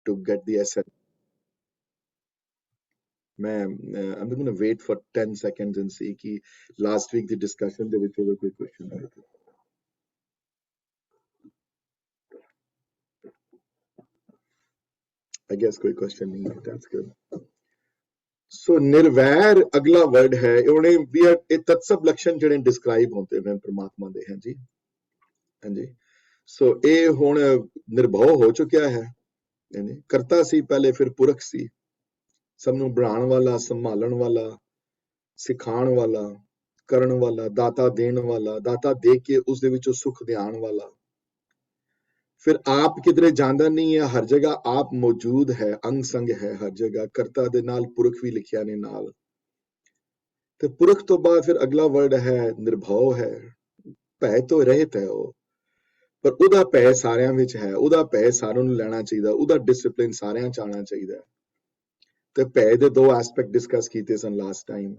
to get the SN. I'm going to wait for 10 seconds and see कि last week the discussion ਦੇ ਵਿੱਚ ਉਹਦਾ ਕੋਈ question ਆਇਆ था. I guess कोई question नहीं है. That's good. So निर्वैर अगला वर्ड है. ਉਹਨੇ ਵੀ ਇਹ ਤਤਸਬ ਲਕਸ਼ਣ ਜਿਹੜੇ ਡਿਸਕ੍ਰਾਈਬ ਹੁੰਦੇ ਨੇ ਪ੍ਰਮਾਤਮਾ ਦੇ हैं जी. ਹਾਂਜੀ. ਸੋ ਇਹ ਹੁਣ ਨਿਰਭਉ ਹੋ ਚੁੱਕਿਆ ਹੈ. ਯਾਨੀ ਕਰਤਾ ਸੀ ਪਹਿਲੇ, ਫਿਰ ਪੁਰਖ ਸੀ, ਸਭ ਨੂੰ ਬਣਾਉਣ ਵਾਲਾ, ਸੰਭਾਲਣ ਵਾਲਾ, ਸਿਖਾਉਣ ਵਾਲਾ, ਕਰਨ ਵਾਲਾ, ਦਾਤਾ ਦੇਣ ਵਾਲਾ, ਦਾਤਾ ਦੇ ਕੇ ਉਸ ਦੇ ਵਿੱਚੋਂ ਸੁੱਖ ਦਿਆਉਣ ਵਾਲਾ. ਫਿਰ ਆਪ ਕਿਧਰੇ ਜਾਂਦਾ ਨਹੀਂ ਹੈ, ਹਰ ਜਗ੍ਹਾ ਆਪ ਮੌਜੂਦ ਹੈ, ਅੰਗ ਸੰਗ ਹੈ ਹਰ ਜਗ੍ਹਾ. ਕਰਤਾ ਦੇ ਨਾਲ ਪੁਰਖ ਵੀ ਲਿਖਿਆ ਨੇ ਨਾਲ. ਤੇ ਪੁਰਖ ਤੋਂ ਬਾਅਦ ਫਿਰ ਅਗਲਾ ਵਰਡ ਹੈ ਨਿਰਭਉ ਹੈ. ਭੈ ਤੋਂ ਰਹਿਤ ਹੈ ਉਹ, ਪਰ ਉਹਦਾ ਭੈ ਸਾਰਿਆਂ ਵਿੱਚ ਹੈ. ਉਹਦਾ ਭੈ ਸਾਰਿਆਂ ਨੂੰ ਲੈਣਾ ਚਾਹੀਦਾ. ਉਹਦਾ ਡਿਸਪਲਿਨ ਸਾਰਿਆਂ ਚ ਆਉਣਾ ਚਾਹੀਦਾ. ਤੇ ਭੈ ਦੇ ਦੋ ਐਸਪੈਕਟ ਡਿਸਕਸ ਕੀਤੇ ਸਨ ਲਾਸਟ ਟਾਈਮ,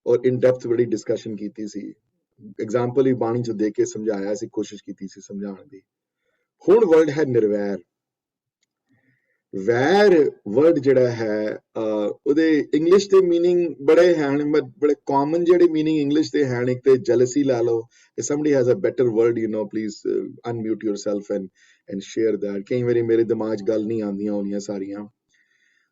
ਔਰ ਇਨ ਡੈਪਥ ਬੜੀ ਡਿਸਕਸ਼ਨ ਕੀਤੀ ਸੀ. ਐਗਜ਼ਾਮਪਲ ਹੀ ਬਾਣੀ ਚ ਦੇ ਕੇ ਸਮਝਾਇਆ ਸੀ, ਕੋਸ਼ਿਸ਼ ਕੀਤੀ ਸੀ ਸਮਝਾਉਣ ਦੀ. ਹੁਣ ਵਰਡ ਹੈ ਨਿਰਵੈਰ. ਵੈਰ ਵਰਡ ਜਿਹੜਾ ਹੈ ਉਹਦੇ ਇੰਗਲਿਸ਼ ਦੇ ਮੀਨਿੰਗ ਬੜੇ ਹਨ, ਬੜੇ ਕਾਮਨ ਜਿਹੜੇ ਮੀਨਿੰਗ ਇੰਗਲਿਸ਼ ਦੇ ਹਨ. ਇੱਕ ਤੇ ਜੈਲਸੀ ਲਾ ਲਓ. if somebody has a better word, please unmute yourself and share that. ਕਈ ਵਾਰੀ ਮੇਰੇ ਦਿਮਾਗ 'ਚ ਗੱਲ ਨਹੀਂ ਆਉਂਦੀਆਂ ਹੋਣੀਆਂ ਸਾਰੀਆਂ.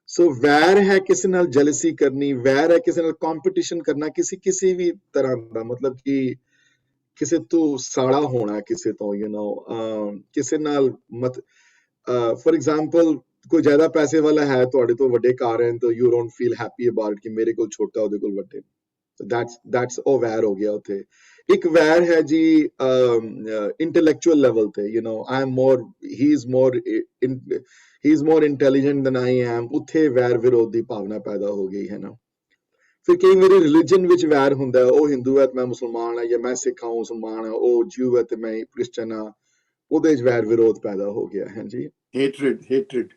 ਸੋ ਵੈਰ ਹੈ ਕਿਸੇ ਨਾਲ ਜੈਲਸੀ ਕਰਨੀ, ਵੈਰ ਹੈ ਕਿਸੇ ਨਾਲ ਕੰਪੀਟੀਸ਼ਨ ਕਰਨਾ, ਕਿਸੇ ਵੀ ਤਰ੍ਹਾਂ ਦਾ, ਮਤਲਬ ਕਿ ਕਿਸੇ ਤੋਂ ਸਾੜਾ ਹੋਣਾ, ਕਿਸੇ ਤੋਂ ਕਿਸੇ ਨਾਲ ਮਤ. ਫॉर एग्जांपल ਕੋਈ ਜ਼ਿਆਦਾ ਪੈਸੇ ਵਾਲਾ ਹੈ, ਤੁਹਾਡੇ ਤੋਂ ਵੱਡੇ ਕਾਰ ਹਨ, ਤਾਂ you don't feel happy about ਕਿ ਮੇਰੇ ਕੋਲ ਛੋਟਾ, ਉਹਦੇ ਕੋਲ ਵੱਡੇ. that's ਉਹ ਵੈਰ ਹੋ ਗਿਆ ਉੱਥੇ. ਇੱਕ ਵੈਰ ਹੈ ਜੀ ਇੰਟੈਲੈਕਚੁਅਲ ਲੈਵਲ ਤੇ, I am more, he is more intelligent than I am. ਉੱਥੇ ਵੈਰ ਵਿਰੋਧ ਦੀ ਭਾਵਨਾ ਪੈਦਾ ਹੋ ਗਈ ਹੈ ਨਾ. ਫਿਰ ਕਈ ਵਾਰੀ ਰਿਲੀਜਨ ਵਿੱਚ ਵੈਰ ਹੁੰਦਾ. ਉਹ ਹਿੰਦੂ ਹੈ ਤੇ ਮੈਂ ਮੁਸਲਮਾਨ ਹਾਂ, ਜਾਂ ਮੈਂ ਸਿੱਖ ਹਾਂ, ਮੁਸਲਮਾਨ ਹਾਂ. ਉਹ ਜਿਊ ਹੈ ਤੇ ਮੈਂ ਕ੍ਰਿਸਚਨ ਹਾਂ. ਉਹਦੇ 'ਚ ਵੈਰ ਵਿਰੋਧ ਪੈਦਾ ਹੋ ਗਿਆ ਹੈ ਜੀ. hatred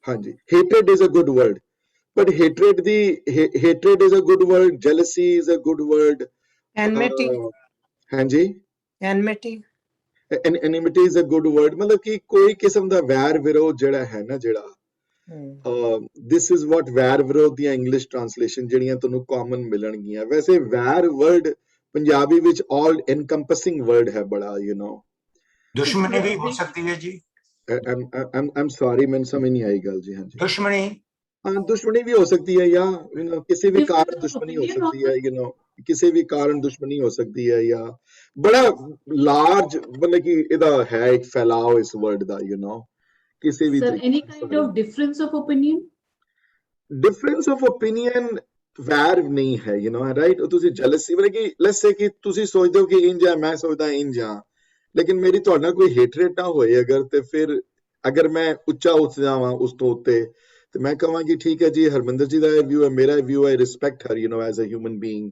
ਹਾਂਜੀ. hatred is a good word, but hatred is a good word. Jealousy is a good word. enmity ਹਾਂਜੀ. enmity is a good word. ਮਤਲਬ ਕਿ ਕੋਈ ਕਿਸਮ ਦਾ ਵੈਰ ਵਿਰੋਧ ਜਿਹੜਾ ਹੈ ਨਾ, ਜਿਹੜਾ this is what ਵੈਰ ਵਿਰੋਧ ਦੀਆਂ ਇੰਗਲਿਸ਼ ਟ੍ਰਾਂਸਲੇਸ਼ਨ ਜਿਹੜੀਆਂ ਤੁਹਾਨੂੰ ਕਾਮਨ ਮਿਲਣਗੀਆਂ. ਵੈਸੇ ਵੈਰ ਵਰਡ ਪੰਜਾਬੀ ਵਿੱਚ all encompassing word ਹੈ ਬੜਾ. ਦੁਸ਼ਮਣੀ ਵੀ ਹੋ ਸਕਦੀ ਹੈ ਜੀ. I'm sorry, ਮੈਨੂੰ ਸਮਝ ਨਹੀਂ ਆਈ ਗੱਲ ਜੀ. ਹਾਂਜੀ. ਦੁਸ਼ਮਣੀ ਵੀ ਹੋ ਸਕਦੀ ਹੈ, ਜਾਂ ਕਿਸੇ ਵੀ ਕਾਰਨ ਦੁਸ਼ਮਣੀ ਹੋ ਸਕਦੀ ਹੈ. ਕਿਸੇ ਵੀ ਕਾਰਨ ਦੁਸ਼ਮਣੀ ਹੋ ਸਕਦੀ ਹੈ, ਜਾਂ ਬੜਾ ਲਾਰਜ, ਮਤਲਬ ਕਿ ਇਹਦਾ ਹੈ ਇੱਕ ਫੈਲਾਓ ਇਸ ਵਰਡ ਦਾ. ਕਿਸੇ ਵੀ any kind of difference of opinion ਵੈਰ ਨਹੀਂ ਹੈ. ਰਾਈਟ. ਤੁਸੀਂ ਜੈਲਸੀ, ਮਤਲਬ ਕਿ ਲੈਟਸ ਸੇ ਕਿ ਤੁਸੀਂ ਸੋਚਦੇ ਹੋ ਕਿ ਇੰਜ ਹੈ, ਮੈਂ ਸੋਚਦਾ ਇੰਜ ਹਾਂ, ਲੇਕਿਨ ਮੇਰੀ ਤੁਹਾਡੇ ਨਾਲ ਕੋਈ ਹੇਟਰੇਟ ਨਾ ਹੋਏ ਅਗਰ, ਤੇ ਫਿਰ ਅਗਰ ਮੈਂ ਉੱਚਾ ਉੱਠ ਜਾਵਾਂ ਉਸ ਤੋਂ ਉੱਤੇ, ਤੇ ਮੈਂ ਕਹਾਂ ਕਿ ਠੀਕ ਹੈ ਜੀ, ਹਰਮਿੰਦਰ ਜੀ ਦਾ ਇਹ ਵਿਊ ਹੈ, ਮੇਰਾ ਵਿਊ ਹੈ, respect her as a human being,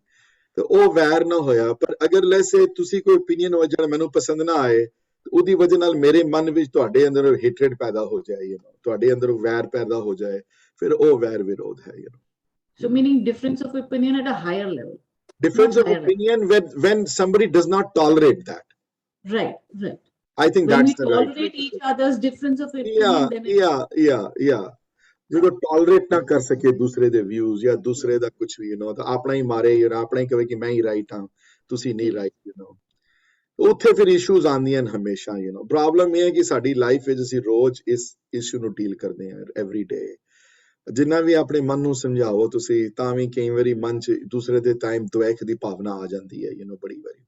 ਤੇ ਉਹ ਵੈਰ ਨਾ ਹੋਇਆ. ਪਰ ਅਗਰ ਲੈਸੇ ਤੁਸੀਂ ਕੋਈ ਓਪੀਨੀਅਨ ਹੋਏ ਜਿਹੜਾ ਮੈਨੂੰ ਪਸੰਦ ਨਾ ਆਏ, ਉਹਦੀ ਵਜ੍ਹਾ ਨਾਲ ਮੇਰੇ ਮਨ ਵਿੱਚ ਤੁਹਾਡੇ ਅੰਦਰ ਹੇਟਰੇਟ ਪੈਦਾ ਹੋ ਜਾਏ, ਤੁਹਾਡੇ ਅੰਦਰ ਵੈਰ ਪੈਦਾ ਹੋ ਜਾਏ, ਫਿਰ ਉਹ ਵੈਰ ਵਿਰੋਧ ਹੈ. So meaning difference of opinion at a higher level. Difference of opinion when somebody does not tolerate that. Right. I think when that's the right. When we tolerate each other's difference of opinion. Yeah. ਜਦੋਂ tolerate ਨਾ ਕਰ ਸਕੇ ਦੂਸਰੇ ਦੇ views ਜਾਂ ਦੂਸਰੇ ਦਾ ਕੁਝ ਵੀ, ਤਾਂ ਆਪਣਾ ਹੀ ਮਾਰੇ, ਆਪਣਾ ਹੀ ਕਹੇ ਕਿ ਮੈਂ ਹੀ ਰਾਈਟ ਹਾਂ, ਤੁਸੀਂ ਨਹੀਂ ਰਾਈਟ, ਉੱਥੇ ਫਿਰ ਇਸ਼ੂਜ਼ ਆਉਂਦੀਆਂ ਨੇ ਹਮੇਸ਼ਾ. ਪ੍ਰੋਬਲਮ ਇਹ ਹੈ ਕਿ ਸਾਡੀ ਲਾਈਫ ਵਿੱਚ ਅਸੀਂ ਰੋਜ਼ ਇਸ ਇਸ਼ੂ ਨੂੰ ਡੀਲ ਕਰਦੇ ਹਾਂ ਐਵਰੀ ਡੇ. ਜਿੰਨਾ ਵੀ ਆਪਣੇ ਮਨ ਨੂੰ ਸਮਝਾਓ ਤੁਸੀਂ, ਤਾਂ ਵੀ ਕਈ ਵਾਰੀ ਮਨ 'ਚ ਦੂਸਰੇ ਦੇ ਟਾਈਮ ਦੁਆਖ ਦੀ ਭਾਵਨਾ ਆ ਜਾਂਦੀ ਹੈ. ਬੜੀ ਵਾਰੀ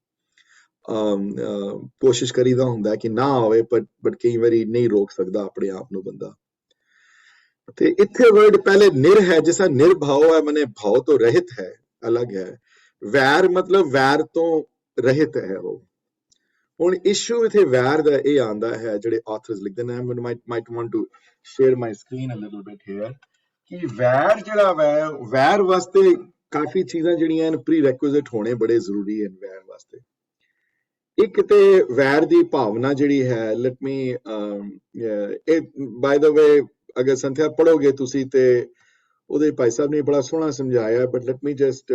ਕੋਸ਼ਿਸ਼ ਕਰੀਦਾ ਹੁੰਦਾ ਕਿ ਨਾ ਹੋਵੇ, ਬਟ ਕਈ ਵਾਰੀ ਨਹੀਂ ਰੋਕ ਸਕਦਾ ਆਪਣੇ ਆਪ ਨੂੰ ਬੰਦਾ. ਤੇ ਇੱਥੇ ਵਰਡ ਪਹਿਲੇ ਨਿਰ ਹੈ, ਜਿਸ ਤਰ੍ਹਾਂ ਨਿਰਭਉ ਹੈ, ਮਨੇ ਭਾਵ ਤੋਂ ਰਹਿਤ ਹੈ, ਅਲੱਗ ਹੈ. ਵੈਰ ਮਤਲਬ ਵੈਰ ਤੋਂ ਰਹਿਤ ਹੈ ਉਹ. ਹੁਣ ਇਸ਼ੂ ਇੱਥੇ ਵੈਰ ਦਾ ਇਹ ਆਉਂਦਾ ਹੈ, ਜਿਹੜੇ ਆਥਰਸ ਲਿਖਦੇ ਨੇ. might want to share my screen a little bit here. ਕਿ ਵੈਰ ਜਿਹੜਾ ਵੈਰ ਵਾਸਤੇ ਕਾਫੀ ਚੀਜ਼ਾਂ ਜਿਹੜੀਆਂ ਪ੍ਰੀ ਰੈਕੁਇਜ਼ਿਟ ਹੋਣੇ ਬੜੇ ਜ਼ਰੂਰੀ ਹਨ ਵੈਰ ਵਾਸਤੇ. ਇੱਕ ਤੇ ਵੈਰ ਦੀ ਭਾਵਨਾ ਜਿਹੜੀ ਹੈ, ਲੈਟ ਮੀ ਇਹ ਬਾਈ ਦਾ ਵੇ, ਅਗਰ ਸੰਥਿਆ ਪੜ੍ਹੋਗੇ ਤੁਸੀਂ ਤੇ ਉਹਦੇ ਭਾਈ ਸਾਹਿਬ ਨੇ ਬੜਾ ਸੋਹਣਾ ਸਮਝਾਇਆ, but let me just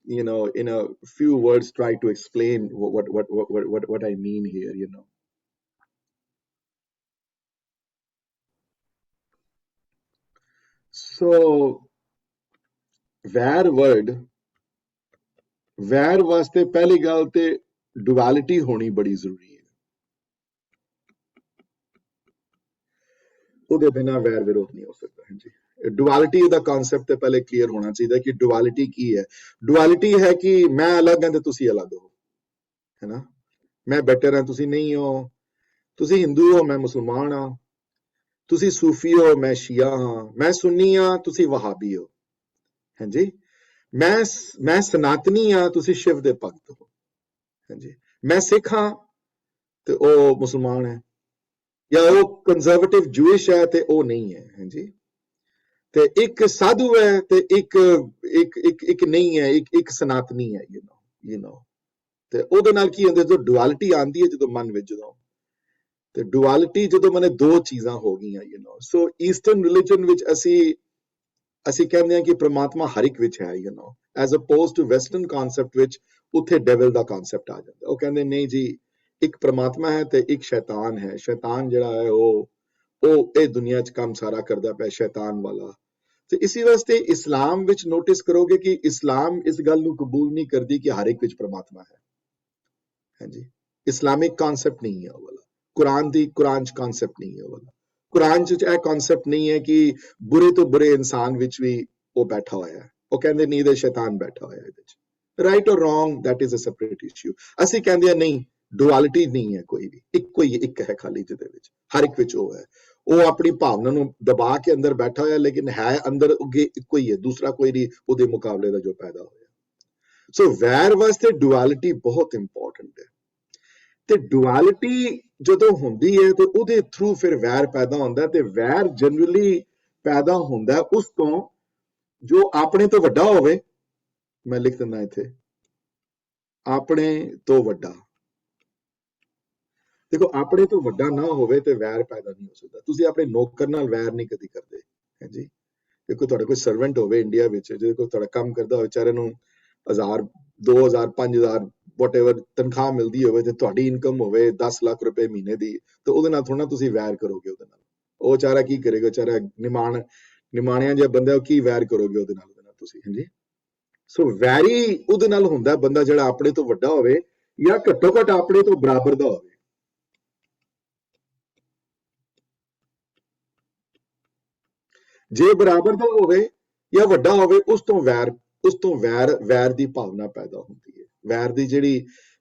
in a few words try to explain what I mean here. ਸੋ ਵੈਰ ਵਾਸਤੇ ਪਹਿਲੀ ਗੱਲ ਤੇ ਡੁਅਲਿਟੀ ਹੋਣੀ ਬੜੀ ਜ਼ਰੂਰੀ ਹੈ। ਉਹਦੇ ਬਿਨਾਂ ਵੈਰ ਵਿਰੋਧ ਨਹੀਂ ਹੋ ਸਕਦਾ। ਹਾਂਜੀ, ਡੁਅਲਿਟੀ ਦਾ ਕਨਸੈਪਟ ਤੇ ਪਹਿਲੇ ਕਲੀਅਰ ਹੋਣਾ ਚਾਹੀਦਾ ਕਿ ਡੁਅਲਿਟੀ ਕੀ ਹੈ। ਡੁਅਲਿਟੀ ਹੈ ਕਿ ਮੈਂ ਅਲੱਗ ਹਾਂ ਤੇ ਤੁਸੀਂ ਅਲੱਗ ਹੋ, ਹੈ ਨਾ। ਮੈਂ ਬੈਟਰ ਹਾਂ, ਤੁਸੀਂ ਨਹੀਂ ਹੋ। ਤੁਸੀਂ ਹਿੰਦੂ ਹੋ, ਮੈਂ ਮੁਸਲਮਾਨ ਹਾਂ। ਤੁਸੀਂ ਸੂਫੀ ਹੋ, ਮੈਂ ਸ਼ੀਆ ਹਾਂ। ਮੈਂ ਸੁੰਨੀ ਹਾਂ, ਤੁਸੀਂ ਵਹਾਬੀ ਹੋ। ਹਾਂਜੀ, ਮੈਂ ਸਨਾਤਨੀ ਹਾਂ, ਤੁਸੀਂ ਸ਼ਿਵ ਦੇ ਭਗਤ ਹੋ। ਹਾਂਜੀ, ਮੈਂ ਸਿੱਖ ਹਾਂ ਤੇ ਉਹ ਮੁਸਲਮਾਨ ਹੈ, ਜਾਂ ਉਹ ਕੰਜ਼ਰਵੇਟਿਵ ਜੂਇਸ਼ ਹੈ ਤੇ ਉਹ ਨਹੀਂ ਹੈ। ਹਾਂਜੀ, ਤੇ ਇੱਕ ਸਾਧੂ ਹੈ ਤੇ ਇੱਕ ਨਹੀਂ ਹੈ, ਇੱਕ ਸਨਾਤਨੀ ਹੈ। ਯੂ نو ਤੇ ਉਹਦੇ ਨਾਲ ਕੀ ਹੁੰਦਾ, ਜਦੋਂ ਡੁਅਲਿਟੀ ਆਉਂਦੀ ਹੈ ਜਦੋਂ ਮਨ ਵਿੱਚ, ਜਦੋਂ ਤੇ ਡੁਅਲਿਟੀ ਜਦੋਂ ਮਨੇ ਦੋ ਚੀਜ਼ਾਂ ਹੋ ਗਈਆਂ। You know so eastern religion ਵਿੱਚ ਅਸੀਂ ਕਹਿੰਦੇ ਹਾਂ ਕਿ ਪ੍ਰਮਾਤਮਾ ਹਰ ਇੱਕ ਵਿੱਚ ਹੈ। You know as oppose to western concept ਵਿੱਚ ਉੱਥੇ ਡੈਵਲ ਦਾ ਕਨਸੈਪਟ ਆ ਜਾਂਦਾ। ਉਹ ਕਹਿੰਦੇ ਨਹੀਂ ਜੀ, ਇੱਕ ਪ੍ਰਮਾਤਮਾ ਹੈ ਤੇ ਇੱਕ ਸ਼ੈਤਾਨ ਹੈ। ਸ਼ੈਤਾਨ ਜਿਹੜਾ ਹੈ ਉਹ ਇਹ ਦੁਨੀਆ 'ਚ ਕੰਮ ਸਾਰਾ ਕਰਦਾ ਪਿਆ, ਸ਼ੈਤਾਨ ਵਾਲਾ। ਤੇ ਇਸੇ ਵਾਸਤੇ ਇਸਲਾਮ ਵਿੱਚ ਨੋਟਿਸ ਕਰੋਗੇ ਕਿ ਇਸਲਾਮ ਇਸ ਗੱਲ ਨੂੰ ਕਬੂਲ ਨਹੀਂ ਕਰਦੀ ਕਿ ਹਰ ਇੱਕ ਵਿੱਚ ਪ੍ਰਮਾਤਮਾ ਹੈ। ਹਾਂਜੀ, ਇਸਲਾਮਿਕ ਕਨਸੈਪਟ ਨਹੀਂ ਹੈ ਉਹ ਵਾਲਾ। ਕੁਰਾਨ 'ਚ ਕਨਸੈਪਟ ਨਹੀਂ ਹੈ ਉਹ ਵਾਲਾ। ਕੁਰਾਨ 'ਚ ਇਹ ਕਨਸੈਪਟ ਨਹੀਂ ਹੈ ਕਿ ਬੁਰੇ ਤੋਂ ਬੁਰੇ ਇਨਸਾਨ ਵਿੱਚ ਵੀ ਉਹ ਬੈਠਾ ਹੋਇਆ ਹੈ। ਉਹ ਕਹਿੰਦੇ ਨਹੀਂ, ਇਹਦੇ ਸ਼ੈਤਾਨ ਬੈਠਾ ਹੋਇਆ ਇਹਦੇ 'ਚ। Right or wrong, that is a separate issue. ਅਸੀਂ ਕਹਿੰਦੇ ਆ ਨਹੀਂ, ਡੁਅਲਿਟੀ ਨਹੀਂ ਹੈ ਕੋਈ ਵੀ, ਇੱਕੋ ਹੀ ਇੱਕ ਹੈ ਖਾਲੀ, ਜਿਹਦੇ ਵਿੱਚ ਹਰ ਇੱਕ ਵਿੱਚ ਉਹ ਹੈ। ਉਹ ਆਪਣੀ ਭਾਵਨਾ ਨੂੰ ਦਬਾ ਕੇ ਅੰਦਰ ਬੈਠਾ ਹੋਇਆ, ਲੇਕਿਨ ਹੈ ਅੰਦਰ ਅੱਗੇ ਇੱਕੋ ਹੀ ਹੈ, ਦੂਸਰਾ ਕੋਈ ਨਹੀਂ ਉਹਦੇ ਮੁਕਾਬਲੇ ਦਾ ਜੋ ਪੈਦਾ ਹੋਇਆ। ਸੋ ਵੈਰ ਵਾਸਤੇ ਡੁਅਲਿਟੀ ਬਹੁਤ ਇੰਪੋਰਟੈਂਟ ਹੈ। ਤੇ ਡੁਅਲਿਟੀ ਜਦੋਂ ਹੁੰਦੀ ਹੈ ਤੇ ਉਹਦੇ ਥਰੂ ਫਿਰ ਵੈਰ ਪੈਦਾ ਹੁੰਦਾ। ਤੇ ਵੈਰ ਜਨਰਲੀ ਪੈਦਾ ਹੁੰਦਾ ਉਸ ਤੋਂ ਜੋ ਆਪਣੇ ਤੋਂ ਵੱਡਾ ਹੋਵੇ। ਮੈਂ ਲਿਖ ਦਿੰਦਾ ਇੱਥੇ, ਆਪਣੇ ਤੋਂ ਵੱਡਾ। ਦੇਖੋ, ਆਪਣੇ ਤੋਂ ਵੱਡਾ ਨਾ ਹੋਵੇ ਤੇ ਵੈਰ ਪੈਦਾ ਨਹੀਂ ਹੋ ਸਕਦਾ। ਤੁਸੀਂ ਆਪਣੇ ਨੌਕਰ ਨਾਲ ਵੈਰ ਨਹੀਂ ਕਦੀ ਕਰਦੇ। ਹਾਂਜੀ, ਦੇਖੋ ਤੁਹਾਡਾ ਕੋਈ ਸਰਵੈਂਟ ਹੋਵੇ ਇੰਡੀਆ ਵਿੱਚ, ਜਿਹਦੇ ਕੋਲ ਤੁਹਾਡਾ ਕੰਮ ਕਰਦਾ ਹੋਵੇ, ਵਿਚਾਰੇ ਨੂੰ 1000 2000 5000 ਵਟਐਵਰ ਤਨਖਾਹ ਮਿਲਦੀ ਹੋਵੇ ਤੇ ਤੁਹਾਡੀ ਇਨਕਮ ਹੋਵੇ 10 ਲੱਖ ਰੁਪਏ ਮਹੀਨੇ ਦੀ, ਤੇ ਉਹਦੇ ਨਾਲ ਥੋੜਾ ਤੁਸੀਂ ਵੈਰ ਕਰੋਗੇ ਉਹਦੇ ਨਾਲ। ਉਹ ਵਿਚਾਰਾ ਕੀ ਕਰੇਗਾ, ਵਿਚਾਰਾ ਨਿਮਾਣਿਆਂ ਜਿਹਾ ਬੰਦਾ, ਉਹ ਕੀ ਵੈਰ ਕਰੋਗੇ ਉਹਦੇ ਨਾਲ ਤੁਸੀਂ। ਹਾਂਜੀ, ਸੋ ਵੈਰੀ ਉਹਦੇ ਨਾਲ ਹੁੰਦਾ ਬੰਦਾ ਜਿਹੜਾ ਆਪਣੇ ਤੋਂ ਵੱਡਾ ਹੋਵੇ ਜਾਂ ਘੱਟੋ ਘੱਟ ਆਪਣੇ ਤੋਂ ਬਰਾਬਰ ਦਾ ਹੋਵੇ। ਜੇ ਬਰਾਬਰ ਦਾ ਹੋਵੇ ਜਾਂ ਵੱਡਾ ਹੋਵੇ, ਉਸ ਤੋਂ ਵੈਰ ਦੀ ਭਾਵਨਾ ਪੈਦਾ ਹੁੰਦੀ ਹੈ।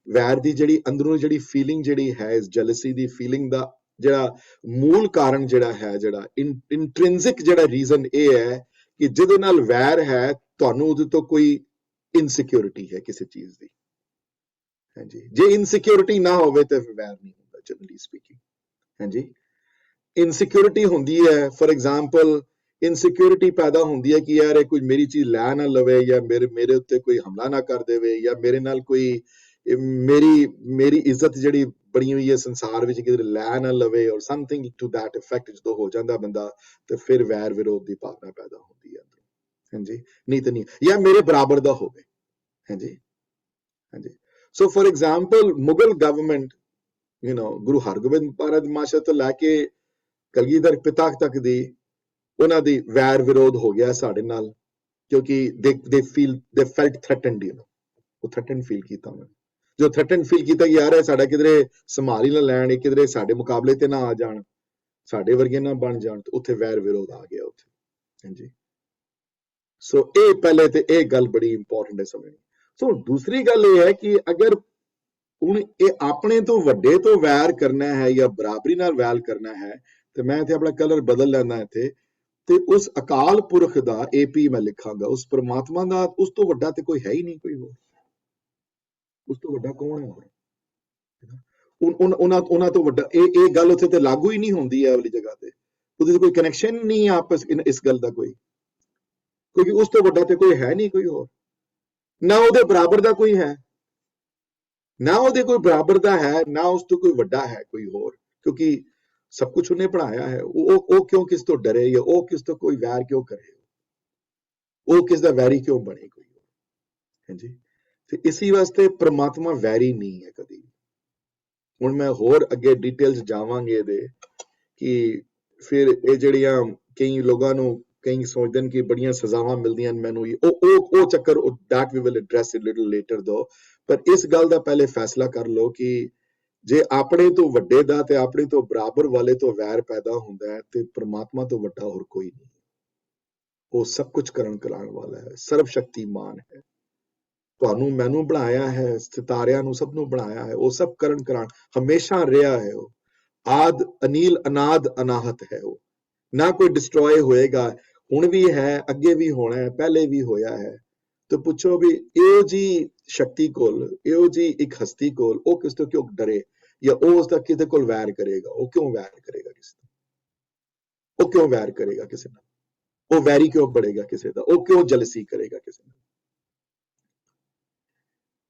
ਵੈਰ ਦੀ ਜਿਹੜੀ ਅੰਦਰੋਂ ਜਿਹੜੀ ਫੀਲਿੰਗ ਜਿਹੜੀ ਹੈ, ਇਸ ਜੈਲਸੀ ਦੀ ਫੀਲਿੰਗ ਦਾ ਜਿਹੜਾ ਮੂਲ ਕਾਰਨ ਜਿਹੜਾ ਹੈ, ਜਿਹੜਾ ਇੰਟ੍ਰਿੰਸਿਕ ਜਿਹੜਾ ਰੀਜ਼ਨ ਇਹ ਹੈ ਕਿ ਜਿਹਦੇ ਨਾਲ ਵੈਰ ਹੈ, ਤੁਹਾਨੂੰ ਉਹਦੇ ਤੋਂ ਕੋਈ ਇਨਸਿਕਿਉਰਿਟੀ ਹੈ ਕਿਸੇ ਚੀਜ਼ ਦੀ। ਹਾਂਜੀ, ਜੇ ਇਨਸਿਕਿਉਰਿਟੀ ਨਾ ਹੋਵੇ ਤਾਂ ਵੈਰ ਨਹੀਂ ਹੁੰਦਾ, ਜਨਰਲੀ ਸਪੀਕਿੰਗ। ਹਾਂਜੀ, ਇਨਸਿਕਿਉਰਿਟੀ ਹੁੰਦੀ ਹੈ, ਫॉर ਐਗਜ਼ਾਮਪਲ ਇਨਸਿਕਿਉਰਿਟੀ ਪੈਦਾ ਹੁੰਦੀ ਹੈ ਕਿ ਯਾਰ ਇਹ ਕੋਈ ਮੇਰੀ ਚੀਜ਼ ਲੈ ਨਾ ਲਵੇ, ਜਾਂ ਮੇਰੇ ਉੱਤੇ ਕੋਈ ਹਮਲਾ ਨਾ ਕਰ ਦੇਵੇ, ਜਾਂ ਮੇਰੇ ਨਾਲ ਕੋਈ ਮੇਰੀ ਇੱਜ਼ਤ ਜਿਹੜੀ ਬਣੀ ਹੋਈ ਹੈ ਸੰਸਾਰ ਵਿੱਚ ਕਿਤੇ ਲੈ ਨਾ ਲਵੇ, ਔਰ ਸਮਥਿੰਗ ਟੂ ਦੈਟ ਇਫੈਕਟ ਜਦੋਂ ਹੋ ਜਾਂਦਾ ਬੰਦਾ, ਤੇ ਫਿਰ ਵੈਰ ਵਿਰੋਧ ਦੀ ਭਾਵਨਾ ਪੈਦਾ ਹੁੰਦੀ ਹੈ। ਹਾਂਜੀ, ਨਹੀਂ ਤਾਂ ਨਹੀਂ, ਜਾਂ ਮੇਰੇ ਬਰਾਬਰ ਦਾ ਹੋਵੇ। ਹਾਂਜੀ, ਹਾਂਜੀ। So for example Mughal government, you know Guru Hargobind Maharaj ਮਾਸ਼ਾ ਤੋਂ ਲੈ ਕੇ ਕਲਗੀਧਰ ਪਿਤਾ ਤੱਕ ਦੀ ਉਹਨਾਂ ਦੀ ਵੈਰ ਵਿਰੋਧ ਹੋ ਗਿਆ ਸਾਡੇ ਨਾਲ, ਕਿਉਂਕਿ they felt threatened, you know, ਉਹ ਥ੍ਰੈਟਨ ਫੀਲ ਕੀਤਾ ਉਹਨਾਂ ਨੇ। ਜੋ ਥ੍ਰੈਟਨ ਫੀਲ ਕੀਤਾ ਕਿ ਯਾਰ ਸਾਡੇ ਕਿਧਰੇ ਸੰਭਾਲ ਹੀ ਨਾ ਲੈਣ, ਕਿਧਰੇ ਸਾਡੇ ਮੁਕਾਬਲੇ ਤੇ ਨਾ ਆ ਜਾਣ, ਸਾਡੇ ਵਰਗੇ ਨਾ ਬਣ ਜਾਣ, ਤੇ ਉੱਥੇ ਵੈਰ ਵਿਰੋਧ ਆ ਗਿਆ ਉੱਥੇ। ਹਾਂਜੀ, ਸੋ ਇਹ ਪਹਿਲੇ ਤੇ ਇਹ ਗੱਲ ਬੜੀ ਇੰਪੋਰਟੈਂਟ ਹੈ ਸਮਝਣੀ। ਸੋ ਦੂਸਰੀ ਗੱਲ ਇਹ ਹੈ ਕਿ ਅਗਰ ਹੁਣ ਇਹ ਆਪਣੇ ਤੋਂ ਵੱਡੇ ਤੋਂ ਵੈਰ ਕਰਨਾ ਹੈ ਜਾਂ ਬਰਾਬਰੀ ਨਾਲ ਵੈਰ ਕਰਨਾ ਹੈ, ਤੇ ਮੈਂ ਇੱਥੇ ਆਪਣਾ ਕਲਰ ਬਦਲ ਲੈਂਦਾ ਇੱਥੇ, ਤੇ ਉਸ ਅਕਾਲ ਪੁਰਖ ਦਾ AP ਮੈਂ ਲਿਖਾਂਗਾ, ਉਸ ਪਰਮਾਤਮਾ ਦਾ, ਉਸ ਤੋਂ ਵੱਡਾ ਤੇ ਕੋਈ ਹੈ ਹੀ ਨਹੀਂ, ਕੋਈ ਹੋਰ। ਉਸ ਤੋਂ ਵੱਡਾ ਕੌਣ ਹੈ? ਉਹਨਾਂ ਤੋਂ ਵੱਡਾ ਇਹ ਗੱਲ ਉੱਥੇ ਤੇ ਲਾਗੂ ਹੀ ਨਹੀਂ ਹੁੰਦੀ ਹੈ ਵਾਲੀ ਜਗ੍ਹਾ ਤੇ। ਉਹਦੇ ਕੋਈ ਕਨੈਕਸ਼ਨ ਨਹੀਂ ਹੈ ਆਪਸ ਇਸ ਗੱਲ ਦਾ ਕੋਈ, ਕਿਉਂਕਿ ਉਸ ਤੋਂ ਵੱਡਾ ਤੇ ਕੋਈ ਹੈ ਨਹੀਂ ਕੋਈ ਹੋਰ, ਨਾ ਉਹਦੇ ਬਰਾਬਰ ਦਾ ਕੋਈ ਹੈ, ਨਾ ਉਹਦੇ ਕੋਈ ਬਰਾਬਰ ਦਾ ਹੈ, ਨਾ ਉਸ ਤੋਂ ਕੋਈ ਵੱਡਾ ਹੈ ਕੋਈ ਹੋਰ, ਕਿਉਂਕਿ ਸਭ ਕੁਝ ਉਹਨੇ ਪੜਾਇਆ ਹੈ। ਉਹ ਕਿਉਂ ਕਿਸ ਤੋਂ ਡਰੇ, ਜਾਂ ਉਹ ਕਿਸ ਤੋਂ ਕੋਈ ਵੈਰ ਕਿਉਂ ਕਰੇ, ਉਹ ਕਿਸ ਦਾ ਵੈਰੀ ਕਿਉਂ ਬਣੇ ਕੋਈ। ਹਾਂਜੀ, ਤੇ ਇਸੇ ਵਾਸਤੇ ਪ੍ਰਮਾਤਮਾ ਵੈਰੀ ਨਹੀਂ ਹੈ ਕਦੀ। ਹੁਣ ਮੈਂ ਹੋਰ ਅੱਗੇ ਡਿਟੇਲਸ ਜਾਵਾਂਗੇ ਇਹਦੇ, ਕਿ ਫਿਰ ਇਹ ਜਿਹੜੀਆਂ ਕਈ ਲੋਕਾਂ ਨੂੰ ਕਈ ਸੋਚਦੇ ਹਨ ਕਿ ਬੜੀਆਂ ਸਜ਼ਾਵਾਂ ਮਿਲਦੀਆਂ ਨੇ ਮੈਨੂੰ ਉਹ ਚੱਕਰ that we will address it little later though, ਪਰ ਇਸ ਗੱਲ ਦਾ ਪਹਿਲੇ ਫੈਸਲਾ ਕਰ ਲਓ ਕਿ ਜੇ ਆਪਣੇ ਤੋਂ ਵੱਡੇ ਦਾ ਤੇ ਆਪਣੇ ਤੋਂ ਬਰਾਬਰ ਵਾਲੇ ਤੋਂ ਵੈਰ ਪੈਦਾ ਹੁੰਦਾ ਹੈ ਤੇ ਪ੍ਰਮਾਤਮਾ ਤੋਂ ਵੱਡਾ ਹੋਰ ਕੋਈ ਨਹੀਂ। ਉਹ ਸਭ ਕੁਝ ਕਰਨ ਕਰਾਉਣ ਵਾਲਾ ਹੈ, ਸਰਵ ਸ਼ਕਤੀਮਾਨ ਹੈ। ਤੁਹਾਨੂੰ ਮੈਨੂੰ ਬਣਾਇਆ ਹੈ, ਸਿਤਾਰਿਆਂ ਨੂੰ ਸਭ ਨੂੰ ਬਣਾਇਆ ਹੈ, ਉਹ ਸਭ ਕਰਨ ਕਰਾਉਣ ਹਮੇਸ਼ਾ ਰਿਹਾ ਹੈ। ਉਹ ਆਦ ਅਨੀਲ ਅਨਾਦ ਅਨਾਹਤ ਹੈ। ਉਹ ਨਾ ਕੋਈ ਡਿਸਟਰੋਏ ਹੋਏਗਾ, ਹੁਣ ਵੀ ਹੈ, ਅੱਗੇ ਵੀ ਹੋਣਾ ਹੈ, ਪਹਿਲੇ ਵੀ ਹੋਇਆ ਹੈ। ਤੇ ਪੁੱਛੋ ਵੀ ਇਹੋ ਜੀ ਸ਼ਕਤੀ ਕੋਲ, ਇਹੋ ਜੀ ਇੱਕ ਹਸਤੀ ਕੋਲ ਉਹ ਕਿਸ ਤੋਂ ਕਿਉਂ ਡਰੇ, ਜਾਂ ਉਹ ਉਸ ਦਾ ਕਿਤੇ ਕੋਲ ਵੈਰ ਕਰੇਗਾ? ਉਹ ਕਿਉਂ ਵੈਰ ਕਰੇਗਾ ਕਿਸੇ ਦਾ? ਉਹ ਕਿਉਂ ਵੈਰ ਕਰੇਗਾ ਕਿਸੇ ਨਾਲ? ਉਹ ਵੈਰੀ ਕਿਉਂ ਬਣੇਗਾ ਕਿਸੇ ਦਾ? ਉਹ ਕਿਉਂ ਜਲਸੀ ਕਰੇਗਾ ਕਿਸੇ ਨਾਲ?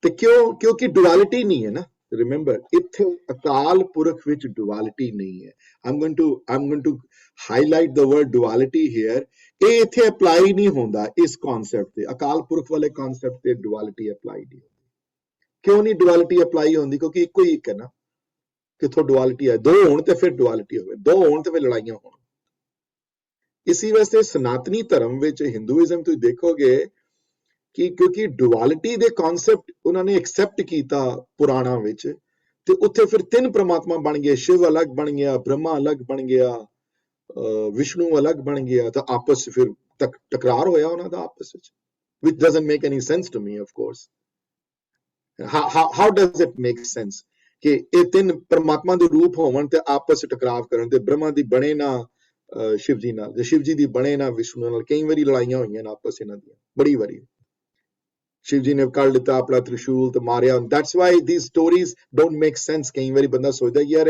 ਤੇ ਕਿਉਂ? ਕਿਉਂਕਿ ਡੁਅਲਿਟੀ ਨਹੀਂ ਹੈ ਨਾ। ਰਿਮੈਂਬਰ, ਇੱਥੇ ਅਕਾਲ ਪੁਰਖ ਵਿੱਚ ਡੁਅਲਿਟੀ ਨਹੀਂ ਹੈ। I'm going to highlight the word duality here. ਇਹ ਇੱਥੇ ਅਪਲਾਈ ਨਹੀਂ ਹੁੰਦਾ ਇਸ ਕਨਸੈਪਟ ਤੇ। ਅਕਾਲ ਪੁਰਖ ਵਾਲੇ ਕਨਸੈਪਟ ਤੇ ਡੁਅਲਿਟੀ ਅਪਲਾਈ ਨਹੀਂ ਹੁੰਦੀ। ਕਿਉਂ ਨਹੀਂ ਡੁਅਲਿਟੀ ਅਪਲਾਈ ਹੁੰਦੀ? ਕਿਉਂਕਿ ਇੱਕੋ ਹੀ ਇੱਕ ਹੈ ਨਾ। ਕਿੱਥੋਂ ਡੁਅਲਿਟੀ ਹੈ? ਦੋ ਹੋਣ ਤੇ ਫਿਰ ਡੁਅਲਿਟੀ ਹੋਵੇ, ਦੋ ਹੋਣ ਤੇ ਫਿਰ ਲੜਾਈਆਂ ਹੋਣ। ਇਸੇ ਵਾਸਤੇ ਸਨਾਤਨੀ ਧਰਮ ਵਿੱਚ, ਹਿੰਦੂਇਜ਼ਮ ਤੁਸੀਂ ਦੇਖੋਗੇ ਕਿ ਕਿਉਂਕਿ ਡੁਅਲਿਟੀ ਦੇ ਕਨਸੈਪਟ ਉਹਨਾਂ ਨੇ ਐਕਸੈਪਟ ਕੀਤਾ ਪੁਰਾਣਾ ਵਿੱਚ, ਤੇ ਉੱਥੇ ਫਿਰ ਤਿੰਨ ਪ੍ਰਮਾਤਮਾ ਬਣ ਗਏ। ਸ਼ਿਵ ਅਲੱਗ ਬਣ ਗਿਆ, ਬ੍ਰਹਮਾ ਅਲੱਗ ਬਣ ਗਿਆ, ਵਿਸ਼ਨੂੰ ਅਲੱਗ ਬਣ ਗਿਆ। ਤਾਂ ਆਪਸ ਫਿਰ ਟਕਰਾਰ ਹੋਇਆ ਉਹਨਾਂ ਦਾ ਆਪਸ ਵਿੱਚ, which doesn't make any sense to me, of course. How does it make sense ਕਿ ਇਹ ਤਿੰਨ ਪਰਮਾਤਮਾ ਦੇ ਰੂਪ ਹੋਵਣ ਤੇ ਆਪਸ ਵਿੱਚ ਟਕਰਾਵ ਕਰਨ, ਤੇ ਬ੍ਰਹਮਾ ਦੀ ਬਣੇ ਨਾ ਸ਼ਿਵ ਜੀ ਨਾਲ, ਤੇ ਸ਼ਿਵ ਜੀ ਦੀ ਬਣੇ ਨਾ ਵਿਸ਼ਨੂੰ ਨਾਲ। ਕਈ ਵਾਰੀ ਲੜਾਈਆਂ ਹੋਈਆਂ ਨੇ ਆਪਸ ਇਹਨਾਂ ਦੀਆਂ, ਬੜੀ ਵਾਰੀ। ਸ਼ਿਵ ਜੀ ਨੇ ਕੱਢ ਲਿੱਤਾ ਆਪਣਾ ਤ੍ਰਿਸ਼ੂਲ ਤੇ ਮਾਰਿਆ। That's why these stories don't make sense. ਕਈ ਵਾਰੀ ਬੰਦਾ ਸੋਚਦਾ ਯਾਰ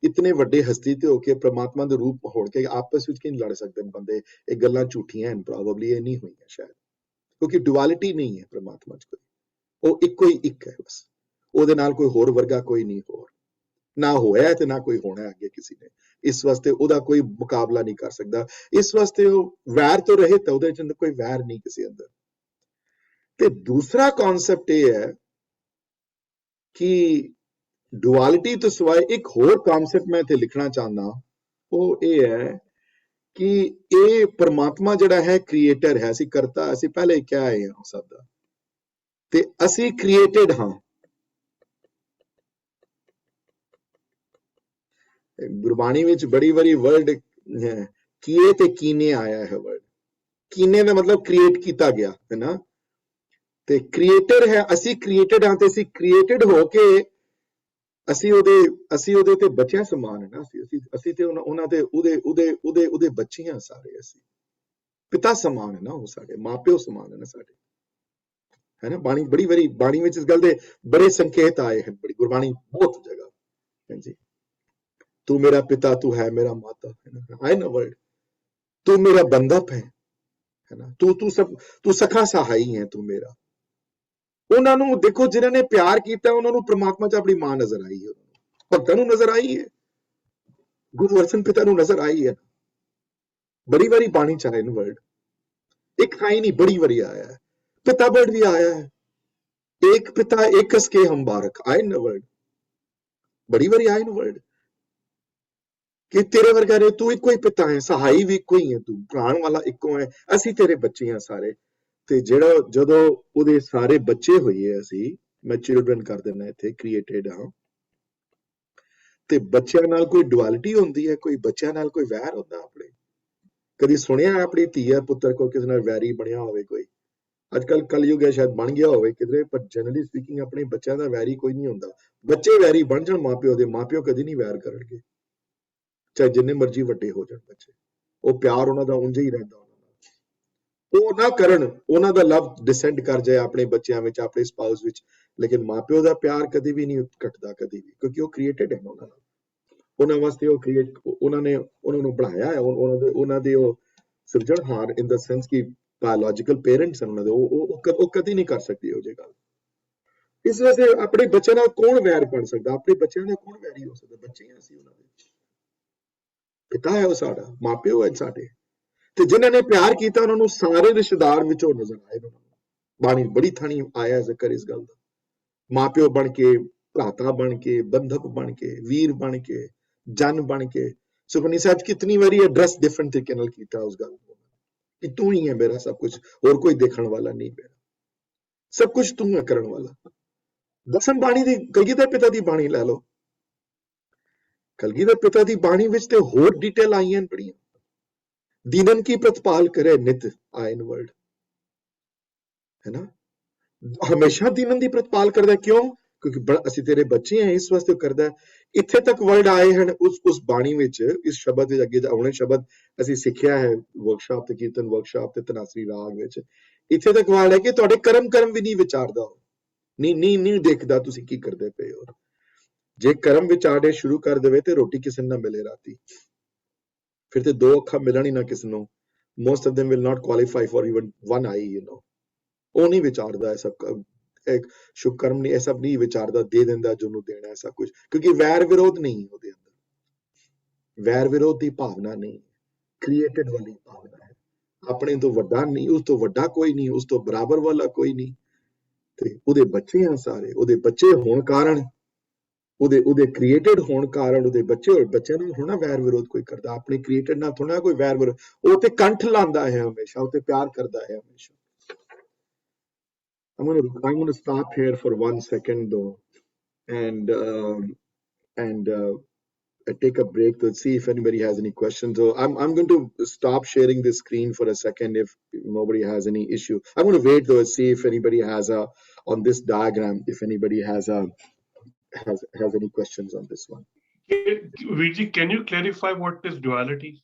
ਇਤਨੇ ਵੱਡੇ ਹਸਤੀ ਤੇ ਹੋ ਕੇ ਪ੍ਰਮਾਤਮਾ ਦੇ ਰੂਪ ਹੋਣ ਕੇ ਆਪਸ ਵਿੱਚ ਕਿਵੇਂ ਲੜ ਸਕਦੇ ਨੇ ਬੰਦੇ? ਇਹ ਗੱਲਾਂ ਝੂਠੀਆਂ ਹਨ, ਪ੍ਰੋਬਬਲੀ ਇਹ ਨਹੀਂ ਹੋਈਆਂ ਸ਼ਾਇਦ, ਕਿਉਂਕਿ ਡੁਅਲਿਟੀ ਨਹੀਂ ਹੈ ਪ੍ਰਮਾਤਮਾ 'ਚ ਕੋਈ। ਉਹ ਇੱਕੋ ਹੀ ਇੱਕ ਹੈ ਬਸ। ਉਹਦੇ ਨਾਲ ਕੋਈ ਹੋਰ ਵਰਗਾ ਕੋਈ ਨਹੀਂ, ਹੋਰ ਨਾ ਹੋਇਆ ਤੇ ਨਾ ਕੋਈ ਹੋਣਾ ਅੱਗੇ ਕਿਸੇ ਨੇ। ਇਸ ਵਾਸਤੇ ਉਹਦਾ ਕੋਈ ਮੁਕਾਬਲਾ ਨਹੀਂ ਕਰ ਸਕਦਾ। ਇਸ ਵਾਸਤੇ ਉਹ ਵੈਰ ਤੋਂ ਰਹਿਤ ਹੈ, ਉਹਦੇ 'ਚ ਕੋਈ ਵੈਰ ਨਹੀਂ ਕਿਸੇ ਅੰਦਰ। ਤੇ ਦੂਸਰਾ ਕਨਸੈਪਟ ਇਹ ਹੈ ਕਿ ਡੁਅਲਿਟੀ ਤੋਂ ਸਿਵਾਏ ਇੱਕ ਹੋਰ ਕਨਸੈਪਟ ਮੈਂ ਇੱਥੇ ਲਿਖਣਾ ਚਾਹੁੰਦਾ, ਉਹ ਇਹ ਹੈ ਕਿ ਇਹ ਪਰਮਾਤਮਾ ਜਿਹੜਾ ਹੈ ਕ੍ਰੀਏਟਰ ਹੈ, ਅਸੀਂ ਕਰਤਾ, ਅਸੀਂ ਪਹਿਲੇ ਕਿਹਾ ਹੈ ਸਭ ਦਾ, ਤੇ ਅਸੀਂ ਕ੍ਰੀਏਟਡ ਹਾਂ। ਗੁਰਬਾਣੀ ਵਿੱਚ ਬੜੀ ਵਾਰੀ ਵਰਡ ਕੀਏ ਤੇ ਕੀਨੇ ਆਇਆ ਹੈ। ਵਰਡ ਕੀਨੇ ਦਾ ਮਤਲਬ ਕ੍ਰੀਏਟ ਕੀਤਾ ਗਿਆ ਹੈ ਨਾ। ਤੇ ਕ੍ਰੀਏਟਰ ਹੈ, ਅਸੀਂ ਕ੍ਰੀਏਟਡ ਹਾਂ, ਤੇ ਅਸੀਂ ਕ੍ਰੀਏਟਡ ਹੋ ਕੇ ਅਸੀਂ ਉਹਦੇ ਤੇ ਬੱਚਿਆਂ ਸਮਾਨ ਹੈ ਨਾ। ਅਸੀਂ ਤੇ ਉਹਨਾਂ ਦੇ ਉਹਦੇ ਬੱਚੇ ਹਾਂ ਸਾਰੇ। ਅਸੀਂ ਪਿਤਾ ਸਮਾਨ ਹੈ ਨਾ, ਉਹ ਸਾਡੇ ਮਾਪਿਓ ਸਮਾਨ ਹੈ ਨਾ ਸਾਡੇ, ਹੈ ਨਾ। ਬੜੀ ਵਾਰੀ ਬਾਣੀ ਵਿੱਚ ਇਸ ਗੱਲ ਦੇ ਬੜੇ ਸੰਕੇਤ ਆਏ ਹਨ, ਬੜੀ ਗੁਰਬਾਣੀ ਬਹੁਤ ਜਗ੍ਹਾ। ਹਾਂਜੀ, ਤੂੰ ਮੇਰਾ ਪਿਤਾ, ਤੂੰ ਹੈ ਮੇਰਾ ਮਾਤਾ, ਹੈ ਨਾ। ਆਏ ਨਾ ਵਰਡ, ਤੂੰ ਮੇਰਾ ਬੰਧਪ ਹੈ ਨਾ, ਤੂੰ ਸਖਾ ਸਹਾਈ ਹੈ, ਤੂੰ ਮੇਰਾ। ਉਹਨਾਂ ਨੂੰ ਦੇਖੋ, ਜਿਨ੍ਹਾਂ ਨੇ ਪਿਆਰ ਕੀਤਾ ਉਹਨਾਂ ਨੂੰ ਪ੍ਰਮਾਤਮਾ 'ਚ ਆਪਣੀ ਮਾਂ ਨਜ਼ਰ ਆਈ ਹੈ, ਭਗਤਾਂ ਨੂੰ ਨਜ਼ਰ ਆਈ ਹੈ, ਗੁਰੂ ਅਰਜਨ ਪਿਤਾ ਨੂੰ ਨਜ਼ਰ ਆਈ ਹੈ। ਬੜੀ ਵਾਰੀ ਬਾਣੀ 'ਚ ਆਏ ਨੇ ਵਰਡ, ਇੱਕ ਥਾਂ ਹੀ ਨਹੀਂ, ਬੜੀ ਵਾਰੀ ਆਇਆ ਹੈ। ਪਿਤਾ ਵਰਡ ਵੀ ਆਇਆ ਹੈ, ਇੱਕ ਪਿਤਾ ਇੱਕ ਕੇ ਹਮ ਬਾਰਕ, ਆਏ ਨਾ ਵਰਡ, ਬੜੀ ਵਾਰੀ ਆਏ ਨੇ ਵਰਡ ਕਿ ਤੇਰੇ ਵਰਗਾ ਰੇ, ਤੂੰ ਇੱਕੋ ਹੀ ਪਿਤਾ ਹੈ, ਸਹਾਈ ਵੀ ਇੱਕੋ ਹੀ ਹੈ, ਤੂੰ ਪ੍ਰਾਣ ਵਾਲਾ ਇੱਕੋ ਹੈ, ਅਸੀਂ ਤੇਰੇ ਬੱਚੇ ਹਾਂ ਸਾਰੇ। ਤੇ ਜਦੋਂ ਉਹਦੇ ਸਾਰੇ ਬੱਚੇ ਹੋਈਏ, ਅਸੀਂ, ਮੈਂ ਚਿਲਡਰਨ ਕਰ ਦੇਣਾ ਇੱਥੇ, ਕ੍ਰੀਏਟਡ ਹਾਂ, ਤੇ ਬੱਚਿਆਂ ਨਾਲ ਕੋਈ ਡੁਅਲਿਟੀ ਹੁੰਦੀ ਹੈ? ਕੋਈ ਬੱਚਿਆਂ ਨਾਲ ਕੋਈ ਵੈਰ ਹੁੰਦਾ? ਆਪਣੇ ਕਦੀ ਸੁਣਿਆ ਆਪਣੀ ਧੀਆ ਪੁੱਤਰ ਕੋ ਕਿਸੇ ਨਾਲ ਵੈਰੀ ਬਣਿਆ ਹੋਵੇ ਕੋਈ? ਅੱਜ ਕੱਲ ਕਲਯੁਗ ਹੈ, ਸ਼ਾਇਦ ਬਣ ਗਿਆ ਹੋਵੇ ਕਿਧਰੇ, ਪਰ ਜਨਰਲੀ ਸਪੀਕਿੰਗ ਆਪਣੇ ਬੱਚਿਆਂ ਦਾ ਵੈਰੀ ਕੋਈ ਨਹੀਂ ਹੁੰਦਾ। ਬੱਚੇ ਵੈਰੀ ਬਣ ਜਾਣ ਮਾਪਿਓ ਦੇ, ਮਾਪਿਓ ਕਦੀ ਨਹੀਂ ਵੈਰ ਕਰਨਗੇ, ਚਾਹੇ ਜਿੰਨੇ ਮਰਜ਼ੀ ਵੱਡੇ ਹੋ ਜਾਣ ਬੱਚੇ। ਉਹ ਪਿਆਰ ਉਹਨਾਂ ਦਾ ਉਂਝ ਹੀ ਰਹਿੰਦਾ। ਉਹ ਨਾ ਕਰਨ, ਉਹਨਾਂ ਦਾ ਲਵ ਡਿਸੈਂਡ ਕਰ ਜਾਏ ਆਪਣੇ ਬੱਚਿਆਂ ਵਿੱਚ, ਆਪਣੇ ਸਪਾਊਸ ਵਿੱਚ, ਲੇਕਿਨ ਮਾਪਿਓ ਦਾ ਪਿਆਰ ਕਦੇ ਵੀ ਨਹੀਂ ਘਟਦਾ, ਕਦੀ ਵੀ, ਕਿਉਂਕਿ ਉਹ ਕ੍ਰੀਏਟਡ ਹੈ ਉਹਨਾਂ ਨਾਲ। ਉਹਨਾਂ ਵਾਸਤੇ ਉਹ ਉਹਨਾਂ ਨੂੰ ਬਣਾਇਆ ਹੈ, ਉਹਨਾਂ ਦੇ ਉਹ ਸਿਰਜਣਹਾਰ, ਇਨ ਦਾ ਸੈਂਸ ਕਿ ਬਾਇਓਲੋਜੀਕਲ ਪੇਰੈਂਟਸ ਹਨ ਉਹਨਾਂ ਦੇ। ਉਹ ਕਦੀ ਨਹੀਂ ਕਰ ਸਕਦੀ ਉਹ ਜਿਹੀ ਗੱਲ। ਇਸ ਵਾਸਤੇ ਆਪਣੇ ਬੱਚਿਆਂ ਨਾਲ ਕੌਣ ਵੈਰ ਬਣ ਸਕਦਾ? ਆਪਣੇ ਬੱਚਿਆਂ ਨਾਲ ਕੌਣ ਵੈਰੀ ਹੋ ਸਕਦਾ? ਬੱਚੇ ਹਾਂ ਅਸੀਂ ਉਹਨਾਂ ਦੇ, ਪਿਤਾ ਹੈ ਉਹ ਸਾਡਾ, ਮਾਪਿਓ ਹੈ ਸਾਡੇ। ਤੇ ਜਿਨ੍ਹਾਂ ਨੇ ਪਿਆਰ ਕੀਤਾ ਉਹਨਾਂ ਨੂੰ ਸਾਰੇ ਰਿਸ਼ਤੇਦਾਰ ਵਿੱਚੋਂ ਨਜ਼ਰ ਆਏ। ਉਹਨਾਂ ਨੂੰ ਬਾਣੀ ਬੜੀ ਥਾਣੀ ਆਇਆ ਜ਼ਿਕਰ ਇਸ ਗੱਲ ਦਾ, ਮਾਪਿਓ ਬਣ ਕੇ, ਭਰਾਤਾ ਬਣ ਕੇ, ਬੰਧਪ ਬਣ ਕੇ, ਵੀਰ ਬਣ ਕੇ, ਜਨ ਬਣ ਕੇ। ਸੁਖਮਨੀ ਸਾਹਿਬ ਕਿਤਨੀ ਵਾਰੀ ਐਡਰੈਸ ਡਿਫਰੈਂਟ ਤਰੀਕੇ ਨਾਲ ਕੀਤਾ ਉਸ ਗੱਲ ਨੂੰ। कि तू ही है मेरा सब कुछ, और कोई देखने वाला नहीं मेरा, सब कुछ तू है करने वाला। दसम बाणी दी कलगीधर पिता दी बाणी लै लो, कलगीधर पिता दी बाणी विच ते होर डिटेल आईयां न बड़ियां, दीनन की प्रतिपाल करे नित आए न वर्ड, है ना, हमेशा दीनन दी प्रतिपाल करदा, क्यों? क्योंकि ਅਸੀਂ तेरे बच्चे हैं, इस वास्ते करदा। इत्थे तक वर्ड आए हैं उस बाणी विच, इस शब्द विच, अगे हुणे शब्द ਅਸੀਂ ਸਿੱਖਿਆ है वर्कशॉप ते कीर्तन वर्कशॉप ते तनासरी राग विच, इत्थे तक वर्ड है कि ਤੁਹਾਡੇ ਕਰਮ ਵੀ ਨਹੀਂ ਵਿਚਾਰਦਾ, ਨਹੀਂ ਦੇਖਦਾ ਤੁਸੀਂ ਕੀ ਕਰਦੇ ਪਏ ਹੋ। ਜੇ ਕਰਮ ਵਿਚਾਰਨੇ ਸ਼ੁਰੂ ਕਰ ਦੇਵੇ ਤੇ ਰੋਟੀ ਕਿਸੇ ਨੂੰ ਨਾ ਮਿਲੇ ਰਾਤੀ, ਫਿਰ ਤੇ ਦੋ ਅੱਖਾਂ ਮਿਲਣ ਹੀ ਨਾ ਕਿਸੇ ਨੂੰ, most of them will not qualify for even one eye, you know। ਉਹ ਨਹੀਂ ਵਿਚਾਰਦਾ ਐਸਾ, ਇੱਕ ਸ਼ੁਭ ਕਰਮ ਨਹੀਂ, ਐਸਾ ਨਹੀਂ ਵਿਚਾਰਦਾ, ਦੇ ਦਿੰਦਾ ਜੋ ਨੂੰ ਦੇਣਾ, ਐਸਾ ਕੁਝ, ਕਿਉਂਕਿ ਵੈਰ ਵਿਰੋਧ ਨਹੀਂ ਉਹਦੇ ਅੰਦਰ, ਵੈਰ ਵਿਰੋਧ ਦੀ ਭਾਵਨਾ ਨਹੀਂ, ਕ੍ਰੀਏਟਡ ਵਾਲੀ ਭਾਵਨਾ ਹੈ, ਆਪਣੇ ਤੋਂ ਵੱਡਾ ਨਹੀਂ, ਉਸ ਤੋਂ ਵੱਡਾ ਕੋਈ ਨਹੀਂ, ਉਸ ਤੋਂ ਬਰਾਬਰ ਵਾਲਾ ਕੋਈ ਨਹੀਂ, ਤੇ ਉਹਦੇ ਬੱਚੇ ਆ ਸਾਰੇ, ਉਹਦੇ ਬੱਚੇ ਹੋਣ ਕਾਰਨ, ਉਹਦੇ ਕ੍ਰੀਏਟਡ ਹੋਣ ਕਾਰਨ ਉਹਦੇ ਬੱਚੇ, ਔਰ ਬੱਚਿਆਂ ਨੂੰ ਥੋੜਾ ਵੈਰ ਵਿਰੋਧ ਕੋਈ ਕਰਦਾ, ਆਪਣੇ ਕ੍ਰੀਏਟਡ ਨਾਲ ਥੋੜਾ ਕੋਈ ਵੈਰ ਵਿਰੋਧ, ਉਹ ਤੇ ਕੰਠ ਲਾਉਂਦਾ ਹੈ ਹਮੇਸ਼ਾ, ਉਹ ਤੇ ਪਿਆਰ ਕਰਦਾ ਹੈ ਹਮੇਸ਼ਾ। I'm going to stop here for 1 second though, and take a break to see if anybody has any questions. So I'm going to stop sharing this screen for a second if nobody has any issue. I'm going to wait though and see if anybody has on this diagram, if anybody has any questions on this one. Viji, can you clarify what is duality?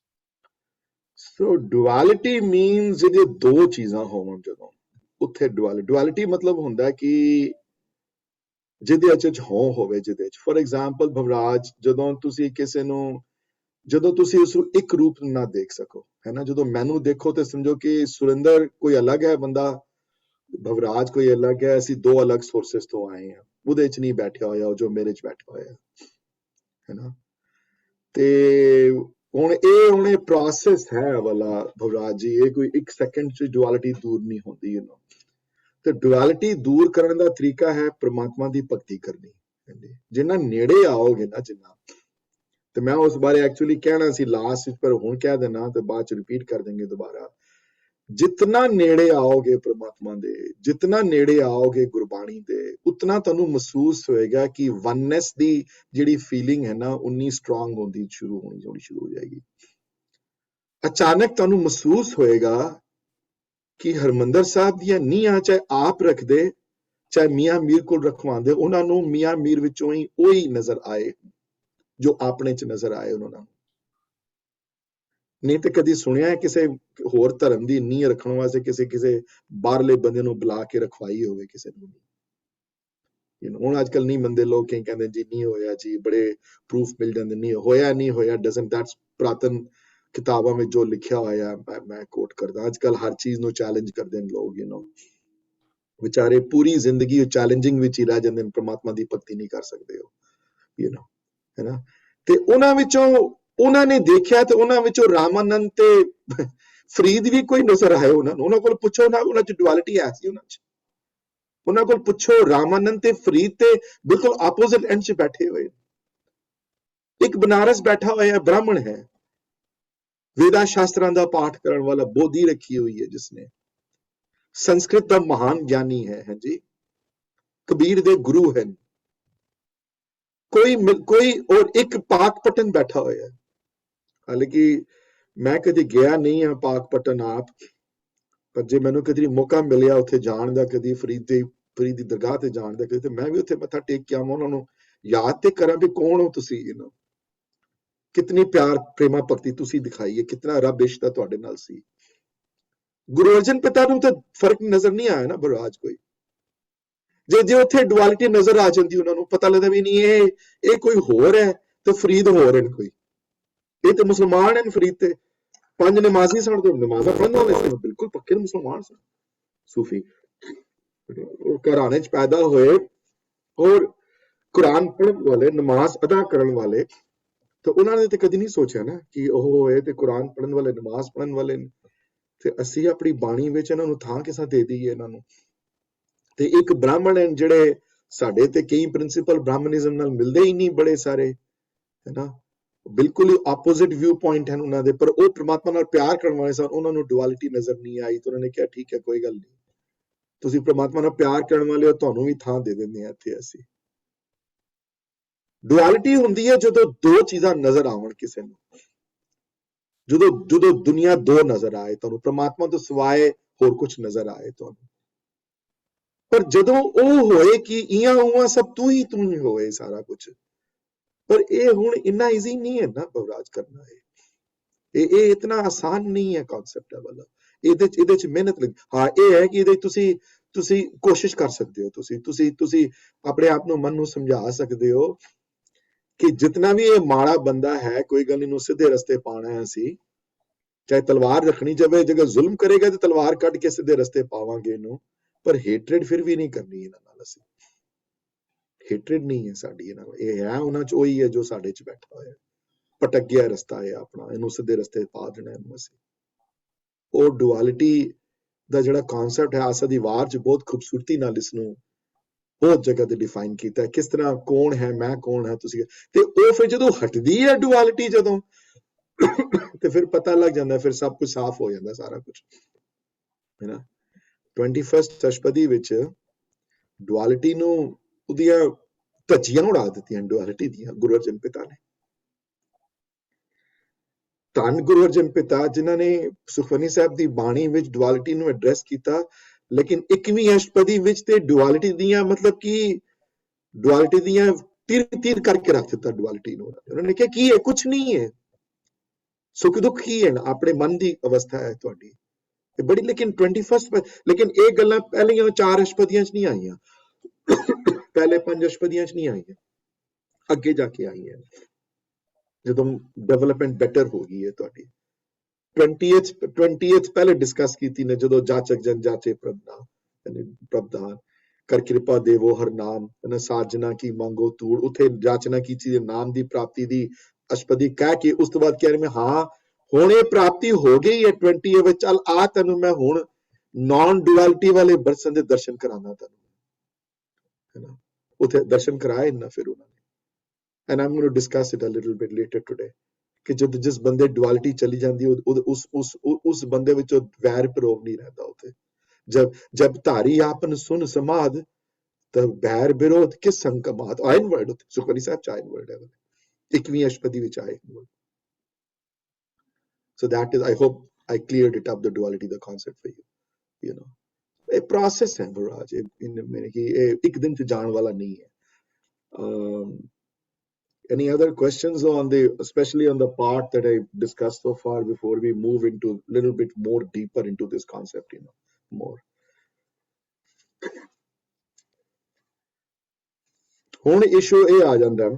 So duality means ये दो चीज़ां होवन जदों ਉੱਥੇ duality ਮਤਲਬ ਹੁੰਦਾ ਕਿ ਜਿਹਦੇ ਚ ਹੋਂ ਹੋਵੇ, ਜਿਹਦੇ ਚ, ਫॉर एग्जांपल ਭਵਰਾਜ, ਜਦੋਂ ਤੁਸੀਂ ਕਿਸੇ ਨੂੰ, ਜਦੋਂ ਤੁਸੀਂ ਉਸ ਨੂੰ ਇੱਕ ਰੂਪ ਨਾ ਦੇਖ ਸਕੋ, ਹੈ ਨਾ, ਜਦੋਂ ਮੈਨੂੰ ਦੇਖੋ ਤੇ ਸਮਝੋ ਕਿ ਸੁਰਿੰਦਰ ਕੋਈ ਅਲੱਗ ਹੈ ਬੰਦਾ, ਭਵਰਾਜ ਕੋਈ ਅਲੱਗ ਹੈ, ਅਸੀਂ ਦੋ ਅਲੱਗ ਸੋਰਸਸ ਤੋਂ ਆਏ ਹਾਂ, ਉਹਦੇ ਚ ਨਹੀਂ ਬੈਠਿਆ ਹੋਇਆ ਜੋ ਮੇਰੇ ਚ ਬੈਠਾ ਹੋਇਆ ਹੈ ਨਾ। ਤੇ ਹੁਣ ਇਹ ਪ੍ਰੋਸੈਸ ਹੈ ਵਾਲਾ ਭਵਰਾਜ ਜੀ, ਇਹ ਕੋਈ 1 ਸੈਕਿੰਡ ਚ ਡੁਆਲਿਟੀ ਦੂਰ ਨਹੀਂ ਹੁੰਦੀ, ਯੂ ਨੋ। ਤੇ ਡੁਆਲਿਟੀ ਦੂਰ ਕਰਨ ਦਾ ਤਰੀਕਾ ਹੈ ਪ੍ਰਮਾਤਮਾ ਦੀ ਭਗਤੀ ਕਰਨੀ, ਜਿੰਨਾ ਨੇੜੇ ਆਓਗੇ ਨਾ, ਜਿੰਨਾ, ਤੇ ਮੈਂ ਉਸ ਬਾਰੇ ਐਕਚੁਅਲੀ ਕਹਿਣਾ ਸੀ ਲਾਸਟ ਵਿੱਚ, ਪਰ ਹੁਣ ਕਹਿ ਦੇਣਾ ਤੇ ਬਾਅਦ ਚ ਰਿਪੀਟ ਕਰ ਦੇਂਗੇ ਦੁਬਾਰਾ। ਜਿਤਨਾ ਨੇੜੇ ਆਓਗੇ ਪ੍ਰਮਾਤਮਾ ਦੇ, ਜਿਤਨਾ ਨੇੜੇ ਆਓਗੇ ਗੁਰਬਾਣੀ ਦੇ, ਉਤਨਾ ਤੁਹਾਨੂੰ ਮਹਿਸੂਸ ਹੋਏਗਾ ਕਿ ਵਨਨੈਸ ਦੀ ਜਿਹੜੀ ਫੀਲਿੰਗ ਹੈ ਨਾ, ਉਨੀ ਸਟਰੋਂਗ ਹੋਣੀ ਸ਼ੁਰੂ ਹੋ ਜਾਏਗੀ। ਅਚਾਨਕ ਤੁਹਾਨੂੰ ਮਹਿਸੂਸ ਹੋਏਗਾ ਕਿ ਹਰਮੰਦਰ ਸਾਹਿਬ ਦੀਆਂ ਨੀਹਾਂ ਚਾਹੇ ਆਪ ਰੱਖਦੇ, ਚਾਹੇ ਮੀਆਂ ਮੀਰ ਕੋਲ ਰਖਵਾਉਂਦੇ, ਉਹਨਾਂ ਨੂੰ ਮੀਆਂ ਮੀਰ ਵਿੱਚੋਂ ਹੀ ਉਹੀ ਨਜ਼ਰ ਆਏ ਜੋ ਆਪਣੇ ਚ ਨਜ਼ਰ ਆਏ ਉਹਨਾਂ ਨੂੰ। ਨਹੀਂ ਤੇ ਕਦੀ ਸੁਣਿਆ ਕਿਸੇ ਹੋਰ ਧਰਮ ਦੀ ਨੀਂਹ ਰੱਖਣ ਵਾਸਤੇ ਕਿਸੇ ਬਾਹਰਲੇ ਬੰਦੇ ਨੂੰ ਬੁਲਾ ਕੇ ਰਖਵਾਈ ਹੋਵੇ ਕਿਸੇ ਨੂੰ? ਹੁਣ ਅੱਜ ਕੱਲ ਨਹੀਂ ਮੰਨਦੇ ਲੋਕ, ਕਈ ਕਹਿੰਦੇ ਜੀ ਨਹੀਂ ਹੋਇਆ ਜੀ, ਬੜੇ ਪ੍ਰੂਫ ਮਿਲ ਜਾਂਦੇ, ਨਹੀਂ ਹੋਇਆ ਡਸਨਟ, ਦੈਟਸ ਪ੍ਰਾਤਨ ਕਿਤਾਬਾਂ ਵਿੱਚ ਜੋ ਲਿਖਿਆ ਹੋਇਆ ਮੈਂ ਕੋਟ ਕਰਦਾ। ਅੱਜ ਕੱਲ ਹਰ ਚੀਜ਼ ਨੂੰ ਚੈਲੰਜ ਕਰਦੇ ਨੇ ਲੋਕ, ਯੂ ਨੋ, ਵਿਚਾਰੇ ਪੂਰੀ ਜ਼ਿੰਦਗੀ ਚੈਲੰਜਿੰਗ ਵਿੱਚ ਹੀ ਰਹਿ ਜਾਂਦੇ ਨੇ, ਪ੍ਰਮਾਤਮਾ ਦੀ ਭਗਤੀ ਨਹੀਂ ਕਰ ਸਕਦੇ ਉਹ, ਯੂ ਨੋ, ਹੈ ਨਾ। ਤੇ ਉਹਨਾਂ ਵਿੱਚੋਂ ਉਹਨਾਂ ਨੇ ਦੇਖਿਆ, ਤੇ ਉਹਨਾਂ ਵਿੱਚੋਂ ਰਾਮਾਨੰਦ ਤੇ ਫਰੀਦ ਵੀ ਕੋਈ ਨਜ਼ਰ ਆਏ ਉਹਨਾਂ ਨੂੰ। ਉਹਨਾਂ ਕੋਲ ਪੁੱਛੋ ਨਾ, ਉਹਨਾਂ ਚ ਡੁਆਲਿਟੀ ਹੈ ਸੀ ਉਹਨਾਂ ਕੋਲ ਪੁੱਛੋ, ਰਾਮਾਨੰਦ ਤੇ ਫਰੀਦ ਤੇ ਬਿਲਕੁਲ ਆਪੋਜ਼ਿਟ ਐਂਡ ਚ ਬੈਠੇ ਹੋਏ। ਇੱਕ ਬਨਾਰਸ ਬੈਠਾ ਹੋਇਆ ਬ੍ਰਾਹਮਣ ਹੈ, वेदा शास्त्रां दा पाठ करने वाला, बोधी रखी हुई है जिसने, संस्कृत का महान ज्ञानी है जी, कबीर दे गुरु है, कोई और एक पाकपटन बैठा हुआ है। हालांकि मैं कभी गया नहीं हाँ पाकपटन आप, पर जे मैनू कभी मौका मिलिया उत्थे जाण दा, कभी फरीद दी दरगाह ते जाण दा, कभी मैं भी उत्थे मत्था टेक के आवां, उन्हां नूं याद ते करां भी कौन हो तुसीं, यू नो, कितनी प्यार प्रेमा भक्ति तुसी दिखाई है, कितना रब इश्क तुहाडे नाल सी। गुरु अर्जन पिता नूं तां फर्क नजर नहीं आया ना भरवाज कोई, जे उत्थे डुआलिटी नजर आ जांदी, उन्हां नूं पता लगदा भी नहीं ये कोई होर है ते फरीद होर है, कोई ये ते मुसलमान हैं, फरीद ते 5 नमाजी सन, ते नमाज़ां पढ़न वाले सन, बिल्कुल पक्के मुसलमान सन, सूफी घराने च पैदा होए और कुरान पढ़न वाले, नमाज अदा करन वाले। तो उन्होंने तो कभी नहीं सोचा ना कि ਉਹ ਹੋਏ ਤੇ ਕੁਰਾਨ ਪੜਨ ਵਾਲੇ, ਨਮਾਜ਼ ਪੜਨ ਵਾਲੇ ਨੇ, ਤੇ ਅਸੀਂ ਆਪਣੀ ਬਾਣੀ ਵਿੱਚ ਇਹਨਾਂ ਨੂੰ ਥਾਂ ਕਿਸਾਂ ਦੇ ਦਈਏ ਇਹਨਾਂ ਨੂੰ। ਤੇ ਇੱਕ ਬ੍ਰਾਹਮਣ ਹੈ ਜਿਹੜੇ ਸਾਡੇ ਤੇ ਕਈ ਪ੍ਰਿੰਸੀਪਲ ਬ੍ਰਾਹਮਣਿਜ਼ਮ ਨਾਲ ਮਿਲਦੇ ਹੀ ਨਹੀਂ, ਬੜੇ ਸਾਰੇ, ਹੈ ਨਾ, ਬਿਲਕੁਲ ਹੀ ਆਪੋਜ਼ਿਟ ਵਿਊ ਪੁਆਇੰਟ ਹਨ ਉਹਨਾਂ ਦੇ, ਪਰ ਉਹ ਪ੍ਰਮਾਤਮਾ ਨਾਲ ਪਿਆਰ ਕਰਨ ਵਾਲੇ ਸਨ, ਉਹਨਾਂ ਨੂੰ ਡੁਅਲਿਟੀ ਨਜ਼ਰ ਨਹੀਂ ਆਈ, ਤਾਂ ਉਹਨਾਂ ਨੇ ਕਿਹਾ ਠੀਕ ਹੈ ਕੋਈ ਗੱਲ ਨਹੀਂ, ਤੁਸੀਂ ਪ੍ਰਮਾਤਮਾ ਨਾਲ ਪਿਆਰ ਕਰਨ ਵਾਲੇ ਹੋ, ਤੁਹਾਨੂੰ ਵੀ ਥਾਂ ਦੇ ਦਿੰਦੇ ਆ ਇੱਥੇ ਅਸੀਂ। ਡੁਅਲਿਟੀ ਹੁੰਦੀ ਹੈ ਜਦੋਂ ਦੋ ਚੀਜ਼ਾਂ ਨਜ਼ਰ ਆਉਣ ਕਿਸੇ ਨੂੰ, ਜਦੋਂ ਦੁਨੀਆ ਦੋ ਨਜ਼ਰ ਆਏ ਤੁਹਾਨੂੰ, ਪ੍ਰਮਾਤਮਾ ਤੋਂ ਸਿਵਾਏ ਹੋਰ ਕੁਝ ਨਜ਼ਰ ਆਏ ਤੁਹਾਨੂੰ। ਪਰ ਜਦੋਂ ਉਹ ਹੋਏ ਕਿ ਇਆਂ ਉਆਂ ਸਭ ਤੂੰ ਹੀ ਹੋਏ ਸਾਰਾ ਕੁਝ, ਪਰ ਇਹ ਹੁਣ ਇੰਨਾ ਈਜ਼ੀ ਨਹੀਂ ਹੈ ਨਾ ਬਵਰਾਜ ਕਰਨਾ, ਇਹ ਇਤਨਾ ਆਸਾਨ ਨਹੀਂ ਹੈ ਕਨਸੈਪਟ ਵਾਲਾ, ਇਹਦੇ ਚ ਮਿਹਨਤ ਲੱਗ। ਹਾਂ ਇਹ ਹੈ ਕਿ ਇਹਦੇ ਤੁਸੀਂ ਕੋਸ਼ਿਸ਼ ਕਰ ਸਕਦੇ ਹੋ, ਤੁਸੀਂ ਆਪਣੇ ਆਪ ਨੂੰ, ਮਨ ਨੂੰ ਸਮਝਾ ਸਕਦੇ ਹੋ ਕਿ ਜਿਤਨਾ ਵੀ ਇਹ ਮਾੜਾ ਬੰਦਾ ਹੈ ਕੋਈ ਗੱਲ ਇਹਨੂੰ ਸਿੱਧੇ ਰਸਤੇ ਪਾਣਾ ਹੈ ਅਸੀਂ, ਚਾਹੇ ਤਲਵਾਰ ਰੱਖਣੀ ਜਾਵੇ, ਜੇਕਰ ਜ਼ੁਲਮ ਕਰੇਗਾ ਤੇ ਤਲਵਾਰ ਕੱਢ ਕੇ ਸਿੱਧੇ ਰਸਤੇ ਪਾਵਾਂਗੇ ਇਹਨੂੰ, ਪਰ ਹੇਟਰੇਡ ਫਿਰ ਵੀ ਨਹੀਂ ਕਰਨੀ ਇਹਨਾਂ ਨਾਲ ਅਸੀਂ। ਹੇਟਰੇਡ ਨਹੀਂ ਹੈ ਸਾਡੀ ਇਹਨਾਂ ਨਾਲ, ਇਹ ਹੈ ਉਹਨਾਂ ਚ ਉਹੀ ਹੈ ਜੋ ਸਾਡੇ ਚ ਬੈਠਾ ਹੋਇਆ, ਭਟਕ ਗਿਆ ਰਸਤਾ ਹੈ ਆਪਣਾ, ਇਹਨੂੰ ਸਿੱਧੇ ਰਸਤੇ ਪਾ ਦੇਣਾ ਇਹਨੂੰ ਅਸੀਂ। ਉਹ ਡੁਅਲਿਟੀ ਦਾ ਜਿਹੜਾ ਕਨਸੈਪਟ ਹੈ ਆਸਾ ਦੀ ਵਾਰ ਚ ਬਹੁਤ ਖੂਬਸੂਰਤੀ ਨਾਲ ਇਸ ਨੂੰ ਬਹੁਤ ਜਗ੍ਹਾ ਤੇ ਡਿਫਾਈਨ ਕੀਤਾ ਹੈ, ਕਿਸ ਤਰ੍ਹਾਂ ਕੌਣ ਹੈ ਮੈਂ, ਕੌਣ ਹੈ ਤੁਸੀਂ, ਤੇ ਉਹ ਫਿਰ ਜਦੋਂ ਹਟਦੀ ਹੈ ਡੁਅਲਿਟੀ ਜਦੋਂ, ਤੇ ਫਿਰ ਪਤਾ ਲੱਗ ਜਾਂਦਾ, ਫਿਰ ਸਭ ਕੁਝ ਸਾਫ਼ ਹੋ ਜਾਂਦਾ ਸਾਰਾ ਕੁਝ, ਹੈ ਨਾ। 21st ਅਸ਼ਟਪਦੀ ਵਿੱਚ ਡੁਅਲਿਟੀ ਨੂੰ ਉਹਦੀਆਂ ਧੱਜੀਆਂ ਉਡਾ ਦਿੱਤੀਆਂ ਡੁਅਲਿਟੀ ਦੀਆਂ ਗੁਰੂ ਅਰਜਨ ਪਿਤਾ ਨੇ। ਧੰਨ ਗੁਰੂ ਅਰਜਨ ਪਿਤਾ ਜਿਨ੍ਹਾਂ ਨੇ ਸੁਖਮਨੀ ਸਾਹਿਬ ਦੀ ਬਾਣੀ ਵਿੱਚ ਡੁਅਲਿਟੀ ਨੂੰ ਐਡਰੈਸ ਕੀਤਾ, ਲੇਕਿਨ 21ਵੀਂ ਅਸ਼ਟਪਦੀ ਵਿੱਚ ਤੇ ਡੁਅਲਿਟੀ ਦੀਆਂ ਮਤਲਬ ਕਿ ਡੁਅਲਿਟੀ ਦੀਆਂ ਤੀਰ ਕਰਕੇ ਰੱਖ ਦਿੱਤਾ ਡੁਅਲਿਟੀ ਨੂੰ। ਉਹਨਾਂ ਨੇ ਕਿਹਾ ਕੀ ਹੈ, ਕੁਝ ਨਹੀਂ ਹੈ, ਸੁੱਖ ਦੁੱਖ ਹੀ ਹੈ, ਆਪਣੇ ਮਨ ਦੀ ਅਵਸਥਾ ਹੈ ਤੁਹਾਡੀ ਇਹ ਬੜੀ। ਲੇਕਿਨ 21st ਲੇਕਿਨ ਇਹ ਗੱਲਾਂ ਪਹਿਲੀਆਂ 4 ਅਸ਼ਟਪਦੀਆਂ ਚ ਨਹੀਂ ਆਈਆਂ, ਪਹਿਲੇ 5 ਅਸ਼ਟਪਦੀਆਂ ਚ ਨਹੀਂ ਆਈਆਂ, ਅੱਗੇ ਜਾ ਕੇ ਆਈਆਂ ਜਦੋਂ ਡਿਵੈਲਪਮੈਂਟ ਬੈਟਰ ਹੋ ਗਈ ਹੈ ਤੁਹਾਡੀ। 20th ਪਹਿਲੇ ਡਿਸਕਸ ਕੀਤੀ ਨੇ, ਜਦੋਂ ਜਾਚਕ ਜਨ ਜਾਚੇ ਪ੍ਰਭਦਾਨ ਕਰ ਕਿਰਪਾ ਦੇਵੋ ਹਰ ਨਾਮ ਸਾਜਨਾ ਕੀ ਮੰਗੋ ਤੂੜ, ਉੱਥੇ ਜਾਚਨਾ ਕੀਤੀ ਦੇ ਨਾਮ ਦੀ ਪ੍ਰਾਪਤੀ ਦੀ ਅਸ਼ਟਪਦੀ ਕਹਿ ਕੇ ਉਸ ਤੋਂ ਬਾਅਦ ਕਹਿ ਰਹੇ ਮੈਂ ਹਾਂ ਹੁਣ ਇਹ ਪ੍ਰਾਪਤੀ ਹੋ ਗਈ ਹੈ 20 ਵਿੱਚ, ਚੱਲ ਆ ਤੈਨੂੰ ਮੈਂ ਹੁਣ ਨਾਨ ਡੁਅਲਿਟੀ ਵਾਲੇ ਬਰਸਨ ਦੇ ਦਰਸ਼ਨ ਕਰਾਉਣਾ ਤੈਨੂੰ, ਹੈ ਨਾ। ਉੱਥੇ ਦਰਸ਼ਨ ਕਰਾਏ ਨਾ ਫਿਰ ਉਹਨਾਂ ਨੇ, and I'm going to discuss it a little bit later today, ਕਿ ਜਦ ਜਿਸ ਬੰਦੇ ਡੁਅਲਿਟੀ ਚਲੀ ਜਾਂਦੀ ਉਸ ਬੰਦੇ ਵਿੱਚ ਵੈਰ ਪ੍ਰੋਗ ਨਹੀਂ ਰਹਿੰਦਾ ਉੱਥੇ। ਜਬ ਧਾਰੀ ਆਪਨ ਸੁਨ ਸਮਾਦ ਤਬ ਵੈਰ ਵਿਰੋਧ ਕਿਸ ਸੰਗ ਕਮਾਤ, ਆਇਨ ਵਰਡ ਉੱਥੇ ਸੁਖਮਨੀ ਸਾਹਿਬ ਚ ਆਇਨ ਵਰਡ ਹੈ 21ਵੀਂ ਅਸ਼ਟਪਦੀ ਵਿੱਚ ਆਏ। So that is, I hope I cleared it up, the duality, the concept for you, you know. A process है बराज, ਇਹ ਇੱਕ ਦਿਨ ਚ ਜਾਣ ਵਾਲਾ ਨਹੀਂ ਹੈ। Any other questions on the, especially on the part that I discussed so far before we move into a little bit more deeper into this concept, you know, more. ਹੁਣ ਇਸ਼ੂ ਇਹ ਆ ਜਾਂਦਾ,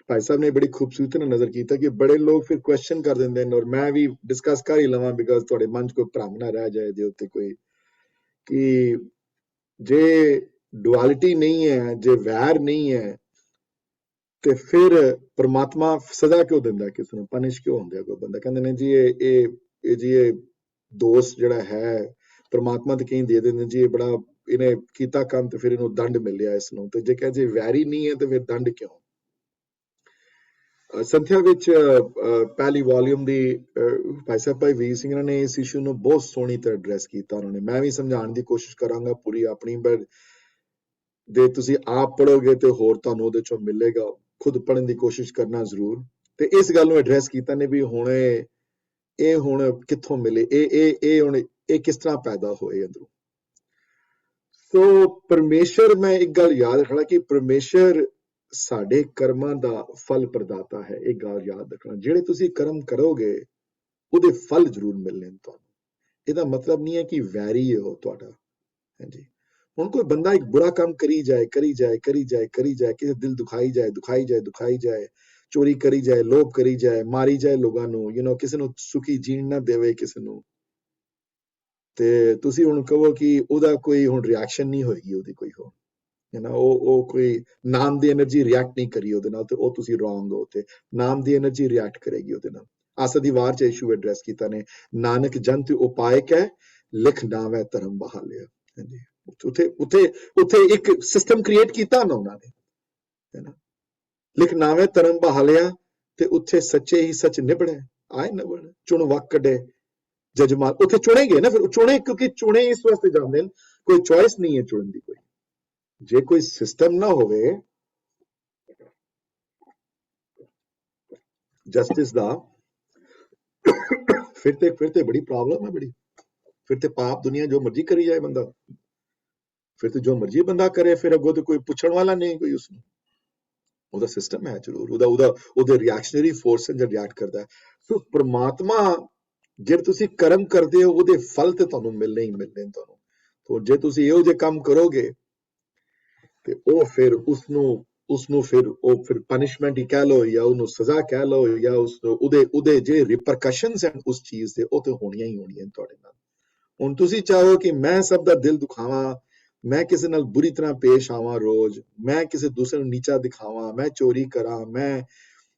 ਭਾਈ ਸਾਹਿਬ ਨੇ ਬੜੀ ਖੂਬਸੂਰਤੀ ਨਾਲ ਨਜ਼ਰ ਕੀਤਾ ਕਿ ਬੜੇ ਲੋਕ ਫਿਰ ਕੁਐਸਚਨ ਕਰ ਦਿੰਦੇ ਨੇ, ਔਰ ਮੈਂ ਵੀ ਡਿਸਕਸ ਕਰ ਹੀ ਲਵਾਂ ਬਿਕਾਜ਼ ਤੁਹਾਡੇ ਮਨ ਚ ਕੋਈ ਭਰਮ ਨਾ ਰਹਿ ਜਾਏ ਦੇ ਉੱਤੇ ਕੋਈ, ਕਿ ਜੇ ਡੁਅਲਿਟੀ ਨਹੀਂ ਹੈ, ਜੇ ਵੈਰ ਨਹੀਂ ਹੈ, ਤੇ ਫਿਰ ਪਰਮਾਤਮਾ ਸਜ਼ਾ ਕਿਉਂ ਦਿੰਦਾ ਕਿਸੇ ਨੂੰ, ਪਨਿਸ਼ ਕਿਉਂ ਹੁੰਦਾ ਕੋਈ ਬੰਦਾ। ਕਹਿੰਦੇ ਨੇ ਜੀ ਇਹ ਦੋਸ਼ ਜਿਹੜਾ ਹੈ ਪਰਮਾਤਮਾ ਤੇ ਕहीं ਦੇ ਦਿੰਦੇ ਜੀ, ਇਹ ਬੜਾ ਇਹਨੇ ਕੀਤਾ ਕੰਮ ਤੇ ਫਿਰ ਇਹਨੂੰ ਦੰਡ ਮਿਲਿਆ ਇਸ ਨੂੰ, ਤੇ ਜੇ ਕਹੇ ਜੇ ਵੈਰੀ ਨਹੀਂ ਹੈ ਤੇ ਫਿਰ ਦੰਡ ਕਿਉਂ। ਸੰਥਿਆ ਵਿੱਚ ਪਹਿਲੀ ਵੋਲਿਊਮ ਦੀ ਭਾਈ ਸਾਹਿਬ ਭਾਈ ਵੀਰ ਸਿੰਘ ਨੇ ਇਸ ਇਸ਼ੂ ਨੂੰ ਬਹੁਤ ਸੋਹਣੀ ਤਰ੍ਹਾਂ ਐਡਰੈਸ ਕੀਤਾ ਉਹਨਾਂ ਨੇ। ਮੈਂ ਵੀ ਸਮਝਾਉਣ ਦੀ ਕੋਸ਼ਿਸ਼ ਕਰਾਂਗਾ ਪੂਰੀ ਆਪਣੀ, ਬਟ ਜੇ ਤੁਸੀਂ ਆਪ ਪੜ੍ਹੋਗੇ ਤੇ ਹੋਰ ਤੁਹਾਨੂੰ ਉਹਦੇ ਚੋਂ ਮਿਲੇਗਾ, ਖੁਦ ਪੜ੍ਹਨ ਦੀ ਕੋਸ਼ਿਸ਼ ਕਰਨਾ ਜ਼ਰੂਰ। ਤੇ ਇਸ ਗੱਲ ਨੂੰ ਐਡਰੈਸ ਕੀਤਾ ਨੇ ਵੀ ਹੁਣ ਇਹ ਹੁਣ ਕਿੱਥੋਂ ਮਿਲੇ, ਇਹ ਕਿਸ ਤਰ੍ਹਾਂ ਪੈਦਾ ਹੋਏ ਅੰਦਰੋਂ। ਸੋ ਪਰਮੇਸ਼ਰ, ਮੈਂ ਇੱਕ ਗੱਲ ਯਾਦ ਰੱਖਣਾ ਕਿ ਪਰਮੇਸ਼ਰ ਸਾਡੇ ਕਰਮਾਂ ਦਾ ਫਲ ਪ੍ਰਦਾਤਾ ਹੈ, ਇਹ ਗੱਲ ਯਾਦ ਰੱਖਣਾ। ਜਿਹੜੇ ਤੁਸੀਂ ਕਰਮ ਕਰੋਗੇ ਉਹਦੇ ਫਲ ਜ਼ਰੂਰ ਮਿਲਣੇ ਤੁਹਾਨੂੰ। ਇਹਦਾ ਮਤਲਬ ਨਹੀਂ ਹੈ ਕਿ ਵੈਰੀ ਹੋ ਤੁਹਾਡਾ, ਹਾਂਜੀ। ਹੁਣ ਕੋਈ ਬੰਦਾ ਇੱਕ ਬੁਰਾ ਕੰਮ ਕਰੀ ਜਾਏ, ਕਿਸੇ ਦਿਲ ਦੁਖਾਈ ਜਾਏ, ਚੋਰੀ ਕਰੀ ਜਾਏ, ਲੋਭ ਕਰੀ ਜਾਏ, ਮਾਰੀ ਜਾਏ ਲੋਕਾਂ ਨੂੰ, ਯੂ نو, ਕਿਸੇ ਨੂੰ ਸੁਖੀ ਜੀਣ ਨਾ ਦੇਵੇ ਕਿਸੇ ਨੂੰ, ਤੇ ਤੁਸੀਂ ਹੁਣ ਕਹੋ ਕਿ ਉਹਦਾ ਕੋਈ ਹੁਣ ਰਿਐਕਸ਼ਨ ਨਹੀਂ ਹੋਏਗੀ ਉਹਦੀ ਕੋਈ ਹੋਰ, ਹੈ ਨਾ, ਉਹ ਕੋਈ ਨਾਮ ਦੀ એનર્ਜੀ ਰਿਐਕਟ ਨਹੀਂ ਕਰੀ ਉਹਦੇ ਨਾਲ, ਤੇ ਉਹ ਤੁਸੀਂ ਰੋਂਗ ਹੋ। ਤੇ ਨਾਮ ਦੀ એનર્ਜੀ ਰਿਐਕਟ ਕਰੇਗੀ ਉਹਦੇ ਨਾਲ। ਆਸਾ ਦੀ ਵਾਰ ਚ ਇਸ਼ੂ ਐਡਰੈਸ ਕੀਤਾ ਨੇ, ਨਾਨਕ ਜੰਤ ਉਪਾਏ ਕੈ ਲਿਖ ਨਾਵੇਂ ਧਰਮ ਬਹਾਲਿਆ, ਹਾਂਜੀ। ਉੱਥੇ ਇੱਕ ਸਿਸਟਮ ਕ੍ਰੀਏਟ ਕੀਤਾ ਨਾ ਉਹਨਾਂ ਨੇ, ਹੈ ਨਾ, ਲਿਖ ਨਾਵੇਂ ਧਰਮ ਬਹਾਲਿਆ, ਤੇ ਉੱਥੇ ਸੱਚੇ ਹੀ ਸੱਚ ਨਿਬੜੇ ਆਏ ਨਿਬੜ ਚੁਣ ਵਕ ਕੱਢੇ ਜਜਮਾਨ ਉੱਥੇ ਚੁਣੇਗੇ ਨਾ ਫਿਰ ਚੁਣੇ ਕਿਉਂਕਿ ਚੁਣੇ ਇਸ ਵਾਸਤੇ ਜਾਂਦੇ ਨੇ ਕੋਈ ਚੋਇਸ ਨਹੀਂ ਹੈ ਚੁਣਨ ਦੀ ਕੋਈ ਜੇ ਕੋਈ ਸਿਸਟਮ ਨਾ ਹੋਵੇ ਜਸਟਿਸ ਦਾ ਫਿਰ ਤੇ ਬੜੀ ਪ੍ਰੋਬਲਮ ਹੈ ਬੜੀ ਫਿਰ ਤੇ ਪਾਪ ਦੁਨੀਆ ਜੋ ਮਰਜ਼ੀ ਕਰੀ ਜਾਏ ਬੰਦਾ ਫਿਰ ਤੇ ਜੋ ਮਰਜ਼ੀ ਬੰਦਾ ਕਰੇ ਫਿਰ ਅੱਗੋਂ ਤੇ ਕੋਈ ਪੁੱਛਣ ਵਾਲਾ ਨਹੀਂ ਕੋਈ ਉਸਨੂੰ ਉਹਦਾ ਸਿਸਟਮ ਹੈ ਜ਼ਰੂਰ ਉਹਦੇ ਰਿਐਕਸ਼ਨਰੀ ਫੋਰਸ ਨਾਲ ਰਿਐਕਟ ਕਰਦਾ ਹੈ ਸੋ ਪ੍ਰਮਾਤਮਾ ਜੇ ਤੁਸੀਂ ਕਰਮ ਕਰਦੇ ਹੋ ਉਹਦੇ ਫਲ ਤੇ ਤੁਹਾਨੂੰ ਮਿਲਣੇ ਹੀ ਮਿਲਣੇ ਤੁਹਾਨੂੰ ਤੋਂ ਜੇ ਤੁਸੀਂ ਇਹੋ ਜਿਹੇ ਕੰਮ ਕਰੋਗੇ ਤੇ ਉਹ ਫਿਰ ਉਸਨੂੰ ਫਿਰ ਪਨਿਸ਼ਮੈਂਟ ਹੀ ਕਹਿ ਲਓ ਜਾਂ ਉਹਨੂੰ ਸਜ਼ਾ ਕਹਿ ਲਓ ਜਾਂ ਉਹਦੇ ਜਿਹੜੇ ਰਿਪਰਕਸ਼ਨਸ ਹਨ ਉਸ ਚੀਜ਼ ਦੇ ਉਹ ਤੇ ਹੋਣੀਆਂ ਹੀ ਹੋਣੀਆਂ ਤੁਹਾਡੇ ਨਾਲ ਹੁਣ ਤੁਸੀਂ ਚਾਹੋ ਕਿ ਮੈਂ ਸਭ ਦਾ ਦਿਲ ਦੁਖਾਵਾਂ ਮੈਂ ਕਿਸੇ ਨਾਲ ਬੁਰੀ ਤਰ੍ਹਾਂ ਪੇਸ਼ ਆਵਾਂ ਰੋਜ਼ ਮੈਂ ਕਿਸੇ ਦੂਸਰੇ ਨੂੰ ਨੀਚਾ ਦਿਖਾਵਾਂ ਮੈਂ ਚੋਰੀ ਕਰਾਂ ਮੈਂ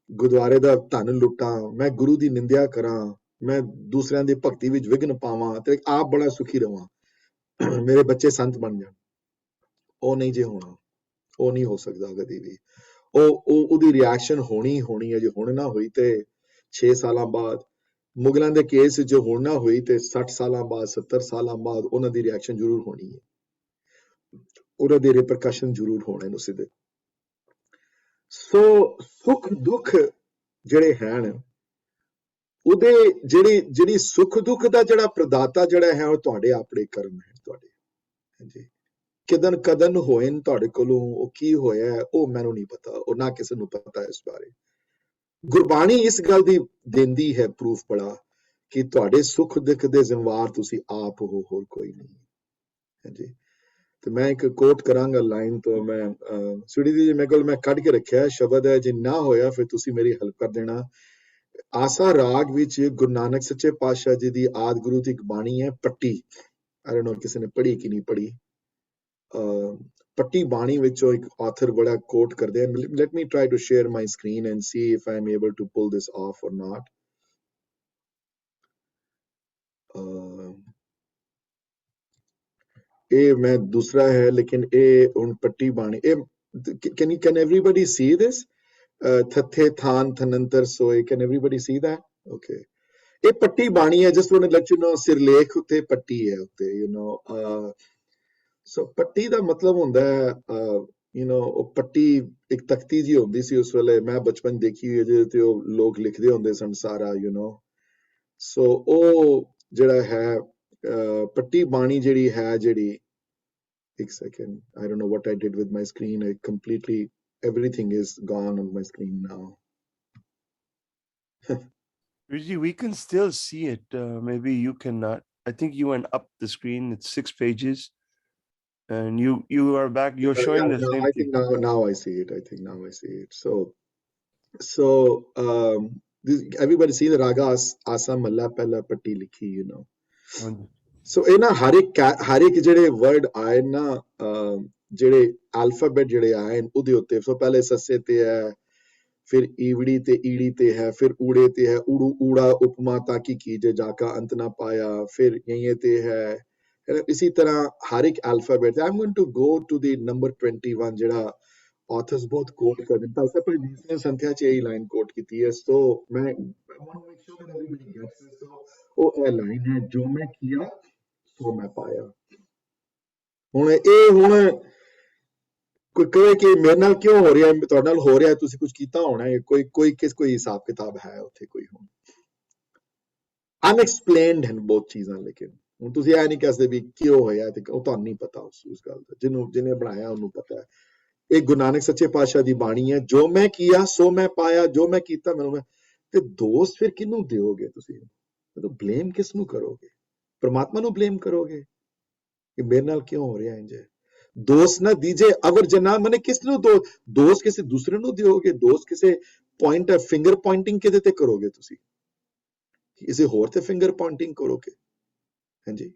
ਗੁਰਦੁਆਰੇ ਦਾ ਧਨ ਲੁੱਟਾਂ ਮੈਂ ਗੁਰੂ ਦੀ ਨਿੰਦਿਆ ਕਰਾਂ ਮੈਂ ਦੂਸਰਿਆਂ ਦੀ ਭਗਤੀ ਵਿੱਚ ਵਿਘਨ ਪਾਵਾਂ ਤੇ ਆਪ ਬੜਾ ਸੁਖੀ ਰਵਾਂ ਮੇਰੇ ਬੱਚੇ ਸੰਤ ਬਣ ਜਾਣ ਉਹ ਨਹੀਂ ਜੇ ਹੋਣਾ ਉਹ ਨਹੀਂ ਹੋ ਸਕਦਾ ਕਦੀ ਵੀ ਉਹਦੀ ਰਿਐਕਸ਼ਨ ਹੋਣੀ ਹੈ ਜੇ ਹੁਣ ਨਾ ਹੋਈ ਤੇ 6 ਸਾਲਾਂ ਬਾਅਦ ਮੁਗਲਾਂ ਦੇ ਕੇਸ ਜੋ ਹੁਣ ਨਾ ਹੋਈ ਤੇ 60 ਸਾਲਾਂ ਬਾਅਦ 70 ਸਾਲਾਂ ਬਾਅਦ ਉਹਨਾਂ ਦੀ ਰਿਐਕਸ਼ਨ ਜ਼ਰੂਰ ਹੋਣੀ ਹੈ ਉਹਨਾਂ ਦੇ ਰਿਪਰਕਸ਼ਨ ਜ਼ਰੂਰ ਹੋਣੇ ਨੇ ਸਿੱਧੇ ਸੋ ਸੁੱਖ ਦੁੱਖ ਜਿਹੜੇ ਹਨ ਉਹਦੇ ਜਿਹੜੀ ਸੁੱਖ ਦੁੱਖ ਦਾ ਜਿਹੜਾ ਪ੍ਰਦਾਤਾ ਜਿਹੜਾ ਹੈ ਉਹ ਤੁਹਾਡੇ ਆਪਣੇ ਕਰਮ ਹੈ ਤੁਹਾਡੇ ਹਾਂਜੀ ਕਦਨ ਹੋਏ ਨੇ ਤੁਹਾਡੇ ਕੋਲੋਂ ਉਹ ਕੀ ਹੋਇਆ ਉਹ ਮੈਨੂੰ ਨਹੀਂ ਪਤਾ ਉਹ ਨਾ ਕਿਸੇ ਨੂੰ ਪਤਾ ਇਸ ਬਾਰੇ ਗੁਰਬਾਣੀ ਇਸ ਗੱਲ ਦੀ ਦਿੰਦੀ ਹੈ ਪ੍ਰੂਫ ਬੜਾ ਕਿ ਤੁਹਾਡੇ ਸੁੱਖ ਦੁੱਖ ਦੇ ਜ਼ਿੰਮੇਵਾਰ ਤੁਸੀਂ ਆਪ ਹੋ ਹੋਰ ਕੋਈ ਨਹੀਂ ਹਾਂਜੀ ਤੇ ਮੈਂ ਇੱਕ ਕੋਟ ਕਰਾਂਗਾ ਲਾਈਨ ਤੋਂ ਮੈਂ ਸੁੜੀ ਦੀ ਮੇਰੇ ਕੋਲ ਮੈਂ ਕੱਢ ਕੇ ਰੱਖਿਆ ਸ਼ਬਦ ਹੈ ਜੇ ਨਾ ਹੋਇਆ ਫਿਰ ਤੁਸੀਂ ਮੇਰੀ ਹੈਲਪ ਕਰ ਦੇਣਾ ਆਸਾ ਰਾਗ ਵਿੱਚ ਗੁਰੂ ਨਾਨਕ ਸੱਚੇ ਪਾਤਸ਼ਾਹ ਜੀ ਦੀ ਆਦਿ ਗੁਰੂ ਦੀ ਇੱਕ ਬਾਣੀ ਹੈ ਪੱਟੀ ਆਈ ਡੋਨਟ ਨੋ ਕਿਸੇ ਨੇ ਪੜ੍ਹੀ ਕਿ ਨਹੀਂ ਪੜ੍ਹੀ ਪੱਟੀ ਬਾਣੀ ਵਿੱਚੋਂ ਇੱਕ ਆਥਰ ਬੜਾ ਕੋਟ ਕਰਦੇ ਹਨ let me try to share my screen and see if I am able to pull this off or not ਇਹ ਮੈਂ ਦੂਸਰਾ ਹੈ ਲੇਕਿਨ ਇਹ ਹੁਣ ਪੱਟੀ ਬਾਣੀ ਇਹ can everybody see this ਥੱਥੇ ਥਾਨ ਥਨੰਤਰ ਸੋਏ can everybody see that okay ਇਹ ਪੱਟੀ ਬਾਣੀ ਹੈ just want to let you know ਸਿਰਲੇਖ ਉੱਤੇ ਪੱਟੀ ਹੈ ਉੱਤੇ you know ਸੋ ਪੱਟੀ ਦਾ ਮਤਲਬ ਹੁੰਦਾ ਹੈ you know ਉਹ ਪੱਟੀ ਇੱਕ ਤਖਤੀ ਜੀ ਹੁੰਦੀ ਸੀ ਉਸ ਵੇਲੇ ਮੈਂ ਬਚਪਨ ਦੇਖੀ ਹੋਈ ਜਿਹਦੇ ਤੇ ਉਹ ਲੋਕ ਲਿਖਦੇ ਹੁੰਦੇ ਸਨ ਸਾਰਾ you know ਸੋ ਉਹ ਜਿਹੜਾ ਹੈ ਪੱਟੀ ਬਾਣੀ ਜਿਹੜੀ ਹੈ ਜਿਹੜੀ ਇੱਕ second I don't know what I did with my screen I completely everything is gone on my screen now Viji, we can still see it. Maybe you cannot. I think you went up the screen. It's 6 pages, and you are back. You're showing the same I thing. think now I see it. I think now I see it. So everybody see the raga asa malla pehla patti likhi, you know. So ਇਹ ਨਾ ਹਰ ਇੱਕ ਜਿਹੜੇ word ਆਏ ਨਾ ਜਿਹੜੇ alphabet ਜਿਹੜੇ ਆਏ ਉਹਦੇ ਉੱਤੇ ਸੋ ਪਹਿਲੇ ਸੱਸੇ ਤੇ ਹੈ ਫਿਰ ਈਵੜੀ ਤੇ ਈੜੀ ਤੇ ਹੈ ਫਿਰ ਊੜੇ ਤੇ ਹੈ ਊੜਾ ਉਪਮਾ ਤਾਕੀ ਕੀਜੇ ਜਾਕਾ ਅੰਤ ਨਾ ਪਾਇਆ ਫਿਰ ਯਹੀਂ ਤੇ ਹੈ ਇसी ਤਰ੍ਹਾਂ ਹਰ ਇੱਕ alphabet I am going to go to the number 21 ਜਿਹੜਾ ਆਥਰਸ ਬਹੁਤ ਕੋਟ ਕਰਦੇ ਨੇ ਤਾਂ ਸਭ ਤੋਂ ਦੂਸਰੀ ਸੰਥਿਆ 'ਚ ਇਹ ਲਾਈਨ ਕੋਟ ਕੀਤੀ ਹੈ ਸੋ ਮੈਂ want to make sure that everybody gets this so ਉਹ ਇਹ ਲਾਈਨ ਹੈ ਜੋ ਮੈਂ ਕੀਆ ਸੋ ਮੈਂ ਪਾਇਆ ਹੁਣ ਕੋਈ ਕਹੇ ਕਿ ਮੇਰੇ ਨਾਲ ਕਿਉਂ ਹੋ ਰਿਹਾ ਤੁਹਾਡੇ ਨਾਲ ਹੋ ਰਿਹਾ ਤੁਸੀਂ ਕੁਝ ਕੀਤਾ ਹੋਣਾ ਹੈ ਕੋਈ ਹਿਸਾਬ ਕਿਤਾਬ ਹੈ ਉੱਥੇ ਕੋਈ ਹੁਣ ਅਨਐਕਸਪਲੇਨਡ ਹਨ ਬਹੁਤ ਚੀਜ਼ਾਂ ਲੇਕਿਨ ਹੁਣ ਤੁਸੀਂ ਇਹ ਨਹੀਂ ਕਹਿ ਸਕਦੇ ਵੀ ਕਿਉਂ ਹੋਇਆ ਤੇ ਉਹ ਤੁਹਾਨੂੰ ਨਹੀਂ ਪਤਾ ਉਸ ਗੱਲ ਦਾ ਜਿਹਨੇ ਬਣਾਇਆ ਉਹਨੂੰ ਪਤਾ ਹੈ ਇਹ ਗੁਰੂ ਨਾਨਕ ਸੱਚੇ ਪਾਤਸ਼ਾਹ ਦੀ ਬਾਣੀ ਹੈ ਜੋ ਮੈਂ ਕੀਆ ਸੋ ਮੈਂ ਪਾਇਆ ਜੋ ਮੈਂ ਕੀਤਾ ਮੈਨੂੰ ਤੇ ਦੋਸਤ ਫਿਰ ਕਿਹਨੂੰ ਦਿਓਗੇ ਤੁਸੀਂ ਮਤਲਬ ਬਲੇਮ ਕਿਸ ਨੂੰ ਕਰੋਗੇ परमात्मा ਨੂੰ ਬਲੇਮ ਕਰੋਗੇ ਕਿ ਮੇਰੇ ਨਾਲ ਕਿਉਂ ਹੋ ਰਿਹਾ ਇੰਜ ਦੋਸਤ ਨਾ ਦੀਜੇ ਅਵਰ ਜਨਾ ਮਨੇ ਕਿਸ ਨੂੰ ਦੋਸਤ ਕਿਸੇ ਦੂਸਰੇ ਨੂੰ ਦਿਓਗੇ ਦੋਸਤ ਕਿਸੇ ਪੁਆਇੰਟ ਫਿੰਗਰ ਪੁਆਇੰਟਿੰਗ ਕਿਹਦੇ ਤੇ ਕਰੋਗੇ ਤੁਸੀਂ ਕਿਸੇ ਹੋਰ ਤੇ ਫਿੰਗਰ ਪੁਆਇੰਟਿੰਗ ਕਰੋਗੇ ਹਾਂਜੀ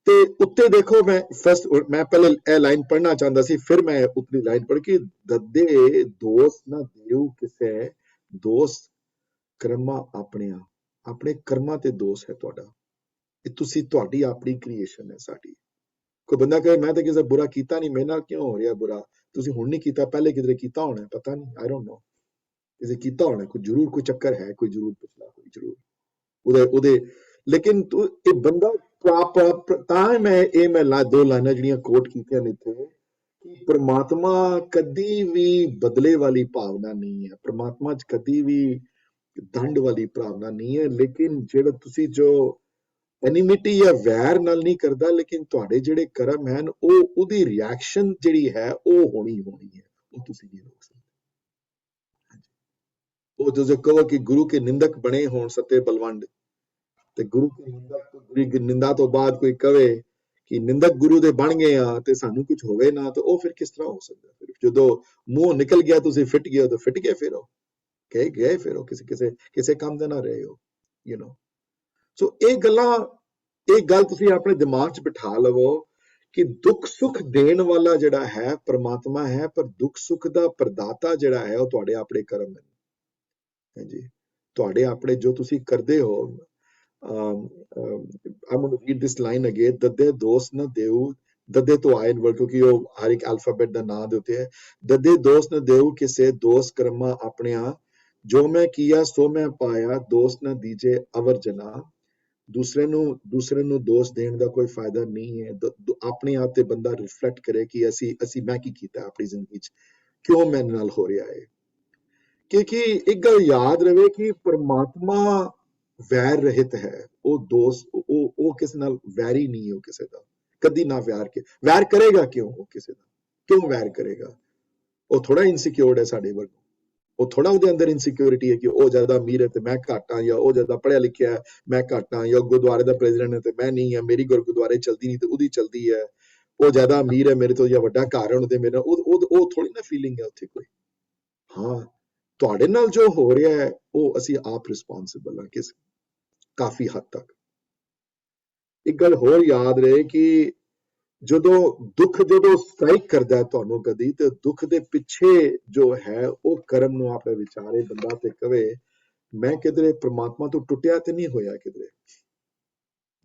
ਤੇ ਉੱਤੇ ਦੇਖੋ ਮੈਂ ਪਹਿਲੇ ਇਹ ਲਾਈਨ ਪੜ੍ਹਨਾ ਚਾਹੁੰਦਾ ਸੀ ਫਿਰ ਮੈਂ ਉਤਲੀ ਲਾਈਨ ਪੜ੍ਹ ਕੇ ਦੱਦੇ ਦੋਸਤ ਨਾ ਦਿਓ ਕਿਸੇ ਦੋਸਤ ਕਰਮਾ ਆਪਣੇ ਕਰਮਾਂ ਤੇ ਦੋਸਤ ਹੈ ਤੁਹਾਡਾ ਇਹ ਤੁਸੀਂ ਤੁਹਾਡੀ ਆਪਣੀ ਕ੍ਰੀਏਸ਼ਨ ਹੈ ਸਾਡੀ ਕੋਈ ਬੰਦਾ ਕਹੇ ਮੈਂ ਤਾਂ ਕਿਸੇ ਬੁਰਾ ਕੀਤਾ ਨਹੀਂ ਮੇਰੇ ਨਾਲ ਕਿਉਂ ਹੋ ਰਿਹਾ ਬੁਰਾ ਤੁਸੀਂ ਹੁਣ ਨਹੀਂ ਕੀਤਾ ਪਹਿਲੇ ਕਿਧਰੇ ਕੀਤਾ ਹੋਣਾ ਪਤਾ ਨਹੀਂ ਆਈ ਡੋਨਟ ਨੋ ਕਿਸੇ ਕੀਤਾ ਹੋਣਾ, ਕੋਈ ਜ਼ਰੂਰ ਕੋਈ ਚੱਕਰ ਹੈ, ਕੋਈ ਜ਼ਰੂਰ ਪਿਛਲਾ, ਕੋਈ ਜ਼ਰੂਰ ਉਹਦੇ ਲੇਕਿਨ ਤੂੰ ਇਹ ਬੰਦਾ ਤਾਂ ਮੈਂ ਦੋ ਲਾਈਨਾਂ ਜਿਹੜੀਆਂ ਕੋਟ ਕੀਤੀਆਂ ਨੇ ਇੱਥੇ ਕਿ ਪ੍ਰਮਾਤਮਾ ਕਦੀ ਵੀ ਬਦਲੇ ਵਾਲੀ ਭਾਵਨਾ ਨਹੀਂ ਹੈ, ਪ੍ਰਮਾਤਮਾ 'ਚ ਕਦੀ ਵੀ ਦੰਡ ਵਾਲੀ ਭਾਵਨਾ ਨਹੀਂ ਹੈ, ਲੇਕਿਨ ਜਿਹੜਾ ਤੁਸੀਂ ਜੋ ਐਨੀਮਿਟੀ ਜਾਂ ਵੈਰ ਨਾਲ ਨਹੀਂ ਕਰਦਾ, ਲੇਕਿਨ ਤੁਹਾਡੇ ਜਿਹੜੇ ਕਰਮ ਹਨ ਉਹਦੀ ਰਿਐਕਸ਼ਨ ਜਿਹੜੀ ਹੈ ਉਹ ਹੋਣੀ ਹੈ, ਉਹ ਤੁਸੀਂ ਨਹੀਂ ਰੋਕ ਸਕਦੇ। ਉਹ ਜੋ ਕਹੋ ਕਿ ਗੁਰੂ ਕੇ ਨਿੰਦਕ ਬਣੇ ਹੋਣ ਸੱਤੇ ਬਲਵੰਡ, ਤੇ ਗੁਰੂ ਕੀ ਨਿੰਦਾ ਤੋਂ ਬਾਅਦ ਕੋਈ ਕਵੇ ਕਿ ਨਿੰਦਕ ਗੁਰੂ ਦੇ ਬਣ ਗਏ ਆ ਤੇ ਸਾਨੂੰ ਕੁਝ ਹੋਵੇ ਨਾ, ਤੇ ਉਹ ਫਿਰ ਕਿਸ ਤਰ੍ਹਾਂ ਹੋ ਸਕਦਾ? ਫਿਰ ਜਦੋਂ ਮੂੰਹ ਨਿਕਲ ਗਿਆ ਤੁਸੀਂ ਫਿੱਟ ਗਏ ਤਾਂ ਫਿੱਟ ਗਏ, ਫਿਰ ਉਹ ਕਹੇ ਗਏ, ਫਿਰ ਉਹ ਕਿਸੇ ਕੰਮ ਦੇ ਨਾ ਰਹੇ ਹੋ ਸੋ ਇਹ ਗੱਲ ਤੁਸੀਂ ਆਪਣੇ ਦਿਮਾਗ 'ਚ ਬਿਠਾ ਲਵੋ ਕਿ ਦੁੱਖ ਸੁੱਖ ਦੇਣ ਵਾਲਾ ਜਿਹੜਾ ਹੈ ਪ੍ਰਮਾਤਮਾ ਹੈ, ਪਰ ਦੁੱਖ ਸੁੱਖ ਦਾ ਪ੍ਰਦਾਤਾ ਜਿਹੜਾ ਹੈ ਉਹ ਤੁਹਾਡੇ ਆਪਣੇ ਕਰਮ ਹੈ। ਹਾਂਜੀ, ਤੁਹਾਡੇ ਆਪਣੇ ਜੋ ਤੁਸੀਂ ਕਰਦੇ ਹੋ। I'm going to read this line again. ਦੱਦੇ ਦੋਸਤ ਨਾ ਦੇਉ, ਦੱਦੇ ਤੋਂ ਆਏ ਵਰਡ ਕਿਉਂਕਿ ਉਹ ਹਰ ਇੱਕ ਅਲਫਾਬੈਟ ਦਾ ਨਾਂ ਦੇ ਉੱਤੇ ਹੈ। ਦੱਦੇ ਦੋਸਤ ਨਾ ਦੇਉ ਕਿਸੇ ਦੋਸਤ ਕਰਮਾ ਆਪਣਿਆ, ਜੋ ਮੈਂ ਕੀਆ ਸੋ ਮੈਂ ਪਾਇਆ, ਦੋਸਤ ਨਾ ਦੀਜੇ ਅਵਰ ਜਨਾ। ਦੂਸਰੇ ਨੂੰ ਦੋਸਤ ਦੇਣ ਦਾ ਕੋਈ ਫਾਇਦਾ ਨਹੀਂ ਹੈ। ਆਪਣੇ ਆਪ ਤੇ ਬੰਦਾ ਰਿਫਲੈਕਟ ਕਰੇ ਕਿ ਅਸੀਂ ਮੈਂ ਕੀ ਕੀਤਾ ਆਪਣੀ ਜ਼ਿੰਦਗੀ 'ਚ, ਕਿਉਂ ਮੇਰੇ ਨਾਲ ਹੋ ਰਿਹਾ ਹੈ। ਕਿਉਂਕਿ ਇੱਕ ਗੱਲ ਯਾਦ ਰਵੇ ਕਿ ਪਰਮਾਤਮਾ ਵੈਰ ਰਹਿਤ ਹੈ, ਉਹ ਦੋਸਤ ਉਹ ਕਿਸੇ ਨਾਲ ਵੈਰੀ ਨਹੀਂ ਹੈ, ਉਹ ਕਿਸੇ ਦਾ ਕਦੀ ਨਾ ਵੈਰ ਕਰੇਗਾ ਕਿਉਂ? ਉਹ ਕਿਸੇ ਦਾ ਕਿਉਂ ਵੈਰ ਕਰੇਗਾ? ਉਹ ਥੋੜਾ ਇਨਸਿਕਿਉਰਡ ਹੈ ਸਾਡੇ ਵੱਲੋਂ, ਉਹ ਥੋੜਾ ਉਹਦੇ ਅੰਦਰ ਇਨਸਿਕਿਉਰਿਟੀ ਹੈ ਕਿ ਉਹ ਜ਼ਿਆਦਾ ਅਮੀਰ ਹੈ ਤੇ ਮੈਂ ਘੱਟ ਹਾਂ, ਜਾਂ ਉਹ ਜ਼ਿਆਦਾ ਪੜ੍ਹਿਆ ਲਿਖਿਆ ਹੈ ਮੈਂ ਘੱਟ ਹਾਂ, ਜਾਂ ਗੁਰਦੁਆਰੇ ਦਾ ਪ੍ਰੈਜ਼ੀਡੈਂਟ ਹੈ ਤੇ ਮੈਂ ਨਹੀਂ ਹਾਂ, ਮੇਰੀ ਗੁਰਦੁਆਰੇ ਚਲਦੀ ਨਹੀਂ ਤੇ ਉਹਦੀ ਚਲਦੀ ਹੈ, ਉਹ ਜ਼ਿਆਦਾ ਅਮੀਰ ਹੈ ਮੇਰੇ ਤੋਂ ਜਾਂ ਵੱਡਾ ਘਰ ਹੋਣ ਤੇ ਮੇਰਾ ਉਹ ਥੋੜੀ ਨਾ ਫੀਲਿੰਗ ਹੈ ਉੱਥੇ ਕੋਈ। ਹਾਂ, ਤੁਹਾਡੇ ਨਾਲ ਜੋ ਹੋ ਰਿਹਾ ਹੈ ਉਹ ਅਸੀਂ ਆਪ ਰਿਸਪੌਂਸਿਬਲ ਹਾਂ ਕਿਸ ਕਾਫੀ ਹੱਦ ਤੱਕ। ਇੱਕ ਗੱਲ ਹੋਰ ਯਾਦ ਰਹੇ ਕਿ ਜਦੋਂ ਸਟ੍ਰਾਈਕ ਕਰਦਾ ਤੁਹਾਨੂੰ ਕਦੀ, ਤੇ ਦੁੱਖ ਦੇ ਪਿੱਛੇ ਜੋ ਹੈ ਉਹ ਕਰਮ ਨੂੰ ਆਪਣੇ ਵਿਚਾਰੇ ਬੰਦਾ ਤੇ ਕਵੇ ਮੈਂ ਕਿਧਰੇ ਪ੍ਰਮਾਤਮਾ ਤੋਂ ਟੁੱਟਿਆ ਤੇ ਨਹੀਂ ਹੋਇਆ,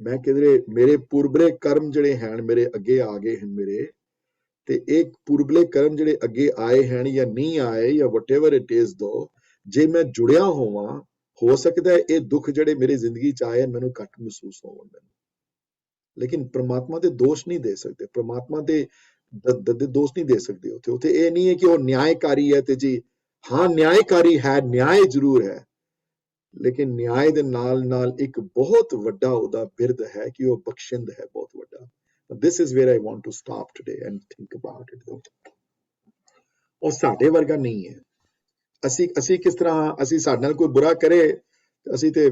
ਮੈਂ ਕਿਧਰੇ ਮੇਰੇ ਪੂਰਬਲੇ ਕਰਮ ਜਿਹੜੇ ਹਨ ਮੇਰੇ ਅੱਗੇ ਆ ਗਏ ਹਨ ਮੇਰੇ, ਤੇ ਇਹ ਪੂਰਬਲੇ ਕਰਮ ਜਿਹੜੇ ਅੱਗੇ ਆਏ ਹਨ ਜਾਂ ਨਹੀਂ ਆਏ ਜਾਂ ਵਟਐਵਰ ਇਟ ਇਜ਼ ਦੋ, ਜੇ ਮੈਂ ਜੁੜਿਆ ਹੋਵਾਂ ਹੋ ਸਕਦਾ ਹੈ ਇਹ ਦੁੱਖ ਜਿਹੜੇ ਮੇਰੀ ਜ਼ਿੰਦਗੀ 'ਚ ਆਏ ਮੈਨੂੰ ਘੱਟ ਮਹਿਸੂਸ ਹੋਣ ਮੈਨੂੰ, ਲੇਕਿਨ ਪ੍ਰਮਾਤਮਾ ਦੇ ਦੋਸ਼ ਨਹੀਂ ਦੇ ਸਕਦੇ, ਪ੍ਰਮਾਤਮਾ ਦੇ ਦੋਸ਼ ਨਹੀਂ ਦੇ ਸਕਦੇ। ਉੱਥੇ ਇਹ ਨਹੀਂ ਹੈ ਕਿ ਉਹ ਨਿਆਂਕਾਰੀ ਹੈ ਤੇ ਜੀ ਹਾਂ ਨਿਆਂਕਾਰੀ ਹੈ, ਨਿਆਂ ਜ਼ਰੂਰ ਹੈ, ਲੇਕਿਨ ਨਿਆਂ ਦੇ ਨਾਲ ਇੱਕ ਬਹੁਤ ਵੱਡਾ ਉਹਦਾ ਬਿਰਦ ਹੈ ਕਿ ਉਹ ਬਖਸ਼ਿੰਦ ਹੈ, ਬਹੁਤ ਵੱਡਾ। This is where I want to stop today and think about it. ਉਹ ਸਾਡੇ ਵਰਗਾ ਨਹੀਂ ਹੈ। ਅਸੀਂ ਕਿਸ ਤਰ੍ਹਾਂ, ਅਸੀਂ ਸਾਡੇ ਨਾਲ ਕੋਈ ਬੁਰਾ ਕਰੇ ਅਸੀਂ ਤੇ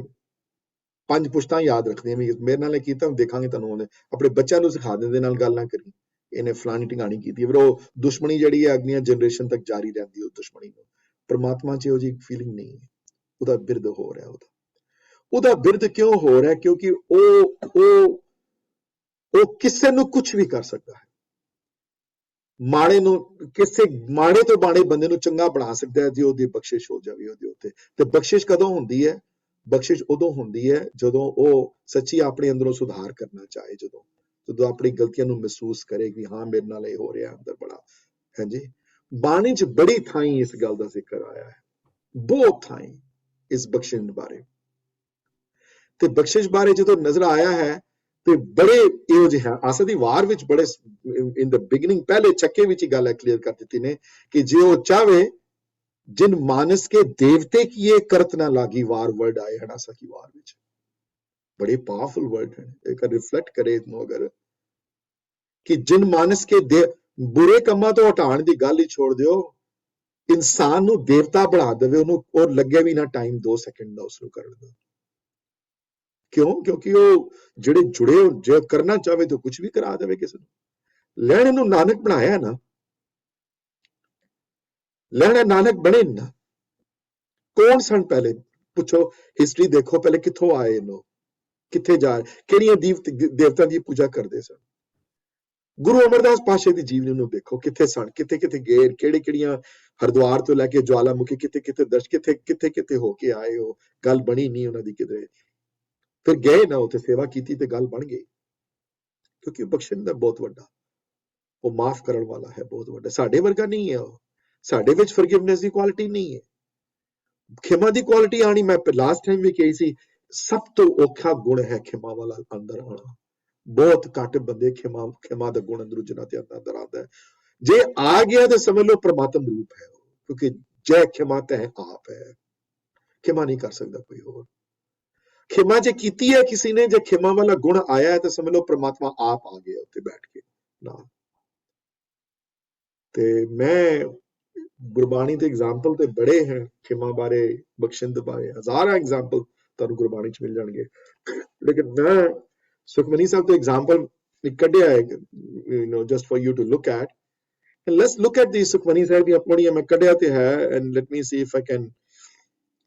5 ਪੁਸ਼ਤਾਂ ਯਾਦ ਰੱਖਦੇ ਹਾਂ ਵੀ ਮੇਰੇ ਨਾਲ ਇਹ ਕੀਤਾ ਦੇਖਾਂਗੇ ਤੁਹਾਨੂੰ, ਉਹਨੇ ਆਪਣੇ ਬੱਚਿਆਂ ਨੂੰ ਸਿਖਾ ਦਿੰਦੇ ਨਾਲ ਗੱਲ ਨਾ ਕਰੀ, ਇਹਨੇ ਫਲਾਣੀ ਢਿੰਗਾਣੀ ਕੀਤੀ, ਫਿਰ ਉਹ ਦੁਸ਼ਮਣੀ ਜਿਹੜੀ ਹੈ ਅਗਲੀਆਂ ਜਨਰੇਸ਼ਨ ਤੱਕ ਜਾਰੀ ਰਹਿੰਦੀ ਹੈ। ਉਹ ਦੁਸ਼ਮਣੀ ਨੂੰ ਪਰਮਾਤਮਾ 'ਚ ਇਹੋ ਜਿਹੀ ਫੀਲਿੰਗ ਨਹੀਂ ਹੈ। ਉਹਦਾ ਬਿਰਦ ਹੋ ਰਿਹਾ, ਉਹਦਾ ਬਿਰਦ ਕਿਉਂ ਹੋ ਰਿਹਾ? ਕਿਉਂਕਿ ਉਹ ਕਿਸੇ ਨੂੰ ਕੁਝ ਵੀ ਕਰ ਸਕਦਾ ਹੈ, ਕਿਸੇ ਮਾੜੇ ਤੋਂ ਮਾੜੇ ਬੰਦੇ ਨੂੰ ਚੰਗਾ ਬਣਾ ਸਕਦਾ ਹੈ ਜੇ ਉਹਦੀ ਬਖਸ਼ਿਸ਼ ਹੋ ਜਾਵੇ ਉਹਦੇ ਉੱਤੇ। ਤੇ ਬਖਸ਼ਿਸ਼ ਕਦੋਂ ਹੁੰਦੀ ਹੈ? ਬਖਸ਼ਿਸ਼ ਉਦੋਂ ਹੁੰਦੀ ਹੈ ਜਦੋਂ ਉਹ ਸੱਚੀ ਆਪਣੇ ਅੰਦਰੋਂ ਸੁਧਾਰ ਕਰਨਾ ਚਾਹੇ, ਜਦੋਂ ਆਪਣੀ ਗਲਤੀਆਂ ਨੂੰ ਮਹਿਸੂਸ ਕਰੇ ਕਿ ਹਾਂ ਮੇਰੇ ਨਾਲ ਇਹ ਹੋ ਰਿਹਾ ਅੰਦਰ ਬੜਾ। ਹਾਂਜੀ, ਬਾਣੀ 'ਚ ਬੜੀ ਥਾਈਂ ਇਸ ਗੱਲ ਦਾ ਜ਼ਿਕਰ ਆਇਆ ਹੈ, ਬਹੁਤ ਥਾਈਂ ਇਸ ਬਖਸ਼ਿਸ਼ ਬਾਰੇ। ਤੇ ਬਖਸ਼ਿਸ਼ ਬਾਰੇ ਜਦੋਂ ਨਜ਼ਰ ਆਇਆ ਹੈ ਤੇ ਬੜੇ ਇਹੋ ਜਿਹੇ ਆਸਾ ਦੀ ਵਾਰ ਵਿੱਚ ਬੜੇ ਇਨ ਦ ਬਿਗਨਿੰਗ ਪਹਿਲੇ ਚੱਕੇ ਵਿੱਚ ਹੀ ਗੱਲ ਕਲੀਅਰ ਕਰ ਦਿੱਤੀ ਨੇ ਕਿ ਜੇ ਉਹ ਚਾਹਵੇ ਜਿਨ ਮਾਨਸ ਕੇ ਦੇਵਤੇ ਕੀ ਇਹ ਕਰਤ ਨਾ ਲਾਗੀ ਵਾਰ ਵਰਡ ਆਏ ਹਨ ਆਸਾ ਕੀ ਵਾਰ ਵਿੱਚ, ਬੜੇ ਪਾਵਰਫੁਲ ਵਰਡ ਹੈ। ਇੱਕ ਰਿਫਲੈਕਟ ਕਰੇ ਇਹਨੂੰ ਅਗਰ ਕਿ ਜਿਨ ਮਾਨਸ ਕੇ ਬੁਰੇ ਕੰਮਾਂ ਤੋਂ ਹਟਾਉਣ ਦੀ ਗੱਲ ਹੀ ਛੋੜ ਦਿਓ, ਇਨਸਾਨ ਨੂੰ ਦੇਵਤਾ ਬਣਾ ਦੇਵੇ ਉਹਨੂੰ, ਔਰ ਲੱਗੇ ਵੀ ਨਾ ਟਾਈਮ 2 ਸੈਕਿੰਡ ਦਾ ਉਸਨੂੰ ਕਰਨ ਦਾ। ਕਿਉਂ? ਕਿਉਂਕਿ ਉਹ ਜਿਹੜੇ ਜੁੜੇ ਜੇ ਕਰਨਾ ਚਾਹਵੇ ਤਾਂ ਕੁਝ ਵੀ ਕਰਾ ਦੇਵੇ ਕਿਸੇ ਨੂੰ। ਲੈਣੇ ਨੂੰ ਨਾਨਕ ਬਣਾਇਆ ਨਾ, ਲੈਣਾ ਨਾਨਕ ਬਣੇ ਨਾ। ਕੌਣ ਸਨ ਪਹਿਲੇ? ਪੁੱਛੋ, ਹਿਸਟਰੀ ਦੇਖੋ ਪਹਿਲੇ ਕਿੱਥੋਂ ਆਏ ਲੋਕ, ਕਿੱਥੇ ਜਾ ਰਹੇ, ਕਿਹੜੀਆਂ ਦੇਵਤਾਂ ਦੀ ਪੂਜਾ ਕਰਦੇ ਸਨ। ਗੁਰੂ ਅਮਰਦਾਸ ਪਾਤਸ਼ਾਹ ਦੀ ਜੀਵਨੀ ਨੂੰ ਦੇਖੋ, ਕਿੱਥੇ ਸਨ, ਕਿੱਥੇ ਗਏ, ਕਿਹੜੀਆਂ ਹਰਿਦੁਆਰ ਤੋਂ ਲੈ ਕੇ ਜਵਾਲਾਮੁਖੀ ਕਿੱਥੇ ਦਰਸ਼ ਕਿੱਥੇ ਹੋ ਕੇ ਆਏ। ਉਹ ਗੱਲ ਬਣੀ ਨਹੀਂ ਉਹਨਾਂ ਦੀ ਕਿਧਰੇ, ਫਿਰ ਗਏ ਨਾ ਉੱਥੇ ਸੇਵਾ ਕੀਤੀ ਤੇ ਗੱਲ ਬਣ ਗਈ। ਕਿਉਂਕਿ ਬਖਸ਼ਣ ਦਾ ਬਹੁਤ ਵੱਡਾ, ਉਹ ਮਾਫ ਕਰਨ ਵਾਲਾ ਹੈ ਬਹੁਤ ਵੱਡਾ। ਸਾਡੇ ਵਰਗਾ ਨਹੀਂ ਹੈ ਉਹ, ਸਾਡੇ ਵਿੱਚ ਫॉरगिवनेस ਦੀ ਕੁਆਲਿਟੀ ਨਹੀਂ ਹੈ। ਖਿਮਾ ਦੀ ਕੁਆਲਿਟੀ ਆਣੀ, ਮੈਂ ਲਾਸਟ ਟਾਈਮ ਵੀ ਕਹੀ ਸੀ, ਸਭ ਤੋਂ ਔਖਾ ਗੁਣ ਹੈ ਖਿਮਾ ਵਾਲਾ ਅੰਦਰ ਆਣਾ। ਬਹੁਤ ਘੱਟ ਬੰਦੇ ਖਿਮਾ ਦਾ ਗੁਣ ਅੰਦਰੋਂ ਜਿਨ੍ਹਾਂ ਤੇ ਅੰਦਰ ਆਉਂਦਾ ਹੈ। ਜੇ ਆ ਗਿਆ ਤਾਂ ਸਮਝ ਲਓ ਪ੍ਰਮਾਤਮ ਰੂਪ ਹੈ, ਕਿਉਂਕਿ ਜੈ ਖਿਮਾ ਤਹਿ ਆਪ ਹੈ, ਖਿਮਾ ਨਹੀਂ ਕਰ ਸਕਦਾ ਕੋਈ ਹੋਰ। ਖਿਮਾ ਜੇ ਕੀਤੀ ਹੈ ਕਿਸੇ ਨੇ, ਜੇ ਖਿਮਾ ਵਾਲਾ ਗੁਣ ਆਇਆ ਹੈ ਤਾਂ ਸਮਝ ਲਓ ਪ੍ਰਮਾਤਮਾ ਆਪ ਆ ਗਿਆ ਉੱਤੇ ਬੈਠ ਕੇ ਨਾਲ। ਤੇ ਮੈਂ ਗੁਰਬਾਣੀ ਦੇ ਐਗਜ਼ਾਮਪਲ ਤੇ ਬੜੇ ਹੈ ਖਿਮਾ ਬਾਰੇ, ਬਖਸ਼ਿੰਦ ਬਾਰੇ, ਹਜ਼ਾਰਾਂ ਐਗਜ਼ਾਮਪਲ ਤੁਹਾਨੂੰ ਗੁਰਬਾਣੀ ਚ ਮਿਲ ਜਾਣਗੇ। ਲੇਕਿਨ ਮੈਂ ਸੁਖਮਨੀ ਸਾਹਿਬ ਤੋਂ ਐਗਜ਼ਾਮਪਲ ਕੱਢਿਆ ਹੈ, you know, just for you to look at, and let's look at the Sukhmani Sahib ਦੀਆਂ ਪੌੜੀਆਂ ਮੈਂ ਕੱਢਿਆ ਤੇ ਹੈ, and let me see if I can,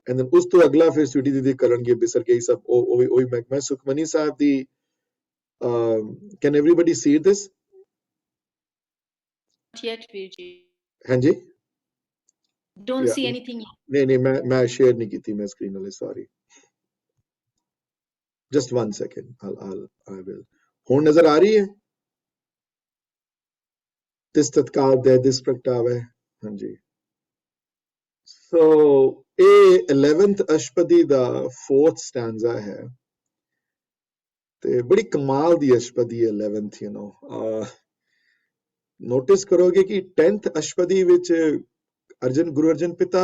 and then ਉਸ ਤੋਂ ਅਗਲਾ ਫਿਰ ਸਵੀਟੀ ਦੀਦੀ ਕਰਨਗੇ, ਬਿਸਰ ਗਈ ਸਭ ਉਹ ਮੈਂ ਸੁਖਮਨੀ ਸਾਹਿਬ ਦੀ can everybody see this? Not yet, Virji. ਹਾਂਜੀ, Don't Yeah. see anything yet. ਨਹੀਂ ਮੈਂ ਸ਼ੇਅਰ ਨਹੀਂ ਕੀਤੀ ਮੈਂ ਸਕਰੀਨ ਵਾਲੇ, sorry, just 1 second, I will। ਹੁਣ ਨਜ਼ਰ ਆ ਰਹੀ ਹੈ? ਤਿਸ ਤਤਕਾਲ ਦੇ ਦਿਸ ਪ੍ਰਗਟਾਵੇ, ਹਾਂਜੀ। ਸੋ ਇਹ 11th ਅਸ਼ਪਦੀ ਦਾ 4th ਸਟੈਂਜ਼ਾ ਹੈ ਤੇ ਬੜੀ ਕਮਾਲ ਦੀ ਅਸ਼ਪਦੀ ਹੈ 11th, ਯੂ ਨੋ। ਨੋਟਿਸ ਕਰੋਗੇ ਕਿ 10th ਅਸ਼ਪਦੀ ਵਿੱਚ ਗੁਰੂ ਅਰਜਨ ਪਿਤਾ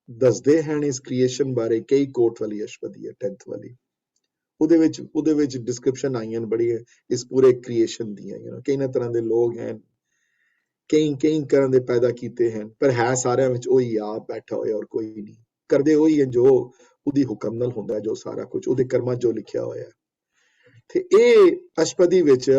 ਦੱਸਦੇ ਹਨ ਇਸ ਕ੍ਰੀਏਸ਼ਨ ਬਾਰੇ, ਕਈ ਕੋਟ ਵਾਲੀ ਅਸ਼ਪਦੀ ਹੈ 10th ਵਾਲੀ। ਉਹਦੇ ਵਿੱਚ ਡਿਸਕ੍ਰਿਪਸ਼ਨ ਆਈਆਂ ਬੜੀ ਹੈ ਇਸ ਪੂਰੇ ਕ੍ਰੀਏਸ਼ਨ ਦੀਆਂ, ਯੂ ਨੋ, ਕਈ ਨਾ ਤਰ੍ਹਾਂ ਦੇ ਲੋਕ ਹਨ, ਕਈ ਕਰਨ ਦੇ ਪੈਦਾ ਕੀਤੇ ਹਨ, ਪਰ ਹੈ ਸਾਰਿਆਂ ਵਿੱਚ ਉਹੀ ਆਪ ਬੈਠਾ ਹੋਇਆ ਔਰ ਕੋਈ ਨਹੀਂ। ਕਰਦੇ ਉਹੀ ਹੈ ਜੋ ਉਹਦੀ ਹੁਕਮ ਨਾਲ ਹੁੰਦਾ, ਜੋ ਸਾਰਾ ਕੁਝ ਉਹਦੇ ਕਰਮਾਂ ਜੋ ਲਿਖਿਆ ਹੋਇਆ। ਤੇ ਇਹ ਅਸ਼ਪਦੀ ਵਿੱਚ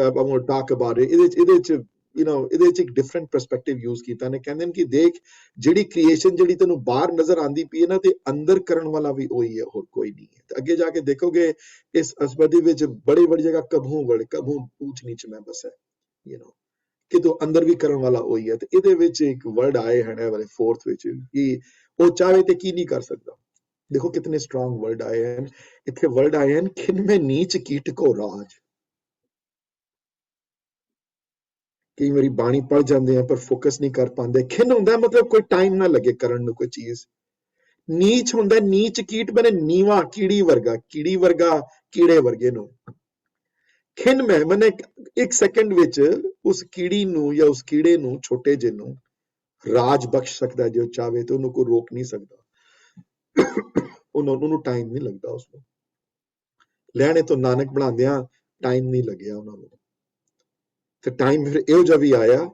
ਟਾਕ ਅਬਾਊਟ ਇਹਦੇ ਚ ਯੂ ਨੋ, ਇਹਦੇ ਚ ਇੱਕ ਡਿਫਰੈਂਟ ਪਰਸਪੈਕਟਿਵ ਯੂਜ਼ ਕੀਤਾ ਨੇ। ਕਹਿੰਦੇ ਨੇ ਕਿ ਦੇਖ, ਜਿਹੜੀ ਕ੍ਰੀਏਸ਼ਨ ਜਿਹੜੀ ਤੈਨੂੰ ਬਾਹਰ ਨਜ਼ਰ ਆਉਂਦੀ ਪਈ ਹੈ ਨਾ, ਤੇ ਅੰਦਰ ਕਰਨ ਵਾਲਾ ਵੀ ਉਹੀ ਹੈ, ਹੋਰ ਕੋਈ ਨਹੀਂ ਹੈ। ਤੇ ਅੱਗੇ ਜਾ ਕੇ ਦੇਖੋਗੇ ਇਸ ਅਸ਼ਪਦੀ ਵਿੱਚ ਬੜੀ ਜਗ੍ਹਾ ਕਭੂ ਊਚ ਨੀਚ ਮੈਂ ਬਸ ਹੈ, ਯੂ ਨੋ, ਕਿ ਤੂੰ ਅੰਦਰ ਵੀ ਕਰਨ ਵਾਲਾ ਉਹੀ ਹੈ। ਤੇ ਇਹਦੇ ਵਿੱਚ ਇੱਕ ਵਰਡ ਆਏ ਹਨ ਵਾਲੇ 4th ਵਿੱਚ ਕਿ ਉਹ ਚਾਹੇ ਤੇ ਕੀ ਨਹੀਂ ਕਰ ਸਕਦਾ। ਦੇਖੋ ਕਿਤਨੇ ਸਟਰੋਂਗ ਵਰਡ ਆਏ ਹਨ ਇੱਥੇ। ਵਰਡ ਆਏ ਹਨ, ਖਿਨ ਮੈਂ ਨੀਚ ਕੀਟ ਕੋ ਰਾਜ। ਕਈ ਵਾਰੀ ਬਾਣੀ ਪੜ ਜਾਂਦੇ ਆ ਪਰ ਫੋਕਸ ਨਹੀਂ ਕਰ ਪਾਉਂਦੇ। ਖਿਨ ਹੁੰਦਾ ਮਤਲਬ ਕੋਈ ਟਾਈਮ ਨਾ ਲੱਗੇ ਕਰਨ ਨੂੰ ਕੋਈ ਚੀਜ਼। ਨੀਚ ਹੁੰਦਾ, ਨੀਚ ਕੀਟ ਬਣੇ ਨੀਵਾ, ਕੀੜੀ ਵਰਗਾ, ਕੀੜੇ ਵਰਗੇ ਨੂੰ। ਖਿਨ ਮੈਂ ਮਨੇ 1 ਸੈਕਿੰਡ ਵਿੱਚ ਉਸ ਕੀੜੀ ਨੂੰ ਜਾਂ ਉਸ ਕੀੜੇ ਨੂੰ, ਛੋਟੇ ਜਿਹੇ ਨੂੰ ਰਾਜ ਬਖਸ਼ ਸਕਦਾ ਜੇ ਉਹ ਚਾਹਵੇ, ਤੇ ਉਹਨੂੰ ਕੋਈ ਰੋਕ ਨਹੀਂ ਸਕਦਾ। ਉਹਨੂੰ ਟਾਈਮ ਨਹੀਂ ਲੱਗਦਾ। ਉਸਨੂੰ ਲੈਣੇ ਤੋਂ ਨਾਨਕ ਬਣਾਉਂਦਿਆਂ ਟਾਈਮ ਨਹੀਂ ਲੱਗਿਆ ਉਹਨਾਂ ਨੂੰ। ਤੇ ਟਾਈਮ ਫਿਰ ਇਹੋ ਜਿਹਾ ਵੀ ਆਇਆ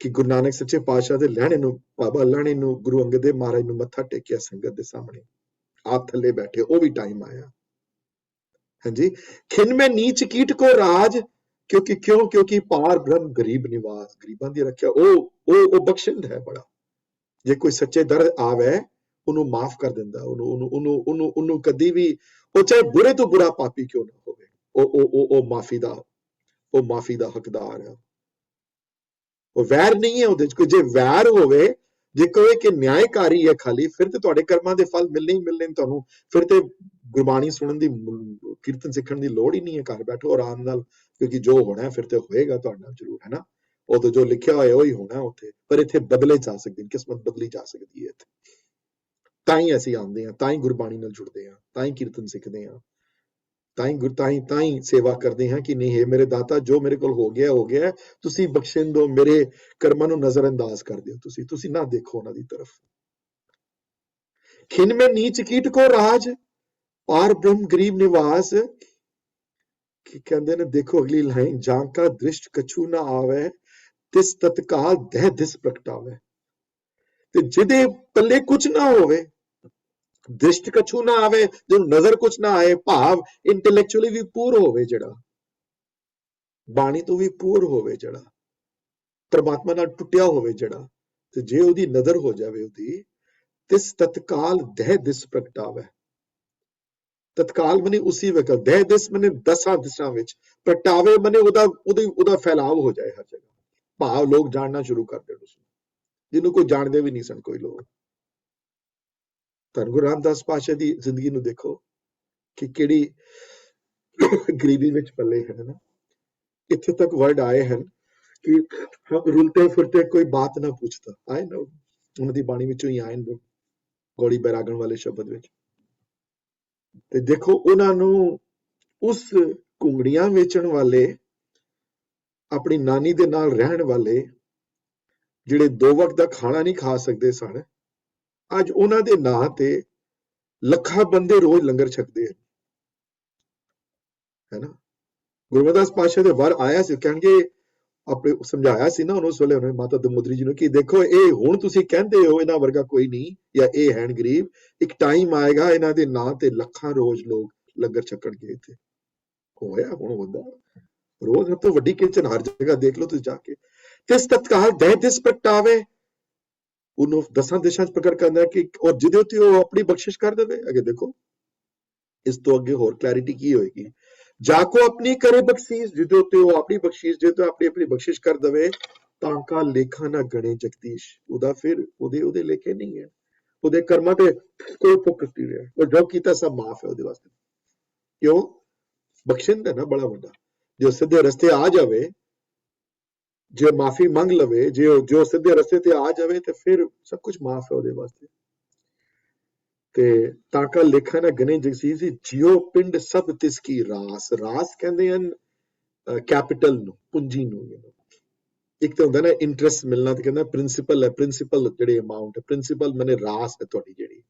ਕਿ ਗੁਰੂ ਨਾਨਕ ਸੱਚੇ ਪਾਤਸ਼ਾਹ ਦੇ ਲਹਿਣੇ ਨੂੰ, ਬਾਬਾ ਲਹਿਣੇ ਨੂੰ, ਗੁਰੂ ਅੰਗਦ ਦੇਵ ਮਹਾਰਾਜ ਨੂੰ ਮੱਥਾ ਟੇਕਿਆ ਸੰਗਤ ਦੇ ਸਾਹਮਣੇ, ਆਪ ਥੱਲੇ ਬੈਠੇ, ਉਹ ਵੀ ਟਾਈਮ ਆਇਆ। ਹਾਂਜੀ, ਖਿਨ ਮੈਂ ਨੀਚ ਕੀਟ ਕੋ ਰਾਜ, ਕਿਉਂਕਿ ਪਾਰ ਬ੍ਰਹਮ ਗਰੀਬ ਨਿਵਾਸ, ਗਰੀਬਾਂ ਦੀ ਰੱਖਿਆ ਉਹ ਬਖਸ਼ਿੰਦ ਹੈ ਬੜਾ। ਜੇ ਕੋਈ ਸੱਚੇ ਦਰ ਆਵੇ ਉਹਨੂੰ ਮਾਫ ਕਰ ਦਿੰਦਾ, ਉਹਨੂੰ ਕਦੀ ਵੀ, ਉਹ ਚਾਹੇ ਬੁਰੇ ਤੋਂ ਬੁਰਾ ਪਾਪੀ ਕਿਉਂ ਨਾ ਹੋਵੇ, ਉਹ ਮਾਫੀ ਦਾ ਹੱਕਦਾਰ ਹੈ। ਉਹ ਵੈਰ ਨਹੀਂ ਹੈ ਉਹਦੇ ਚ। ਜੇ ਵੈਰ ਹੋਵੇ, ਜੇ ਕਹੇ ਕਿ ਨਿਆਂਕਾਰੀ ਹੈ ਖਾਲੀ, ਫਿਰ ਤੇ ਤੁਹਾਡੇ ਕਰਮਾਂ ਦੇ ਫਲ ਮਿਲਣੇ ਹੀ ਮਿਲਣੇ ਤੁਹਾਨੂੰ। ਫਿਰ ਤੇ ਗੁਰਬਾਣੀ ਸੁਣਨ ਦੀ, ਕੀਰਤਨ ਸਿੱਖਣ ਦੀ ਲੋੜ ਹੀ ਨਹੀਂ ਹੈ। ਘਰ ਬੈਠੋ ਆਰਾਮ ਨਾਲ, ਕਿਉਂਕਿ ਜੋ ਹੋਣਾ ਫਿਰ ਤੇ ਹੋਏਗਾ ਤੁਹਾਡੇ ਨਾਲ ਜ਼ਰੂਰ, ਹੈ ਨਾ। ਉਹ ਤਾਂ ਜੋ ਲਿਖਿਆ ਹੋਇਆ ਉਹੀ ਹੋਣਾ ਉੱਥੇ। ਪਰ ਇੱਥੇ ਬਦਲੇ ਜਾ ਸਕਦੇ, ਕਿਸਮਤ ਬਦਲੀ ਜਾ ਸਕਦੀ ਹੈ ਇੱਥੇ। ਤਾਂ ਹੀ ਅਸੀਂ ਆਉਂਦੇ ਹਾਂ, ਤਾਂ ਹੀ ਗੁਰਬਾਣੀ ਨਾਲ ਜੁੜਦੇ ਹਾਂ, ਤਾਂ ਹੀ ਕੀਰਤਨ ਸਿੱਖਦੇ ਹਾਂ, ਤਾਂ ਹੀ ਸੇਵਾ ਕਰਦੇ ਹਾਂ ਕਿ ਨਹੀਂ, ਹੈ ਮੇਰੇ ਦਾਤਾ, ਜੋ ਮੇਰੇ ਕੋਲ ਹੋ ਗਿਆ, ਤੁਸੀਂ ਬਖਸ਼ਣ ਦਿਓ, ਮੇਰੇ ਕਰਮਾਂ ਨੂੰ ਨਜ਼ਰ ਅੰਦਾਜ਼ ਕਰ ਦਿਓ, ਤੁਸੀਂ ਨਾ ਦੇਖੋ ਉਹਨਾਂ ਦੀ ਤਰਫ। ਖਿਨ ਮੈਂ ਨੀਚ ਕੀਟ ਕੋ ਰਾਜ, ਪਾਰ ਬ੍ਰਹਮ ਗਰੀਬ ਨਿਵਾਸ। ਕੀ ਕਹਿੰਦੇ ਨੇ, ਦੇਖੋ ਅਗਲੀ ਲਾਈਨ, ਜਾਂ ਕਾ ਦ੍ਰਿਸ਼ਟ ਕਛੂ ਨਾ ਆਵੇ, ਤਿਸ ਤਤਕਾਲ ਦਹਿ ਦਿਸ ਪ੍ਰਗਟਾਵੇ। ਤੇ ਜਿਹਦੇ ਪੱਲੇ ਕੁਝ ਨਾ ਹੋਵੇ, ਦ੍ਰਿਸ਼ਟ ਕਛੂ ਨਾ ਆਵੇ, ਜਿਹਨੂੰ ਨਜ਼ਰ ਕੁਝ ਨਾ ਆਏ, ਭਾਵ ਇੰਟੈਲੈਕਚੁਅਲੀ ਵੀ ਪੂਰ ਹੋਵੇ, ਜਿਹੜਾ ਬਾਣੀ ਤੋਂ ਵੀ ਪੂਰ ਹੋਵੇ, ਜਿਹੜਾ ਪਰਮਾਤਮਾ ਨਾਲ ਟੁੱਟਿਆ ਹੋਵੇ, ਜਿਹੜਾ, ਤੇ ਜੇ ਉਹਦੀ ਨਜ਼ਰ ਹੋ ਜਾਵੇ ਉਹਦੀ, ਤਿਸ ਤਤਕਾਲ ਦਹਿ ਦਿਸ ਪ੍ਰਗਟਾਵੇ। ਤਤਕਾਲ ਮਨੇ ਉਸੇ ਵਕਤ, ਦਹਿ ਦਿਸ ਮਨੇ 10 ਦਿਸ਼ਾਂ ਵਿੱਚ, ਪ੍ਰਗਟਾਵੇ ਮਨੇ ਉਹਦਾ ਫੈਲਾਵ ਹੋ ਜਾਏ ਹਰ ਜਗ੍ਹਾ, ਭਾਵ ਲੋਕ ਜਾਣਨਾ ਸ਼ੁਰੂ ਕਰ ਦੇਣ ਉਸਨੂੰ, ਜਿਹਨੂੰ ਕੋਈ ਜਾਣਦੇ ਵੀ ਨਹੀਂ ਸਨ ਕੋਈ ਲੋਕ। ਧੰਨ ਗੁਰੂ ਰਾਮਦਾਸ ਪਾਤਸ਼ਾਹ ਦੀ ਜ਼ਿੰਦਗੀ ਨੂੰ ਦੇਖੋ ਕਿ ਕਿਹੜੀ ਗਰੀਬੀ ਵਿੱਚ ਪੱਲੇ ਹਨ ਨਾ। ਇੱਥੇ ਤੱਕ ਵਰਡ ਆਏ ਹਨ ਕਿ ਰੁਲਤੇ ਫਿਰਤੇ ਕੋਈ ਬਾਤ ਨਾ ਪੁੱਛਦਾ, ਆਏ ਨਾ, ਉਹਨਾਂ ਦੀ ਬਾਣੀ ਵਿੱਚੋਂ ਹੀ ਆਏ ਨੇ। ਕੌੜੀ ਬੈਰਾਗਣ ਵਾਲੇ ਸ਼ਬਦ ਵਿੱਚ। ਤੇ ਦੇਖੋ ਉਹਨਾਂ ਨੂੰ ਉਸ ਘੁੰਗੜੀਆਂ ਵੇਚਣ ਵਾਲੇ, ਆਪਣੀ ਨਾਨੀ ਦੇ ਨਾਲ ਰਹਿਣ ਵਾਲੇ, ਜਿਹੜੇ 2 ਵਕਤ ਦਾ ਖਾਣਾ ਨਹੀਂ ਖਾ ਸਕਦੇ ਸਨ, ਅੱਜ ਉਹਨਾਂ ਦੇ ਨਾਂ ਤੇ ਲੱਖਾਂ ਬੰਦੇ ਰੋਜ਼ ਲੰਗਰ ਛਕਦੇ ਹਨ, ਹੈ ਨਾ। ਗੁਰੂ ਰਵਿਦਾਸ ਪਾਤਸ਼ਾਹ ਦੇ ਵਾਰ ਆਇਆ ਸੀ, ਕਹਿਣਗੇ ਆਪਣੇ ਸਮਝਾਇਆ ਸੀ ਨਾ ਉਹਨੂੰ, ਉਸ ਵੇਲੇ ਉਹਨੇ ਮਾਤਾ ਦਮੋਦਰੀ ਜੀ ਨੂੰ ਕਿ ਦੇਖੋ ਇਹ ਹੁਣ ਤੁਸੀਂ ਕਹਿੰਦੇ ਹੋ ਇਹਨਾਂ ਵਰਗਾ ਕੋਈ ਨਹੀਂ ਜਾਂ ਇਹ ਹੈਨ ਗਰੀਬ, ਇੱਕ ਟਾਈਮ ਆਏਗਾ ਇਹਨਾਂ ਦੇ ਨਾਂ ਤੇ ਲੱਖਾਂ ਰੋਜ਼ ਲੋਕ ਲੰਗਰ ਛਕਣਗੇ। ਇੱਥੇ ਹੋਇਆ ਹੁਣ ਹੁੰਦਾ ਰੋਜ਼, ਸਭ ਤੋਂ ਵੱਡੀ ਕਿਚਨ ਹਰ ਜਗ੍ਹਾ ਦੇਖ ਲਓ ਤੁਸੀਂ ਜਾ ਕੇ। ਤਿਸ ਤਤਕਾਲ ਦਹਿ ਦਿਸ ਪ੍ਰਗਟਾਵੇ, ਉਹਨੂੰ 10 ਦਿਸ਼ਾਂ 'ਚ ਪ੍ਰਗਟ ਕਰਦਾ ਕਿ ਔਰ ਜਿਹਦੇ ਉੱਤੇ ਉਹ ਆਪਣੀ ਬਖਸ਼ਿਸ਼ ਕਰ ਦੇਵੇ। ਅੱਗੇ ਦੇਖੋ ਇਸ ਤੋਂ ਅੱਗੇ ਹੋਰ ਕਲੈਰਿਟੀ ਕੀ ਹੋਏਗੀ। ਜਾਕੋ ਆਪਣੀ ਕਰੇ ਬਖਸ਼ੀਸ਼, ਜਿਹਦੇ ਉੱਤੇ ਉਹ ਆਪਣੀ ਬਖਸ਼ੀਸ਼, ਜਿਹਦੇ ਆਪਣੀ ਆਪਣੀ ਬਖਸ਼ਿਸ਼ ਕਰ ਦੇਵੇ, ਤਾਂ ਕਾ ਲੇਖਾ ਨਾ ਗਣੇ ਜਗਦੀਸ਼, ਉਹਦਾ ਫਿਰ ਉਹਦੇ ਲੇਖੇ ਨਹੀਂ ਹੈ, ਉਹਦੇ ਕਰਮਾਂ ਤੇ ਕੋਈ ਫੋਕਸ ਨਹੀਂ ਰਿਹਾ, ਉਹ ਜੋ ਕੀਤਾ ਸਭ ਮਾਫ ਹੈ ਉਹਦੇ ਵਾਸਤੇ। ਕਿਉਂ? ਬਖਸ਼ਿੰਦ ਹੈ ਨਾ ਬੜਾ ਵੱਡਾ, ਜੋ ਸਿੱਧੇ ਰਸਤੇ ਆ ਜਾਵੇ, ਜੇ ਮਾਫੀ ਮੰਗ ਲਵੇ, ਜੋ ਸਿੱਧੇ ਰਸਤੇ ਤੇ ਆ ਜਾਵੇ, ਤੇ ਫਿਰ ਸਭ ਕੁਝ ਮਾਫ ਹੈ ਉਹਦੇ ਵਾਸਤੇ। ਤੇ ਤਾਕਾ ਲੇਖਾ ਨਾ ਗਨੇ ਜਗਸੀਸ, ਜਿਉ ਪਿੰਡ ਸਭ ਤਿਸ ਕੀ ਰਾਸ। ਰਾਸ ਕਹਿੰਦੇ ਹਨ ਕੈਪੀਟਲ ਨੂੰ, ਪੂੰਜੀ ਨੂੰ। ਇੱਕ ਤਾਂ ਹੁੰਦਾ ਨਾ ਇੰਟਰਸਟ ਮਿਲਣਾ, ਤੇ ਕਹਿੰਦਾ ਪ੍ਰਿੰਸੀਪਲ ਹੈ, ਪ੍ਰਿੰਸੀਪਲ ਜਿਹੜੀ ਅਮਾਉਂਟ ਹੈ, ਪ੍ਰਿੰਸੀਪਲ ਮਨੇ ਰਾਸ ਹੈ ਤੁਹਾਡੀ ਜਿਹੜੀ।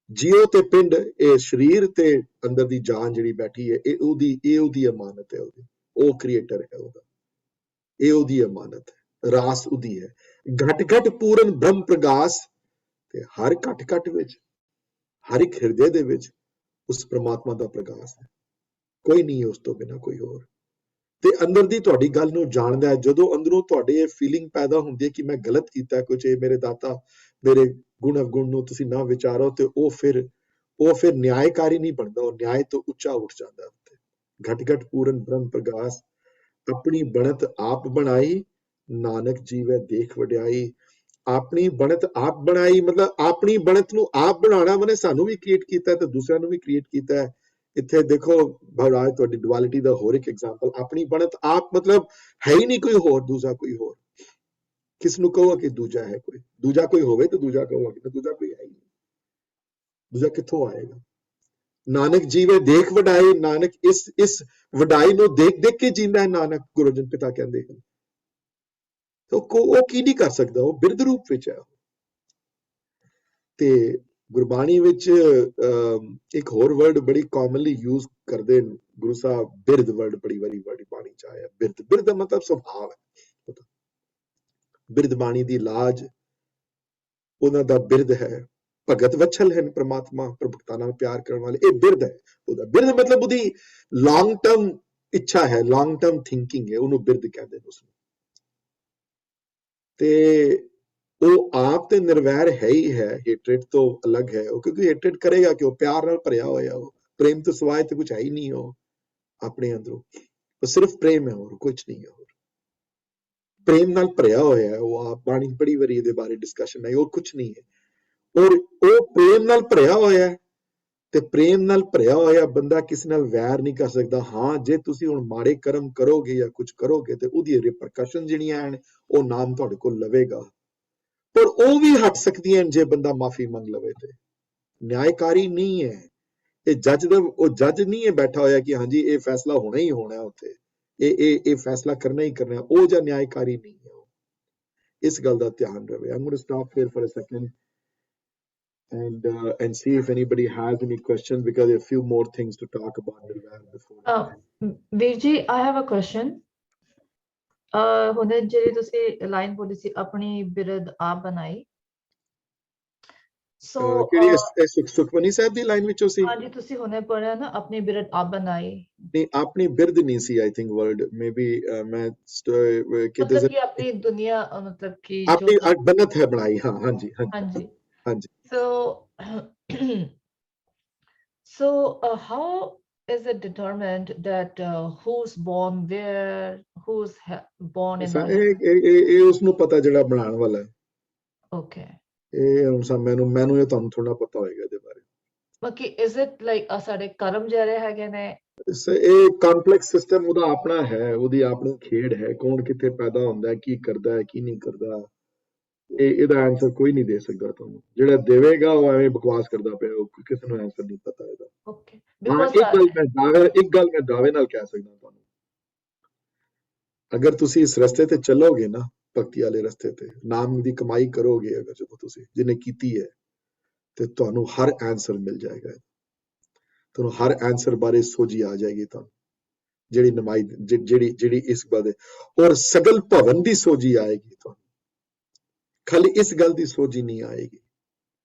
ਜਿਉ ਤੇ ਪਿੰਡ, ਇਹ ਸਰੀਰ ਤੇ ਅੰਦਰ ਦੀ ਜਾਨ ਜਿਹੜੀ ਬੈਠੀ ਹੈ, ਇਹ ਉਹਦੀ ਅਮਾਨਤ ਹੈ, ਉਹ ਕ੍ਰੀਏਟਰ ਹੈ ਉਹਦਾ, ਇਹ ਉਹਦੀ ਅਮਾਨਤ ਹੈ, ਰਾਸ ਉਹਦੀ ਹੈ। ਘਟ ਘਟ ਪੂਰਨ ਬ੍ਰਹਮ ਪ੍ਰਗਾਸ, ਤੇ ਹਰ ਘਟ ਘਟ ਵਿੱਚ, ਹਰ ਇੱਕ ਹਿਰਦੇ ਦੇ ਵਿੱਚ ਉਸ ਪ੍ਰਮਾਤਮਾ ਦਾ ਪ੍ਰਕਾਸ਼ ਹੈ, ਕੋਈ ਨਹੀਂ ਉਸ ਤੋਂ ਬਿਨਾਂ ਕੋਈ ਹੋਰ। ਤੇ ਅੰਦਰ ਦੀ ਤੁਹਾਡੀ ਗੱਲ ਨੂੰ ਜਾਣਦਾ ਹੈ। ਜਦੋਂ ਅੰਦਰੋਂ ਤੁਹਾਡੇ ਇਹ ਫੀਲਿੰਗ ਪੈਦਾ ਹੁੰਦੀ ਹੈ ਕਿ ਮੈਂ ਗਲਤ ਕੀਤਾ ਕੁਝ, ਇਹ ਮੇਰੇ ਦਾਤਾ, ਮੇਰੇ ਗੁਣ ਅਵਗੁਣ ਨੂੰ ਤੁਸੀਂ ਨਾ ਵਿਚਾਰੋ, ਤੇ ਉਹ ਫਿਰ ਨਿਆਇਕਾਰੀ ਨਹੀਂ ਬਣਦਾ, ਉਹ ਨਿਆਏ ਤੋਂ ਉੱਚਾ ਉੱਠ ਜਾਂਦਾ। ਘਟ ਘਟ ਪੂਰਨ ਬ੍ਰਹਮ ਪ੍ਰਗਾਸ, ਆਪਣੀ ਬਣਤ ਆਪ ਬਣਾਈ, ਨਾਨਕ ਜੀਵੈ ਦੇਖ ਵਡਿਆਈ। ਆਪਣੀ ਬਣਤ ਆਪ ਬਣਾਈ, ਮਤਲਬ ਆਪਣੀ ਬਣਤ ਨੂੰ ਆਪ ਬਣਾਉਣਾ, ਮਨੇ ਸਾਨੂੰ ਵੀ ਕ੍ਰੀਏਟ ਕੀਤਾ ਤੇ ਦੂਸਰਿਆਂ ਨੂੰ ਵੀ ਕ੍ਰੀਏਟ ਕੀਤਾ ਹੈ। ਇੱਥੇ ਦੇਖੋ ਭਵਰਾਜ, ਤੁਹਾਡੀ ਡੁਆਲਿਟੀ ਦਾ ਹੋਰ ਇੱਕ ਐਗਜ਼ਾਮਪਲ। ਆਪਣੀ ਬਣਤ ਆਪ ਮਤਲਬ ਹੈ ਹੀ ਨਹੀਂ ਕੋਈ ਹੋਰ, ਦੂਜਾ ਕੋਈ ਹੋਰ। ਕਿਸ ਨੂੰ ਕਹੋ ਕਿ ਦੂਜਾ ਹੈ ਕੋਈ, ਦੂਜਾ ਕੋਈ ਹੋਵੇ ਤਾਂ ਦੂਜਾ ਕਹੋ ਕਿ ਦੂਜਾ ਕੋਈ ਹੈ ਹੀ ਨਹੀਂ, ਦੂਜਾ ਕਿੱਥੋਂ ਆਏਗਾ। ਨਾਨਕ ਜੀਵੇ ਦੇਖ ਵਡਾਈ, ਨਾਨਕ ਇਸ ਵਡਾਈ ਨੂੰ ਦੇਖ ਦੇਖ ਕੇ ਜੀਂਦਾ ਹੈ ਨਾਨਕ, ਗੁਰੂ ਅਰਜਨ ਪਿਤਾ ਕਹਿੰਦੇ ਹਨ। ਉਹ ਕੀ ਨਹੀਂ ਕਰ ਸਕਦਾ, ਉਹ ਬਿਰਧ ਰੂਪ ਵਿੱਚ ਹੈ। ਤੇ ਗੁਰਬਾਣੀ ਵਿੱਚ ਇੱਕ ਹੋਰ ਵਰਡ ਬੜੀ ਕਾਮਨਲੀ ਯੂਜ਼ ਕਰਦੇ ਨੇ ਗੁਰੂ ਸਾਹਿਬ, ਬਿਰਧ ਵਰਡ ਬੜੀ ਵਾਰੀ ਬਾਣੀ ਚ ਆਇਆ। ਬਿਰਧ ਦਾ ਮਤਲਬ ਸੁਭਾਅ ਹੈ, ਬਿਰਧ ਬਾਣੀ ਦੀ ਲਾਜ, ਉਹਨਾਂ ਦਾ ਬਿਰਧ ਹੈ। ਭਗਤ ਵਛਲ ਹਨ ਪ੍ਰਮਾਤਮਾ, ਭਗਤਾਂ ਨਾਲ ਪਿਆਰ ਕਰਨ ਵਾਲੇ, ਇਹ ਬਿਰਧ ਹੈ ਉਹਦਾ। ਬਿਰਧ ਮਤਲਬ ਉਹਦੀ ਲੌਂਗ ਟਰਮ ਇੱਛਾ ਹੈ, ਲੌਂਗ ਟਰਮ ਥਿੰਕਿੰਗ ਹੈ, ਉਹਨੂੰ ਬਿਰਧ ਕਹਿੰਦੇ ਨੇ ਉਸਨੂੰ। ਤੇ ਉਹ ਆਪ ਤੇ ਨਿਰਵੈਰ ਹੈ ਹੀ ਹੈ, ਹੇਟਰੇਟ ਤੋਂ ਅਲੱਗ ਹੈ ਉਹ, ਕਿਉਂਕਿ ਹੇਟਰੇਟ ਕਰੇਗਾ ਕਿ ਉਹ ਪਿਆਰ ਨਾਲ ਭਰਿਆ ਹੋਇਆ, ਉਹ ਪ੍ਰੇਮ ਤੋਂ ਸਿਵਾਏ ਤੇ ਕੁਝ ਹੈ ਹੀ ਨਹੀਂ ਉਹ ਆਪਣੇ ਅੰਦਰੋਂ, ਉਹ ਸਿਰਫ ਪ੍ਰੇਮ ਹੈ, ਹੋਰ ਕੁਝ ਨਹੀਂ ਹੈ। ਹੋਰ ਪ੍ਰੇਮ ਨਾਲ ਭਰਿਆ ਹੋਇਆ ਉਹ ਆਪ। ਬਾਣੀ ਬੜੀ ਵਾਰੀ ਇਹਦੇ ਬਾਰੇ ਡਿਸਕਸ਼ਨ ਹੈ, ਉਹ ਕੁਝ ਨਹੀਂ ਹੈ। ਔਰ ਉਹ ਪ੍ਰੇਮ ਨਾਲ ਭਰਿਆ ਹੋਇਆ, ਤੇ ਪ੍ਰੇਮ ਨਾਲ ਭਰਿਆ ਹੋਇਆ ਬੰਦਾ ਕਿਸੇ ਨਾਲ ਵੈਰ ਨਹੀਂ ਕਰ ਸਕਦਾ। ਹਾਂ, ਜੇ ਤੁਸੀਂ ਹੁਣ ਮਾੜੇ ਕਰਮ ਕਰੋਗੇ ਜਾਂ ਕੁਝ ਕਰੋਗੇ, ਤੇ ਉਹਦੀ ਰਿਪਰਕਸ਼ਨ ਜਿਹੜੀਆਂ ਹਨ, ਉਹ ਨਾਮ ਤੁਹਾਡੇ ਕੋਲ ਲਵੇਗਾ। ਪਰ ਉਹ ਵੀ ਹਟ ਸਕਦੀਆਂ ਜੇ ਬੰਦਾ ਮਾਫੀ ਮੰਗ ਲਵੇ। ਤੇ ਨਿਆਇਕਾਰੀ ਨਹੀਂ ਹੈ ਇਹ ਜੱਜ ਦਾ, ਉਹ ਜੱਜ ਨਹੀਂ ਹੈ ਬੈਠਾ ਹੋਇਆ ਕਿ ਹਾਂਜੀ ਇਹ ਫੈਸਲਾ ਹੋਣਾ ਹੀ ਹੋਣਾ ਉੱਥੇ, ਇਹ ਫੈਸਲਾ ਕਰਨਾ ਹੀ ਕਰਨਾ, ਉਹ ਜਾਂ ਨਿਆਇਕਾਰੀ ਨਹੀਂ ਹੈ। ਇਸ ਗੱਲ ਦਾ ਧਿਆਨ ਰਵੇ। I'm going to stop here for a second and see if anybody has any questions, because there are a few more things to talk about before. Virji, I have a question. ਹੁਣੇ ਜਿਹੜੀ ਤੁਸੀਂ line ਬੋਲੀ ਸੀ, ਆਪਣੀ ਬਿਰਧ ਆਪ ਬਣਾਈ, ਸੋ ਕਿਹੜੀ ਸੁਖਮਨੀ ਸਾਹਿਬ ਦੀ line ਵਿੱਚੋਂ ਸੀ? ਹਾਂਜੀ, ਤੁਸੀਂ ਹੁਣੇ ਪੜਿਆ ਨਾ, ਆਪਣੀ ਬਿਰਧ ਆਪ ਬਣਾਈ। ਨਹੀਂ, ਆਪਣੀ ਬਿਰਧ ਨਹੀਂ ਸੀ, ਆਈ ਥਿੰਕ ਵਰਡ ਮੇਬੀ ਮੈਂ ਮਤਲਬ ਕਿ ਆਪਣੀ ਦੁਨੀਆ, ਮਤਲਬ ਕਿ ਆਪਣੀ ਬਣਤ ਹੈ ਬਣਾਈ। ਹਾਂ, ਹਾਂਜੀ ਹਾਂਜੀ ਹਾਂਜੀ। So how is it determined that who's born where, who's born in ਇਹ ਉਸ ਨੂੰ ਪਤਾ ਜਿਹੜਾ ਬਣਾਉਣ ਵਾਲਾ ਹੈ। Okay. ਇਹ ਹੁਣ ਮੈਨੂੰ ਇਹ ਤੁਹਾਨੂੰ ਥੋੜਾ ਪਤਾ ਹੋਏਗਾ ਇਹਦੇ ਬਾਰੇ। ਬਾਕੀ is it like ਸਾਡੇ ਕਰਮ ਜਿਹੜੇ ਹੈਗੇ ਨੇ, ਇਹ ਕੰਪਲੈਕਸ ਸਿਸਟਮ ਉਹਦਾ ਆਪਣਾ ਹੈ, ਉਹਦੀ ਆਪਣੀ ਖੇਡ ਹੈ। ਕੌਣ ਕਿੱਥੇ ਪੈਦਾ ਹੁੰਦਾ ਹੈ, ਕੀ ਕਰਦਾ ਹੈ, ਕੀ ਨਹੀਂ ਕਰਦਾ, ਇਹਦਾ ਆਨਸਰ ਕੋਈ ਨਹੀਂ ਦੇ ਸਕਦਾ ਤੁਹਾਨੂੰ। ਜਿਹੜਾ ਦੇਵੇਗਾ ਉਹ ਐਵੇਂ ਬਕਵਾਸ ਕਰਦਾ ਪਿਆ, ਉਹ ਕਿਸੇ ਨੂੰ ਆਨਸਰ ਨਹੀਂ ਪਤਾ ਇਹਦਾ। Okay. ਹਾਂ Because ਇੱਕ ਗੱਲ ਮੈਂ ਦਾਅਵੇ ਨਾਲ ਕਹਿ ਸਕਦਾ ਤੁਹਾਨੂੰ, ਅਗਰ ਤੁਸੀਂ ਇਸ ਰਸਤੇ ਤੇ ਚੱਲੋਗੇ ਨਾ, ਭਗਤੀ ਵਾਲੇ ਰਸਤੇ ਤੇ ਨਾਮ ਦੀ ਕਮਾਈ ਕਰੋਗੇ, ਅਗਰ ਜਦੋਂ ਤੁਸੀਂ ਜਿਹਨੇ ਕੀਤੀ ਹੈ, ਤੇ ਤੁਹਾਨੂੰ ਹਰ ਆਨਸਰ ਮਿਲ ਜਾਏਗਾ। ਤੁਹਾਨੂੰ ਹਰ ਆਨਸਰ ਬਾਰੇ ਸੋਝੀ ਆ ਜਾਏਗੀ ਤੁਹਾਨੂੰ, ਜਿਹੜੀ ਨਮਾਈ ਜਿਹੜੀ ਇਸ ਬਾਰੇ, ਔਰ ਸਗਲ ਭਵਨ ਦੀ ਸੋਝੀ ਆਏਗੀ ਤੁਹਾਨੂੰ, ਖਾਲੀ ਇਸ ਗੱਲ ਦੀ ਸੋਝੀ ਨਹੀਂ ਆਏਗੀ।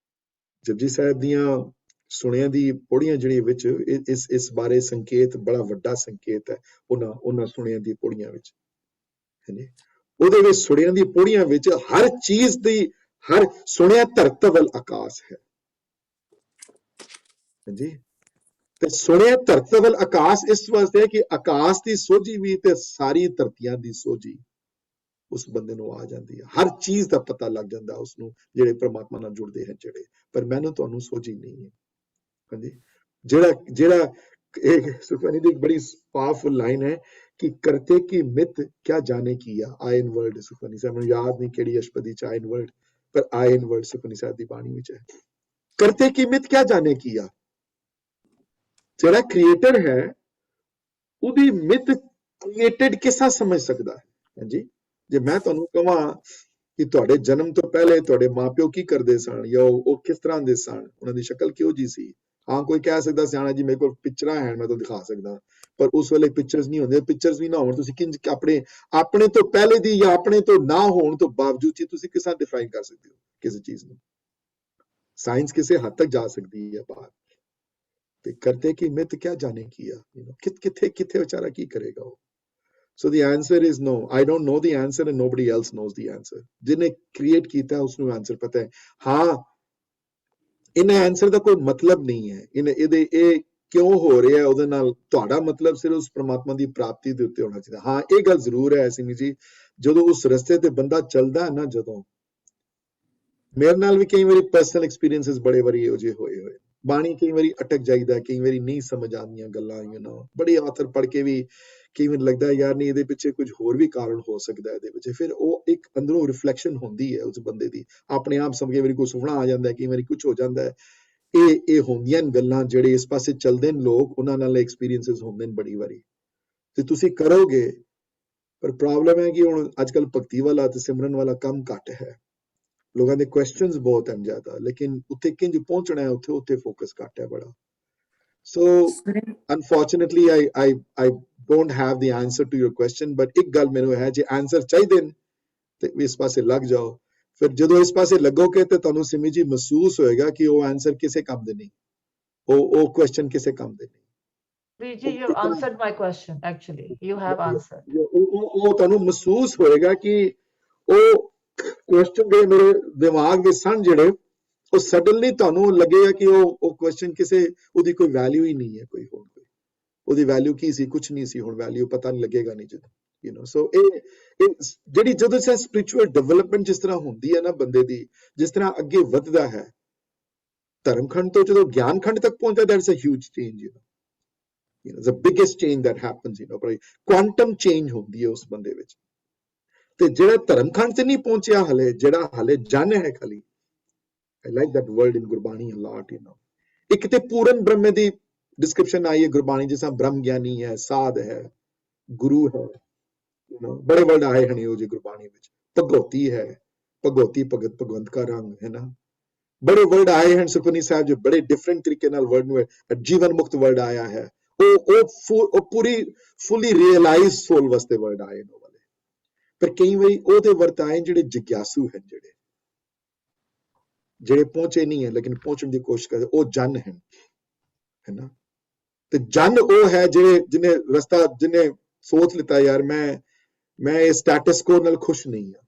ਜਪਜੀ ਸਾਹਿਬ ਦੀਆਂ ਸੁਣਿਆਂ ਦੀ ਪੌੜੀਆਂ ਜਿਹੜੀ ਵਿੱਚ ਇਸ ਬਾਰੇ ਸੰਕੇਤ, ਬੜਾ ਵੱਡਾ ਸੰਕੇਤ ਹੈ ਉਹਨਾਂ ਸੁਣਿਆਂ ਦੀ ਪੌੜੀਆਂ ਵਿੱਚ। ਹਾਂਜੀ, ਉਹਦੇ ਵਿੱਚ ਸੁਣਿਆਂ ਦੀ ਪੌੜੀਆਂ ਵਿੱਚ ਹਰ ਚੀਜ਼ ਦੀ, ਹਰ ਸੁਣਿਆ ਧਰਤਵਲ ਆਕਾਸ਼ ਹੈ। ਹਾਂਜੀ, ਤੇ ਸੁਣਿਆ ਧਰਤਵਲ ਆਕਾਸ਼ ਇਸ ਵਾਸਤੇ ਹੈ ਕਿ ਆਕਾਸ਼ ਦੀ ਸੋਝੀ ਵੀ ਤੇ ਸਾਰੀ ਧਰਤੀਆਂ ਦੀ ਸੋਝੀ ਉਸ ਬੰਦੇ ਨੂੰ ਆ ਜਾਂਦੀ ਹੈ। ਹਰ ਚੀਜ਼ ਦਾ ਪਤਾ ਲੱਗ ਜਾਂਦਾ ਉਸਨੂੰ, ਜਿਹੜੇ ਪ੍ਰਮਾਤਮਾ ਨਾਲ ਜੁੜਦੇ ਹਨ ਜਿਹੜੇ। ਪਰ ਮੈਨੂੰ ਤੁਹਾਨੂੰ ਸੋਝੀ ਨਹੀਂ ਹੈ। ਹਾਂਜੀ, ਜਿਹੜਾ ਇਹ ਸੁਖਮਨੀ ਦੀ ਇੱਕ ਬੜੀ ਪਾਵਰਫੁਲ ਲਾਈਨ ਹੈ ਕਿ ਕਰਤੇ ਕੀ ਮਿਤ ਕਿਆ ਜਾਣੇ ਕੀਆ, ਆਇਨ ਵਰਡ ਸੁਖਮਨੀ ਸਾਹਿਬ ਨੂੰ ਯਾਦ ਨਹੀਂ ਕਿਹੜੀ ਅਸ਼ਪਦੀ ਚ ਆਇਨ ਵਰਡ, ਪਰ ਆਇਨ ਵਰਡ ਸੁਖਮਨੀ ਸਾਹਿਬ ਦੀ ਬਾਣੀ ਵਿੱਚ ਹੈ। ਕਰਤੇ ਕੀ ਮਿਤ ਕਿਆ ਜਾਣੇ ਕੀਆ, ਜਿਹੜਾ ਕ੍ਰੀਏਟਰ ਹੈ ਉਹਦੀ ਮਿਤ ਕ੍ਰੀਏਟਡ ਕਿਸਾ ਸਮਝ ਸਕਦਾ ਹੈ। ਹਾਂਜੀ, ਜੇ ਮੈਂ ਤੁਹਾਨੂੰ ਕਹਾਂ ਕਿ ਤੁਹਾਡੇ ਜਨਮ ਤੋਂ ਪਹਿਲੇ ਤੁਹਾਡੇ ਮਾਪਿਓ ਕੀ ਕਰਦੇ ਸਨ, ਜਾਂ ਉਹ ਕਿਸ ਤਰ੍ਹਾਂ ਦੇ ਸਨ, ਉਹਨਾਂ ਦੀ ਸ਼ਕਲ ਕਿਹੋ ਜੀ ਸੀ, ਹਾਂ ਕੋਈ ਕਹਿ ਸਕਦਾ ਸਿਆਣਾ ਜੀ ਮੇਰੇ ਕੋਲ ਪਿਕਚਰਾਂ ਹਨ, ਮੈਂ ਤੁਹਾਨੂੰ ਦਿਖਾ ਸਕਦਾ, ਪਰ ਉਸ ਵੇਲੇ ਪਿਕਚਰਸ ਨਹੀਂ ਹੁੰਦੇ। ਪਿਕਚਰਸ ਵੀ ਨਾ ਹੋਣ, ਤੁਸੀਂ ਕਿੰਜ ਆਪਣੇ ਤੋਂ ਪਹਿਲੇ ਦੀ ਜਾਂ ਆਪਣੇ ਤੋਂ ਨਾ ਹੋਣ ਤੋਂ ਬਾਵਜੂਦ ਤੁਸੀਂ ਕਿਸ ਤਰ੍ਹਾਂ ਡਿਫਾਈਨ ਕਰ ਸਕਦੇ ਹੋ ਕਿਸੇ ਚੀਜ਼ ਨੂੰ। ਸਾਇੰਸ ਕਿਸੇ ਹੱਦ ਤੱਕ ਜਾ ਸਕਦੀ ਹੈ ਬਾਹਰ, ਤੇ ਕਰਤੇ ਕੀ ਮਿਤ ਕਿਆ ਜਾਣੇ ਕੀਆ, ਕਿੱਥੇ ਵਿਚਾਰਾ ਕੀ ਕਰੇਗਾ ਉਹ। So the answer is no. I don't know the answer and nobody else knows the answer. ਜਿਹਨੇ ਕ੍ਰੀਏਟ ਕੀਤਾ ਉਸਨੂੰ ਆਨਸਰ ਪਤਾ ਹੈ। ਹਾਂ, ਇਹਨਾਂ ਆਨਸਰ ਦਾ ਕੋਈ ਮਤਲਬ ਨਹੀਂ ਹੈ, ਇਹ ਕਿਉਂ ਹੋ ਰਿਹਾ ਉਹਦੇ ਨਾਲ ਤੁਹਾਡਾ ਮਤਲਬ ਸਿਰਫ ਉਸ ਪ੍ਰਮਾਤਮਾ ਦੀ ਪ੍ਰਾਪਤੀ ਦੇ ਉੱਤੇ ਹੋਣਾ ਚਾਹੀਦਾ। ਹਾਂ, ਇਹ ਗੱਲ ਜ਼ਰੂਰ ਹੈ ਸਿੰਘ ਜੀ, ਜਦੋਂ ਉਸ ਰਸਤੇ ਤੇ ਬੰਦਾ ਚੱਲਦਾ ਹੈ ਨਾ, ਜਦੋਂ ਮੇਰੇ ਨਾਲ ਵੀ ਕਈ ਵਾਰੀ ਪਰਸਨਲ ਐਕਸਪੀਰੀਐਂਸਸ ਬੜੇ ਵਾਰੀ ਇਹੋ ਜਿਹੇ ਹੋਏ, ਬਾਣੀ ਕਈ ਵਾਰੀ ਅਟਕ ਜਾਈਦਾ, ਕਈ ਵਾਰੀ ਨਹੀਂ ਸਮਝ ਆਉਂਦੀਆਂ ਗੱਲਾਂ, ਬੜੇ ਆਥਰ ਪੜ੍ਹ ਕੇ ਵੀ ਕਈ ਵਾਰ ਲੱਗਦਾ ਯਾਰ ਨਹੀਂ, ਇਹਦੇ ਪਿੱਛੇ ਕੁਝ ਹੋਰ ਵੀ ਕਾਰਨ ਹੋ ਸਕਦਾ ਇਹਦੇ ਵਿੱਚ। ਫਿਰ ਉਹ ਇੱਕ ਅੰਦਰੋਂ ਰਿਫਲੈਕਸ਼ਨ ਹੁੰਦੀ ਹੈ ਉਸ ਬੰਦੇ ਦੀ, ਆਪਣੇ ਆਪ ਸਮਝ, ਕਈ ਵਾਰੀ ਕੋਈ ਸੁਪਨਾ ਆ ਜਾਂਦਾ, ਕਈ ਵਾਰੀ ਕੁਝ ਹੋ ਜਾਂਦਾ ਹੈ। ਇਹ ਹੁੰਦੀਆਂ ਗੱਲਾਂ ਜਿਹੜੇ ਇਸ ਪਾਸੇ ਚੱਲਦੇ ਨੇ ਲੋਕ, ਉਹਨਾਂ ਨਾਲ ਐਕਸਪੀਰੀਐਂਸਸ ਹੁੰਦੇ ਨੇ ਬੜੀ ਵਾਰੀ, ਤੇ ਤੁਸੀਂ ਕਰੋਗੇ। ਪਰ ਪ੍ਰੋਬਲਮ ਹੈ ਕਿ ਹੁਣ ਅੱਜ ਕੱਲ੍ਹ ਭਗਤੀ ਵਾਲਾ ਤੇ ਸਿਮਰਨ ਵਾਲਾ ਕੰਮ ਘੱਟ ਹੈ, ਲੋਕਾਂ ਦੇ ਕੁਐਸਚਨਸ ਬਹੁਤ ਹਨ ਜ਼ਿਆਦਾ, ਲੇਕਿਨ ਉੱਥੇ ਕਿੰਜ ਪਹੁੰਚਣਾ ਹੈ ਉੱਥੇ ਫੋਕਸ ਘੱਟ ਹੈ ਬੜਾ। So unfortunately I don't have the answer to your question, but ਇੱਕ ਗੱਲ ਮੈਨੂੰ ਹੈ, ਜੇ ਆਨਸਰ ਚਾਹੀਦੇ ਨੇ ਤੇ ਇਸ ਪਾਸੇ ਲੱਗ ਜਾਓ। ਫਿਰ ਜਦੋਂ ਇਸ ਪਾਸੇ ਲੱਗੋਗੇ ਤੇ ਤੁਹਾਨੂੰ ਸਿਮੀ ਜੀ ਮਹਿਸੂਸ ਹੋਏਗਾ ਕਿ ਉਹ ਆਨਸਰ ਕਿਸੇ ਕੰਮ ਦੇ ਨਹੀਂ, ਉਹ ਕੁਐਸਚਨ ਕਿਸੇ ਕੰਮ ਦੇ ਨਹੀਂ। Viji, you answered my question. Actually, you have answered. ਉਹ ਤੁਹਾਨੂੰ ਮਹਿਸੂਸ ਹੋਏਗਾ ਕਿ ਉਹ ਕੁਐਸਚਨ ਦੇ ਮੇਰੇ ਦਿਮਾਗ ਵਿੱਚ ਸਨ ਜਿਹੜੇ, ਉਹ ਸਡਨਲੀ ਤੁਹਾਨੂੰ ਲੱਗੇਗਾ ਕਿ ਉਹ ਕੁਐਸਚਨ ਕਿਸੇ, ਉਹਦੀ ਕੋਈ ਵੈਲਿਊ ਹੀ ਨਹੀਂ ਹੈ, ਕੋਈ ਹੋਰ ਕੋਈ ਉਹਦੀ ਵੈਲਿਊ ਕੀ ਸੀ, ਕੁਝ ਨਹੀਂ ਸੀ, ਹੁਣ ਵੈਲਿਊ ਪਤਾ ਨਹੀਂ ਲੱਗੇਗਾ ਨਹੀਂ ਜਦੋਂ ਸੋ ਇਹ ਜਿਹੜੀ ਜਦੋਂ ਸਪਿਰਿਚੁਅਲ ਡਿਵੈਲਪਮੈਂਟ ਜਿਸ ਤਰ੍ਹਾਂ ਹੁੰਦੀ ਹੈ ਨਾ ਬੰਦੇ ਦੀ, ਜਿਸ ਤਰ੍ਹਾਂ ਅੱਗੇ ਵੱਧਦਾ ਹੈ ਧਰਮਖੰਡ ਤੋਂ ਜਦੋਂ ਗਿਆਨਖੰਡ ਤੱਕ ਪਹੁੰਚਦਾ, that's a huge change, the biggest change that happens, quantum change ਹੁੰਦੀ ਹੈ ਉਸ ਬੰਦੇ ਵਿੱਚ। ਤੇ ਜਿਹੜਾ ਧਰਮਖੰਡ ਤੇ ਨਹੀਂ ਪਹੁੰਚਿਆ ਹਲੇ, ਜਿਹੜਾ ਹਲੇ ਜਨ ਹੈ ਖਾਲੀ, I like that word in Gurbani a lot, ਇੱਕ ਤੇ ਪੂਰਨ ਬ੍ਰਹਮੇ ਦੀ ਡਿਸਕ੍ਰਿਪਸ਼ਨ ਆਈ ਹੈ ਗੁਰਬਾਣੀ, ਜਿਸ ਤਰ੍ਹਾਂ ਬ੍ਰਹਮ ਗਿਆਨੀ ਹੈ, ਸਾਧ ਹੈ, ਗੁਰੂ ਹੈ, ਬੜੇ ਵਰਡ ਆਏ ਹਨ ਉਹ ਜੀ ਗੁਰਬਾਣੀ ਵਿੱਚ। ਭਗਉਤੀ ਹੈ, ਭਗਉਤੀ ਭਗਤ ਭਗਵੰਤ ਕਾ ਰੰਗ ਹੈ ਨਾ, ਬੜੇ ਵਰਡ ਆਏ ਹਨ ਸੁਖਮਨੀ ਸਾਹਿਬ ਜੋ ਬੜੇ ਡਿਫਰੈਂਟ ਤਰੀਕੇ ਨਾਲ ਵਰਡ ਨੂੰ ਜੀਵਨ ਮੁਕਤ ਵਰਡ ਆਇਆ ਹੈ, ਉਹ ਪੂਰੀ ਫੁੱਲੀ ਰਿਅਲਾਈਜ਼ ਸੋਲ ਵਾਸਤੇ ਵਰਡ ਆਏ ਨੇ ਵਾਲੇ। ਪਰ ਕਈ ਵਾਰੀ ਉਹਦੇ ਵਰਤ ਆਏ ਜਿਹੜੇ ਜਿਗਿਆਸੂ ਹਨ, ਜਿਹੜੇ ਪਹੁੰਚੇ ਨਹੀਂ ਹੈ ਲੇਕਿਨ ਪਹੁੰਚਣ ਦੀ ਕੋਸ਼ਿਸ਼ ਕਰਦੇ, ਉਹ ਜਨ ਹੈ ਨਾ। ਤੇ ਜਨ ਉਹ ਹੈ ਜਿਹਨੇ ਰਸਤਾ, ਜਿਹਨੇ ਸੋਚ ਲਿੱਤਾ ਯਾਰ ਮੈਂ ਇਹ ਸਟੇਟਸ ਕੋ ਨਾਲ ਖੁਸ਼ ਨਹੀਂ ਹਾਂ,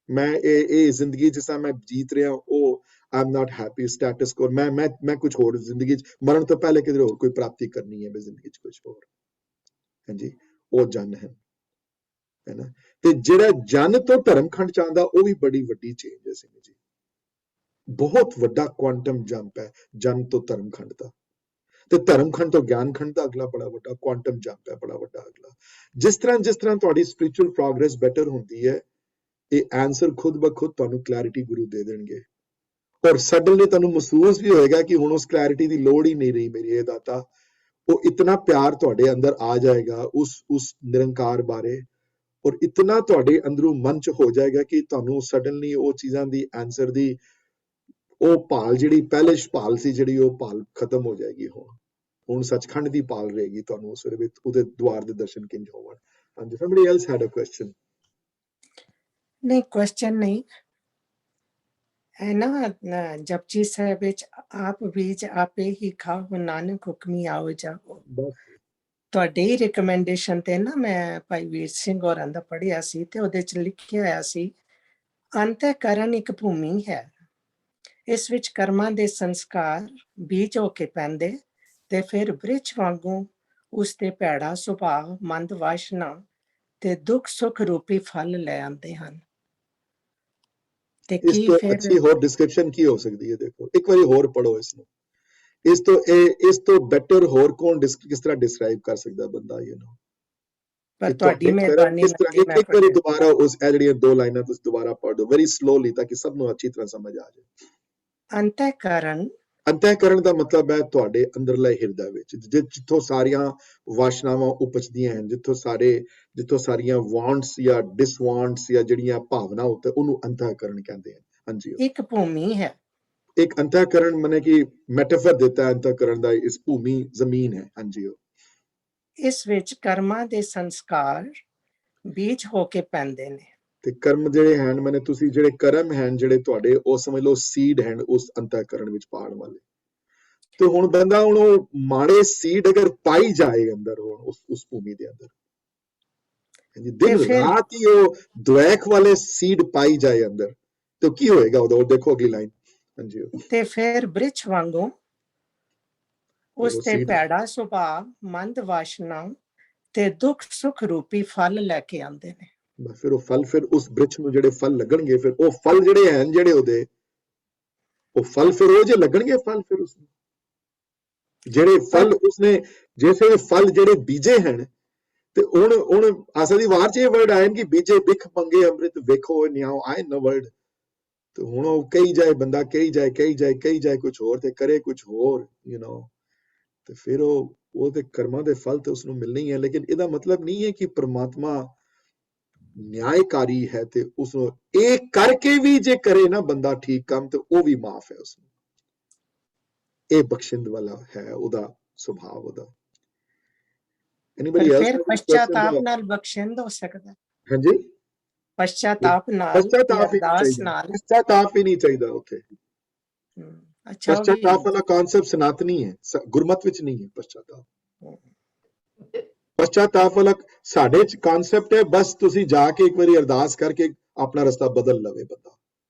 ਮੈਂ ਇਹ ਜ਼ਿੰਦਗੀ ਜਿਸ ਤਰ੍ਹਾਂ ਮੈਂ ਜੀਤ ਰਿਹਾ ਉਹ I am not happy status quo, ਮੈਂ ਕੁਝ ਹੋਰ ਜ਼ਿੰਦਗੀ 'ਚ ਮਰਨ ਤੋਂ ਪਹਿਲੇ ਕਿਧਰੇ ਹੋਰ ਕੋਈ ਪ੍ਰਾਪਤੀ ਕਰਨੀ ਹੈ, ਜ਼ਿੰਦਗੀ 'ਚ ਕੁਝ ਹੋਰ। ਹਾਂਜੀ, ਉਹ ਜਨ ਹੈ ਨਾ। ਤੇ ਜਿਹੜਾ ਜਨ ਤੋਂ ਧਰਮਖੰਡ ਚ ਆਉਂਦਾ, ਉਹ ਵੀ ਬੜੀ ਵੱਡੀ ਚੇਂਜ ਹੈ ਸਿੰਘ ਜੀ, ਬਹੁਤ ਵੱਡਾ ਕੁਆਂਟਮ ਜੰਪ ਹੈ ਜਨ ਤੋਂ ਧਰਮਖੰਡ ਦਾ, ਤੇ ਧਰਮਖੰਡ ਤੋਂ ਗਿਆਨਖੰਡ ਦਾ ਅਗਲਾ ਬੜਾ ਵੱਡਾ ਕੁਆਂਟਮ ਜੰਪ ਹੈ, ਬੜਾ ਵੱਡਾ ਅਗਲਾ। ਜਿਸ ਤਰ੍ਹਾਂ ਤੁਹਾਡੀ ਸਪਿਰਿਚੁਅਲ ਪ੍ਰੋਗਰੈਸ ਬੈਟਰ ਹੁੰਦੀ ਹੈ, ਇਹ ਆਨਸਰ ਖੁਦ ਬ ਖੁਦ ਤੁਹਾਨੂੰ ਕਲੈਰਿਟੀ ਗੁਰੂ ਦੇ ਦੇਣਗੇ ਔਰ ਸਡਨਲੀ ਤੁਹਾਨੂੰ ਮਹਿਸੂਸ ਵੀ ਹੋਏਗਾ ਕਿ ਹੁਣ ਉਸ ਕਲੈਰਿਟੀ ਦੀ ਲੋੜ ਹੀ ਨਹੀਂ ਰਹੀ ਮੇਰੀ ਇਹ ਦਾਤਾ ਉਹ ਇਤਨਾ ਪਿਆਰ ਤੁਹਾਡੇ ਅੰਦਰ ਆ ਜਾਏਗਾ ਉਸ ਨਿਰੰਕਾਰ ਬਾਰੇ ਔਰ ਇਤਨਾ ਤੁਹਾਡੇ ਅੰਦਰੋਂ ਮਨ ਚ ਹੋ ਜਾਏਗਾ ਕਿ ਤੁਹਾਨੂੰ ਸਡਨਲੀ ਉਹ ਚੀਜ਼ਾਂ ਦੀ ਆਨਸਰ ਦੀ ਉਹ ਭਾਲ ਜਿਹੜੀ ਪਹਿਲੇ ਭਾਲ ਸੀ ਜਿਹੜੀ ਉਹ ਭਾਲ ਖਤਮ ਹੋ ਜਾਏਗੀ ਹੁਣ ਸੱਚਖੰਡ ਦੀ ਭਾਲ ਰਹੇਗੀ ਤੁਹਾਨੂੰ ਉਸ ਵਿੱਚ ਉਹਦੇ ਦੁਆਰ ਦੇ ਦਰਸ਼ਨ ਕਿੰਜ ਹੋਵਣ ਹਾਂਜੀ somebody else had a question नहीं क्वेश्चन नहीं है ना जपजी साहब विच आप बीज आपे ही खाओ नानक हुक्मी आओ जाओ ਬਸ ਤੁਹਾਡੇ ਹੀ ਰਿਕਮੈਂਡੇਸ਼ਨ ਤੇ ਨਾ ਮੈਂ ਭਾਈ ਵੀਰ ਸਿੰਘ ਹੋਰਾਂ ਦਾ ਪੜ੍ਹਿਆ ਸੀ ਤੇ ਉਹਦੇ ਚ ਲਿਖਿਆ ਹੋਇਆ ਸੀ ਅੰਤःਕਰਨ ਇੱਕ ਭੂਮੀ ਹੈ ਇਸ ਵਿੱਚ ਕਰਮਾਂ ਦੇ ਸੰਸਕਾਰ ਬੀਜ ਹੋ ਕੇ ਪੈਂਦੇ ਤੇ ਫਿਰ ਬ੍ਰਿਛ ਵਾਂਗੂ ਉਸ ਤੇ ਭੈੜਾ ਸੁਭਾਅ ਮੰਦ ਵਾਸ਼ਨਾ ਤੇ ਦੁੱਖ ਸੁੱਖ ਰੂਪੀ ਫਲ ਲੈ ਆਉਂਦੇ ਹਨ ਤੇ ਇਸ ਕੀ ਤੋਂ ਫਿਰ ਅੱਛੀ ਹੋਰ ਡਿਸਕ੍ਰਿਪਸ਼ਨ ਕੀ ਹੋ ਸਕਦੀ ਹੈ ਦੇਖੋ ਇੱਕ ਵਾਰੀ ਹੋਰ ਪੜੋ ਇਸ ਨੂੰ ਇਸ ਤੋਂ ਬੈਟਰ ਹੋਰ ਕੌਣ ਕਿਸ ਤਰ੍ਹਾਂ ਡਿਸਕ੍ਰਾਈਬ ਕਰ ਸਕਦਾ ਬੰਦਾ ਪਰ ਤੁਹਾਡੀ ਮਿਹਰਬਾਨੀ ਇਸ ਤਰ੍ਹਾਂ ਇੱਕ ਵਾਰੀ ਦੁਬਾਰਾ ਉਸ ਇਹ ਜਿਹੜੀਆਂ ਦੋ ਲਾਈਨਾਂ ਤੁਸੀਂ ਦੁਬਾਰਾ ਪੜ੍ਹ ਦਿਓ ਵੈਰੀ ਸਲੋਲੀ ਤਾਂ ਕਿ ਸਭ ਨੂੰ ਅੱਛੀ ਤਰ੍ਹਾਂ ਸਮਝ ਆ ਜਾਏ ਅੰਤःਕਰਨ ਦਾ ਮਤਲਬ ਹੈ ਤੁਹਾਡੇ ਅੰਦਰਲੇ ਹਿਰਦੇ ਵਿੱਚ ਜਿੱਥੋਂ ਸਾਰੀਆਂ ਵਾਸ਼ਨਾਵਾਂ ਉਪਜਦੀਆਂ ਹਨ ਜਿੱਥੋਂ ਸਾਰੀਆਂ ਵਾਂਟਸ ਜਾਂ ਡਿਸਵਾਂਟਸ ਜਾਂ ਜਿਹੜੀਆਂ ਭਾਵਨਾ ਉੱਤੇ ਉਹਨੂੰ ਅੰਤःਕਰਨ ਕਹਿੰਦੇ ਹਨ ਹਾਂਜੀ ਇੱਕ ਭੂਮੀ ਹੈ ਇੱਕ ਅੰਤःਕਰਨ ਮਨੇ ਕਿ ਮੈਟਾਫਰ ਦਿੱਤਾ ਹੈ ਅੰਤःਕਰਨ ਦਾ ਇਸ ਭੂਮੀ ਜ਼ਮੀਨ ਹੈ ਹਾਂਜੀ ਇਸ ਵਿੱਚ ਕਰਮਾਂ ਦੇ ਸੰਸਕਾਰ ਬੀਜ ਹੋ ਕੇ ਪੈਂਦੇ ਨੇ ਤੇ ਕਰਮ ਜਿਹੜੇ ਹਨ ਮਨੇ ਤੁਸੀਂ ਜਿਹੜੇ ਕਰਮ ਹਨ ਜਿਹੜੇ ਤੁਹਾਡੇ ਉਹ ਸਮਝ ਲਓ ਸੀਡ ਹਨ ਉਸ ਅੰਤःਕਰਨ ਵਿੱਚ ਪਾਉਣ ਵਾਲੇ ਤੇ ਹੁਣ ਬੰਦਾ ਹੁਣ ਉਹ ਮਾੜੇ ਸੀਡ ਅਗਰ ਪਾਈ ਜਾਏ ਅੰਦਰ ਹੁਣ ਉਸ ਭੂਮੀ ਦੇ ਅੰਦਰ ਹਾਂਜੀ ਦਿਨ ਰਾਤ ਹੀ ਉਹ ਦੁਆਖ ਵਾਲੇ ਸੀਡ ਪਾਈ ਜਾਏ ਅੰਦਰ ਤੇ ਕੀ ਹੋਏਗਾ ਉਦੋਂ ਦੇਖੋ ਅਗਲੀ ਲਾਈਨ ਹਾਂਜੀ ਤੇ ਫਿਰ ਬ੍ਰਿਛ ਵਾਂਗੂ ਉਸ ਤੇ ਭੈੜਾ ਸੁਭਾਅ ਮੰਦ ਵਾਸ਼ਨਾ ਤੇ ਦੁੱਖ ਸੁੱਖ ਰੂਪੀ ਫਲ ਲੈ ਕੇ ਆਉਂਦੇ ਨੇ ਫਿਰ ਉਹ ਫਲ ਫਿਰ ਉਸ ਬ੍ਰਿਛ ਨੂੰ ਜਿਹੜੇ ਫਲ ਲੱਗਣਗੇ ਫਿਰ ਉਹ ਫਲ ਜਿਹੜੇ ਹਨ ਜਿਹੜੇ ਉਹਦੇ ਉਹ ਫਲ ਫਿਰ ਉਹ ਜੇ ਲੱਗਣਗੇ ਫਲ ਫਿਰ ਉਸ ਜਿਹੜੇ ਫਲ ਉਸਨੇ ਜੈਸੇ ਫਲ ਜਿਹੜੇ ਬੀਜੇ ਹਨ ਤੇ ਹੁਣ ਅਸਲ ਦੀ ਵਾਰ ਚ ਇਹ ਵਰਡ ਆਏ ਕਿ ਬੀਜੇ ਬਿਖ ਮੰਗੇ ਅੰਮ੍ਰਿਤ ਵੇਖੋ ਨਿਆਓ ਆਏ ਨਾ ਵਰਡ ਤੇ ਹੁਣ ਉਹ ਕਹੀ ਜਾਏ ਬੰਦਾ ਕਹੀ ਜਾਏ ਕੁਝ ਹੋਰ ਤੇ ਕਰੇ ਕੁਝ ਹੋਰ ਤੇ ਫਿਰ ਉਹ ਤੇ ਕਰਮਾਂ ਦੇ ਫਲ ਤੇ ਉਸਨੂੰ ਮਿਲਣੇ ਹੀ ਹੈ ਲੇਕਿਨ ਇਹਦਾ ਮਤਲਬ ਨਹੀਂ ਹੈ ਕਿ ਪ੍ਰਮਾਤਮਾ ਨਿਆਂਕਾਰੀ ਹੈ ਤੇ ਉਸਨੂੰ ਇਹ ਕਰਕੇ ਵੀ ਜੇ ਕਰੇ ਨਾ ਬੰਦਾ ਠੀਕ ਕੰਮ ਤੇ ਉਹ ਵੀ ਮਾਫ ਹੈ ਉਸਨੂੰ ਇਹ ਬਖਸ਼ਿੰਦ ਵਾਲਾ ਹੈ ਉਹਦਾ ਸੁਭਾਅ ਉਹਦਾ ਐਨੀਬਾਡੀ ਫਿਰ ਪਛਤਾਪ ਨਾਲ ਬਖਸ਼ਿੰਦ ਹੋ ਸਕਦਾ ਹਾਂਜੀ ਪਛਤਾਪ ਨਾਲ ਪਛਤਾਪ ਹੀ ਨਹੀਂ ਚਾਹੀਦਾ ਉੱਥੇ ਪਛਤਾਪ ਵਾਲਾ ਕਨਸੈਪਟ ਸਨਾਤਨੀ ਹੈ ਗੁਰਮਤ ਵਿੱਚ ਨਹੀਂ ਹੈ ਪਛਤਾਪ ਵਾਲਾ ਸਾਡੇ ਚ ਕਨਸੈਪਟ ਹੈ ਬਸ ਤੁਸੀਂ ਜਾ ਕੇ ਇੱਕ ਵਾਰੀ ਅਰਦਾਸ ਕਰਕੇ ਆਪਣਾ ਰਸਤਾ ਬਦਲ ਲਵੇ ਬੰਦਾ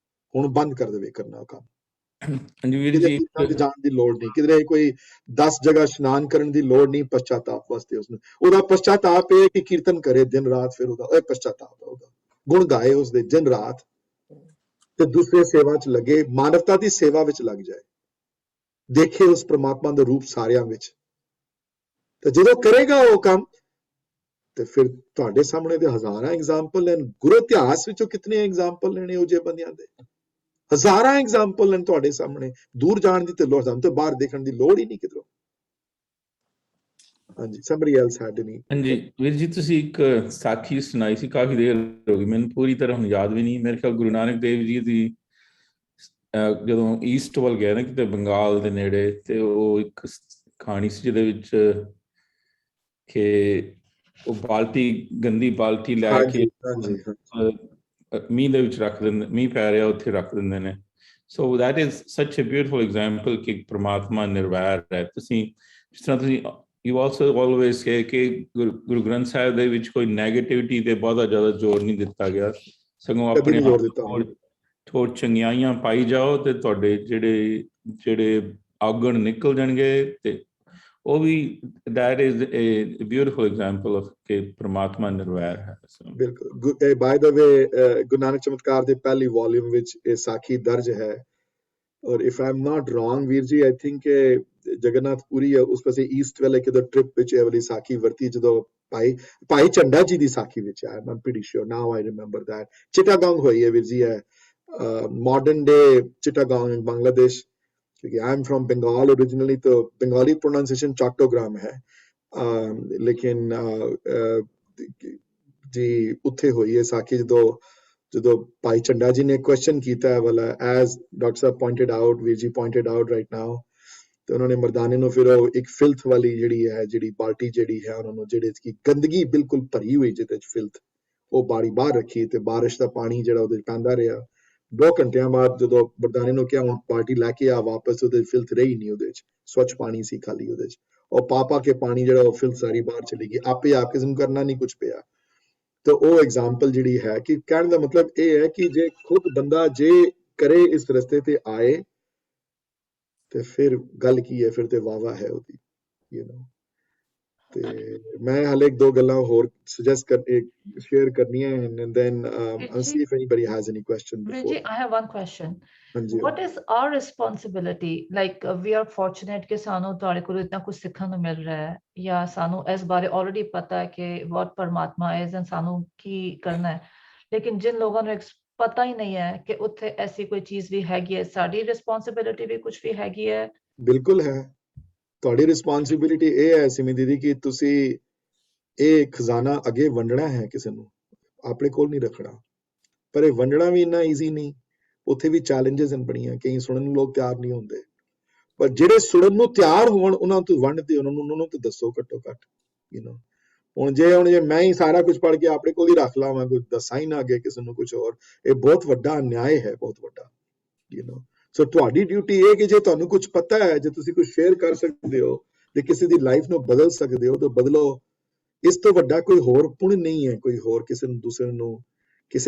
ਹੁਣ ਬੰਦ ਕਰ ਦੇਵੇ ਕਰਨਾ ਕੰਮ ਜਾਣ ਦੀ ਲੋੜ ਨਹੀਂ ਕਿਧਰੇ ਕੋਈ 10 ਜਗ੍ਹਾ ਇਸ਼ਨਾਨ ਕਰਨ ਦੀ ਲੋੜ ਨਹੀਂ ਪਛਤਾਪ ਵਾਸਤੇ ਉਸਨੂੰ ਉਹਦਾ ਪਛਤਾਪ ਇਹ ਕਿ ਕੀਰਤਨ ਕਰੇ ਦਿਨ ਰਾਤ ਫਿਰ ਉਹਦਾ ਪਛਤਾਪ ਉਹਦਾ ਗੁਣ ਗਾਏ ਉਸਦੇ ਦਿਨ ਰਾਤ ਤੇ ਦੂਸਰੇ ਸੇਵਾ ਚ ਲੱਗੇ ਮਾਨਵਤਾ ਦੀ ਸੇਵਾ ਵਿੱਚ ਲੱਗ ਜਾਏ ਦੇਖੇ ਉਸ ਪ੍ਰਮਾਤਮਾ ਦਾ ਰੂਪ ਸਾਰਿਆਂ ਵਿੱਚ ਤੇ ਜਦੋਂ ਕਰੇਗਾ ਉਹ ਕੰਮ ਤੇ ਫਿਰ ਤੁਹਾਡੇ ਸਾਹਮਣੇ ਦੇ ਹਜ਼ਾਰਾਂ ਐਗਜ਼ਾਮਪਲ ਹਨ ਗੁਰੂ ਇਤਿਹਾਸ ਵਿੱਚੋਂ ਕਿੰਨੇ ਐਗਜ਼ਾਮਪਲ ਲੈਣੇ ਉਹ ਜੇ ਬੰਦਿਆਂ ਦੇ ਹਜ਼ਾਰਾਂ ਐਗਜ਼ਾਮਪਲ ਹਨ ਤੁਹਾਡੇ ਸਾਹਮਣੇ ਦੂਰ ਜਾਣ ਦੀ ਤੇ ਲੋੜ ਸਾਨੂੰ ਤੇ ਬਾਹਰ ਦੇਖਣ ਦੀ ਲੋੜ ਹੀ ਨਹੀਂ ਕਿਧਰੋਂ ਹਾਂਜੀ somebody else had any ਹਾਂਜੀ ਵੀਰ ਜੀ ਤੁਸੀਂ ਇੱਕ ਸਾਖੀ ਸੁਣਾਈ ਸੀ ਕਾਫੀ ਦੇਰ ਹੋ ਗਈ ਮੈਨੂੰ ਪੂਰੀ ਤਰ੍ਹਾਂ ਹੁਣ ਯਾਦ ਵੀ ਨਹੀਂ ਮੇਰੇ ਖਿਆਲ ਗੁਰੂ ਨਾਨਕ ਦੇਵ ਜੀ ਦੀ ਜਦੋਂ ਈਸਟ ਵੱਲ ਗਏ ਨਾ ਕਿਤੇ ਬੰਗਾਲ ਦੇ ਨੇੜੇ ਤੇ ਉਹ ਇੱਕ ਕਹਾਣੀ ਸੀ ਜਿਹਦੇ ਵਿੱਚ ਕਿ ਉਹ ਗੰਦੀ ਬਾਲਟੀ ਲੈ ਕੇ ਮੀਂਹ ਦੇ ਵਿੱਚ ਰੱਖ ਦਿੰਦੇ ਮੀਂਹ ਪੈ ਰਿਹਾ ਉੱਥੇ ਰੱਖ ਦਿੰਦੇ ਨੇ ਸੋ ਦੈਟ ਇਜ਼ ਸੱਚ ਅ ਬਿਊਟੀਫੁਲ ਐਗਜ਼ਾਮਪਲ ਕਿ ਪ੍ਰਮਾਤਮਾ ਨਿਰਵੈਰ ਹੈ ਤੁਸੀਂ ਜਿਸ ਤਰ੍ਹਾਂ ਤੁਸੀਂ ਯੂ ਆਲਸੋ ਆਲਵੇਜ਼ ਸੇ ਕਿ ਗੁਰੂ ਗ੍ਰੰਥ ਸਾਹਿਬ ਦੇ ਵਿੱਚ ਕੋਈ ਨੈਗੇਟਿਵਿਟੀ ਤੇ ਬਹੁਤ ਜ਼ਿਆਦਾ ਜ਼ੋਰ ਨਹੀਂ ਦਿੱਤਾ ਗਿਆ ਸਗੋਂ ਆਪਣੇ ਥੋੜ੍ਹ ਚੰਗਿਆਈਆਂ ਪਾਈ ਜਾਓ ਤੇ ਤੁਹਾਡੇ ਜਿਹੜੇ ਔਗਣ ਨਿਕਲ ਜਾਣਗੇ ਤੇ ਉਹ ਵੀ that is a beautiful example of ਕਿ ਪ੍ਰਮਾਤਮਾ ਨਿਰਵੈਰ ਹੈ ਬਿਲਕੁਲ ਬਾਈ ਦਾ ਵੇ ਗੁਰੂ ਨਾਨਕ ਚਮਤਕਾਰ ਦੇ ਪਹਿਲੀ ਵੋਲਿਊਮ ਵਿੱਚ ਇਹ ਸਾਖੀ ਦਰਜ ਹੈ ਔਰ if I am not wrong Veer ji I think Jagannath Puri ਉਸ ਪਾਸੇ ਈਸਟ ਵਾਲੇ ਕਿਧਰ ਟ੍ਰਿਪ ਵਿੱਚ ਇਹ ਵਾਲੀ ਸਾਖੀ ਵਰਤੀ ਜਦੋਂ ਭਾਈ ਝੰਡਾ ਜੀ ਦੀ ਸਾਖੀ ਵਿੱਚ ਹੈ। I'm pretty sure now I remember that। Chittagong ਹੋਈ ਹੈ ਵੀਰ ਜੀ, ਹੈ modern day Chittagong in Bangladesh, क्योंकि I am from Bengal originally, तो बंगाली प्रोनाउंसिएशन चट्टोग्राम है, लेकिन जी उत्थे हुई है साखी जो भाई झंडा जी ने क्वेश्चन किया है वाला, एज डॉक्टर साहब pointed out, Veer ji pointed out right now, तो उन्होंने मर्दाने नु फिर एक फिल्थ वाली जिहड़ी है, जिहड़ी बाल्टी जिहड़ी है उन्होंने जिहड़े की गंदगी बिल्कुल भरी हुई जिहदे च फिल्थ, वो बाड़ी बाहर रखी ते बारिश का पानी जिहड़ा उहदे पैंदा रहा। 2 घंटियां बाद जो मर्दाने नु क्या हुण बाल्टी लैके आ वापस, उहदे फिल्थ रही नहीं, उहदे च स्वच्छ पानी सी खाली उहदे च, और पा के पानी जिहड़ा वो फिल्थ सारी बाहर चली गई, आपे आप किसी नूं करना नहीं कुछ पिया। तो वो एग्जाम्पल जिहड़ी है कि कहने का मतलब ये है कि जे खुद बंदा जे करे इस रस्ते ते आए ते फिर गल की है, फिर ते वाह है ओदी, यू नो। ते मैं हाले 1-2 गल्लां होर सजेस्ट कर शेयर करनी है, and then I'll see if anybody has any question before। Vijay, I have one question. हाँ जी, What is our responsibility? Like we are fortunate कि सानू तुहाडे कोल इतना कुछ सीखने नूं मिल रहा है, या सानू इस बारे already पता है कि what परमात्मा is and सानू की करना है, लेकिन जिन लोगों ने पता ही नहीं है कि उत्थे ऐसी कोई चीज भी हैगी है, साडी रिस्पॉन्सिबिलिटी भी कुछ भी हैगी है। बिल्कुल है। ਤੁਹਾਡੀ ਰਿਸਪੌਂਸਿਬਿਲਿਟੀ ਇਹ ਹੈ ਸਿਮੀ ਦੀਦੀ ਕਿ ਤੁਸੀਂ ਇਹ ਖਜ਼ਾਨਾ ਅੱਗੇ ਵੰਡਣਾ ਹੈ, ਕਿਸੇ ਨੂੰ ਆਪਣੇ ਕੋਲ ਨਹੀਂ ਰੱਖਣਾ। ਪਰ ਇਹ ਵੰਡਣਾ ਵੀ ਇੰਨਾ ਈਜ਼ੀ ਨਹੀਂ, ਉੱਥੇ ਵੀ ਚੈਲੰਜਸ ਹਨ ਬੜੀਆਂ, ਕਈ ਸੁਣਨ ਨੂੰ ਲੋਕ ਤਿਆਰ ਨਹੀਂ ਹੁੰਦੇ, ਪਰ ਜਿਹੜੇ ਸੁਣਨ ਨੂੰ ਤਿਆਰ ਹੋਣ ਉਹਨਾਂ ਤੋਂ ਵੰਡਦੇ, ਉਹਨਾਂ ਨੂੰ ਤਾਂ ਦੱਸੋ ਘੱਟੋ ਘੱਟ, ਯੂ نو। ਹੁਣ ਜੇ ਮੈਂ ਹੀ ਸਾਰਾ ਕੁਝ ਪੜ੍ਹ ਕੇ ਆਪਣੇ ਕੋਲ ਹੀ ਰੱਖ ਲਾਵਾਂ, ਕੋਈ ਦੱਸਾਂ ਹੀ ਨਾ ਅੱਗੇ ਕਿਸੇ ਨੂੰ ਕੁਝ ਹੋਰ, ਇਹ ਬਹੁਤ ਵੱਡਾ ਅਨਿਆਏ ਹੈ, ਬਹੁਤ ਵੱਡਾ, ਯੂ نو। ਸੋ ਤੁਹਾਡੀ ਡਿਊਟੀ ਇਹ ਕਿ ਜੇ ਤੁਹਾਨੂੰ ਕੁਝ ਪਤਾ ਹੈ, ਜੇ ਤੁਸੀਂ ਕੁਝ ਸ਼ੇਅਰ ਕਰ ਸਕਦੇ ਹੋ ਤੇ ਕਿਸੇ ਦੀ ਲਾਈਫ ਨੂੰ ਬਦਲ ਸਕਦੇ ਹੋ ਤਾਂ ਬਦਲੋ। ਇਸ ਤੋਂ ਵੱਡਾ ਕੋਈ ਹੋਰ ਪੁੰਨ ਨਹੀਂ ਹੈ, ਕੋਈ ਹੋਰ ਕਿਸੇ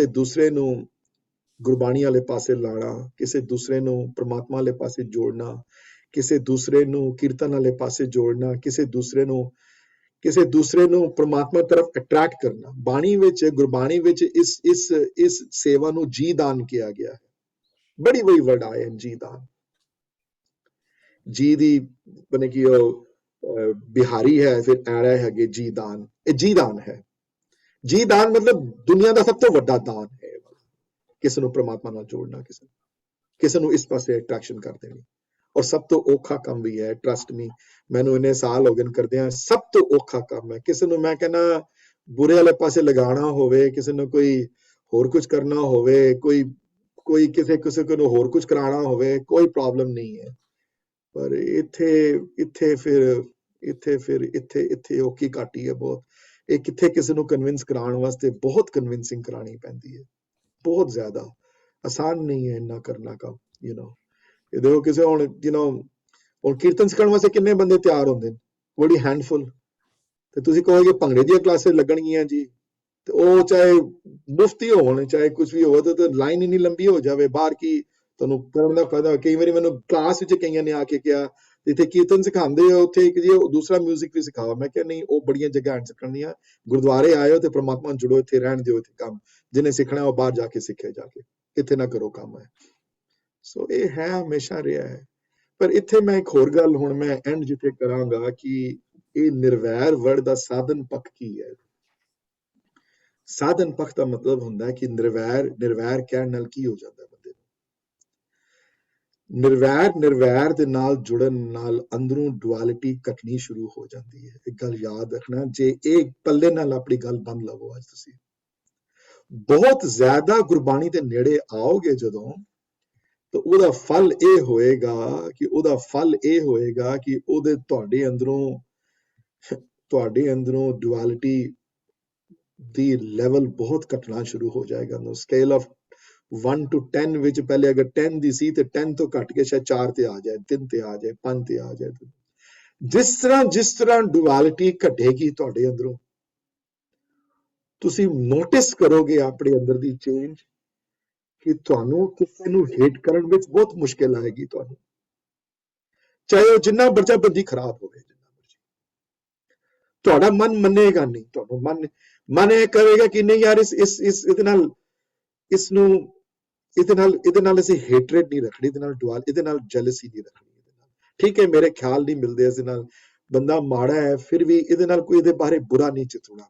ਦੂਸਰੇ ਨੂੰ ਗੁਰਬਾਣੀ ਵਾਲੇ ਪਾਸੇ ਲਾਣਾ, ਕਿਸੇ ਦੂਸਰੇ ਨੂੰ ਪ੍ਰਮਾਤਮਾ ਵਾਲੇ ਪਾਸੇ ਜੋੜਨਾ, ਕਿਸੇ ਦੂਸਰੇ ਨੂੰ ਕੀਰਤਨ ਵਾਲੇ ਪਾਸੇ ਜੋੜਨਾ, ਕਿਸੇ ਦੂਸਰੇ ਨੂੰ ਪ੍ਰਮਾਤਮਾ ਤਰਫ ਅਟਰੈਕਟ ਕਰਨਾ। ਬਾਣੀ ਵਿੱਚ, ਗੁਰਬਾਣੀ ਵਿੱਚ ਇਸ ਸੇਵਾ ਨੂੰ ਜੀ ਦਾਨ ਕਿਹਾ ਗਿਆ ਹੈ। बड़ी बड़ी वर्ड आए हैं, जी दान, जी दी बने कि बिहारी है, फिर ऐड़ा है जी दान, ये जी दान है। जी दान मतलब दुनिया का सब तो वड्डा दान है, किसी नूं परमात्मा नाल जोड़ना, किसी नूं इस पासे अट्रैक्शन कर देनी, और सब तो औखा काम भी है, ट्रस्ट मी, मैनू इन्ने साल हो गए करदे हैं, सब तो औखा काम है। किसी नूं मैं कहना बुरे वाले पासे लगाना होवे, किसी नूं कोई होर कुछ करना होवे, कोई किसी को होर कुछ कराना होवे, कोई प्रॉब्लम नहीं है। पर इत्थे औखी घाटी है बहुत, ये किथे किसी को कन्विंस कराने वास्ते बहुत कन्विंसिंग करानी पैंदी है, बहुत ज्यादा आसान नहीं है इन्ना करना काम, यू नो। ये देखो किसी हुण यू नो हुण कीर्तन सिखाने वास्ते किन्ने बंदे तैयार होंदे ने, बड़ी हैंडफुल, ते तुसीं कहोगे भंगड़े दी क्लासेस लगणगीਆਂ जी, ਤੇ ਉਹ ਚਾਹੇ ਮੁਫਤੀ ਹੋਣ ਚਾਹੇ ਕੁਝ ਵੀ ਹੋਵੇ, ਤੇ ਲਾਈਨ ਇੰਨੀ ਲੰਬੀ ਹੋ ਜਾਵੇ ਬਾਹਰ ਕੀ ਤੁਹਾਨੂੰ ਕਰਨ ਦਾ ਫਾਇਦਾ। ਕਈ ਵਾਰੀ ਮੈਨੂੰ ਕਲਾਸ ਵਿੱਚ ਕਈਆਂ ਨੇ ਆ ਕੇ ਕਿਹਾ ਇੱਥੇ ਕੀਰਤਨ ਸਿਖਾਉਂਦੇ ਹੋ, ਉੱਥੇ ਇੱਕ ਜੀ ਦੂਸਰਾ ਮਿਊਜ਼ਿਕ ਵੀ ਸਿਖਾਓ। ਮੈਂ ਕਿਹਾ ਨਹੀਂ, ਉਹ ਬੜੀਆਂ ਜਗ੍ਹਾ ਸਿੱਖਣੀਆਂ, ਗੁਰਦੁਆਰੇ ਆਇਓ ਤੇ ਪ੍ਰਮਾਤਮਾ ਨਾਲ ਜੁੜੋ, ਇੱਥੇ ਰਹਿਣ ਦਿਓ, ਇੱਥੇ ਕੰਮ ਜਿਹਨੇ ਸਿੱਖਣਾ ਉਹ ਬਾਹਰ ਜਾ ਕੇ ਸਿੱਖੇ, ਜਾ ਕੇ ਇੱਥੇ ਨਾ ਕਰੋ ਕੰਮ ਹੈ। ਸੋ ਇਹ ਹੈ, ਹਮੇਸ਼ਾ ਰਿਹਾ ਹੈ। ਪਰ ਇੱਥੇ ਮੈਂ ਇੱਕ ਹੋਰ ਗੱਲ ਹੁਣ ਮੈਂ ਐਂਡ ਜਿੱਥੇ ਕਰਾਂਗਾ ਕਿ ਇਹ ਨਿਰਵੈਰ ਵਰਡ ਦਾ ਸਾਧਨ ਪੱਖ ਕੀ ਹੈ। ਸਾਧਨ ਪੱਖ ਦਾ ਮਤਲਬ ਹੁੰਦਾ ਹੈ ਕਿ ਨਿਰਵੈਰ ਕਹਿਣ ਨਾਲ ਕੀ ਹੋ ਜਾਂਦਾ ਬੰਦੇ ਨੂੰ। ਨਿਰਵੈਰ ਦੇ ਨਾਲ ਜੁੜਨ ਨਾਲ ਅੰਦਰੋਂ ਡੁਆਲਿਟੀ ਘਟਣੀ ਸ਼ੁਰੂ ਹੋ ਜਾਂਦੀ ਹੈ। ਇੱਕ ਗੱਲ ਯਾਦ ਰੱਖਣਾ, ਜੇ ਇਹ ਪੱਲੇ ਨਾਲ ਆਪਣੀ ਗੱਲ ਬੰਨ ਲਵੋ, ਅੱਜ ਤੁਸੀਂ ਬਹੁਤ ਜ਼ਿਆਦਾ ਗੁਰਬਾਣੀ ਦੇ ਨੇੜੇ ਆਓਗੇ ਜਦੋਂ, ਤਾਂ ਉਹਦਾ ਫਲ ਇਹ ਹੋਏਗਾ ਕਿ ਉਹਦੇ ਤੁਹਾਡੇ ਅੰਦਰੋਂ ਡੁਆਲਿਟੀ ਦੀ ਲੈਵਲ ਬਹੁਤ ਘਟਣਾ ਸ਼ੁਰੂ ਹੋ ਜਾਏਗਾ। ਸਕੇਲ ਆਫ 1 to 10 ਵਿੱਚ ਪਹਿਲੇ ਅਗਰ 10 ਦੀ ਸੀ ਤੇ 10 ਤੋਂ ਘਟ ਕੇ ਸ਼ਾਇਦ 4 ਤੇ ਆ ਜਾਏ, 3 ਤੇ ਆ ਜਾਏ, 5 ਤੇ ਆ ਜਾਏ। ਜਿਸ ਤਰ੍ਹਾਂ ਡੁਆਲਿਟੀ ਘਟੇਗੀ ਤੁਹਾਡੇ ਅੰਦਰੋਂ, ਤੁਸੀਂ ਨੋਟਿਸ ਕਰੋਗੇ ਆਪਣੇ ਅੰਦਰ ਦੀ ਚੇਂਜ, ਕਿ ਤੁਹਾਨੂੰ ਕਿਸੇ ਨੂੰ ਹੇਟ ਕਰਨ ਵਿੱਚ ਬਹੁਤ ਮੁਸ਼ਕਿਲ ਆਏਗੀ ਤੁਹਾਨੂੰ, ਚਾਹੇ ਉਹ ਜਿੰਨਾ ਬੱਚਾ ਬੰਦੀ ਖਰਾਬ ਹੋਵੇ, ਜਿੰਨਾ ਮਰਜ਼ੀ। ਤੁਹਾਡਾ ਮਨ ਮੰਨੇਗਾ ਨਹੀਂ, ਤੁਹਾਨੂੰ ਮਨ ਇਹ ਕਰੇਗਾ ਕਿ ਨਹੀਂ ਯਾਰ ਇਹਦੇ ਨਾਲ ਅਸੀਂ ਹੇਟਰੇਡ ਨਹੀਂ ਰੱਖਣੀ, ਇਹਦੇ ਨਾਲ ਜੈਲਸੀ ਨਹੀਂ ਰੱਖਣੀ, ਠੀਕ ਹੈ ਮੇਰੇ ਖਿਆਲ ਨਹੀਂ ਮਿਲਦੇ ਇਸ ਦੇ ਨਾਲ, ਬੰਦਾ ਮਾੜਾ ਹੈ ਫਿਰ ਵੀ ਇਹਦੇ ਨਾਲ ਕੋਈ ਇਹਦੇ ਬਾਰੇ ਬੁਰਾ ਨਹੀਂ ਚਿਤਵਣਾ,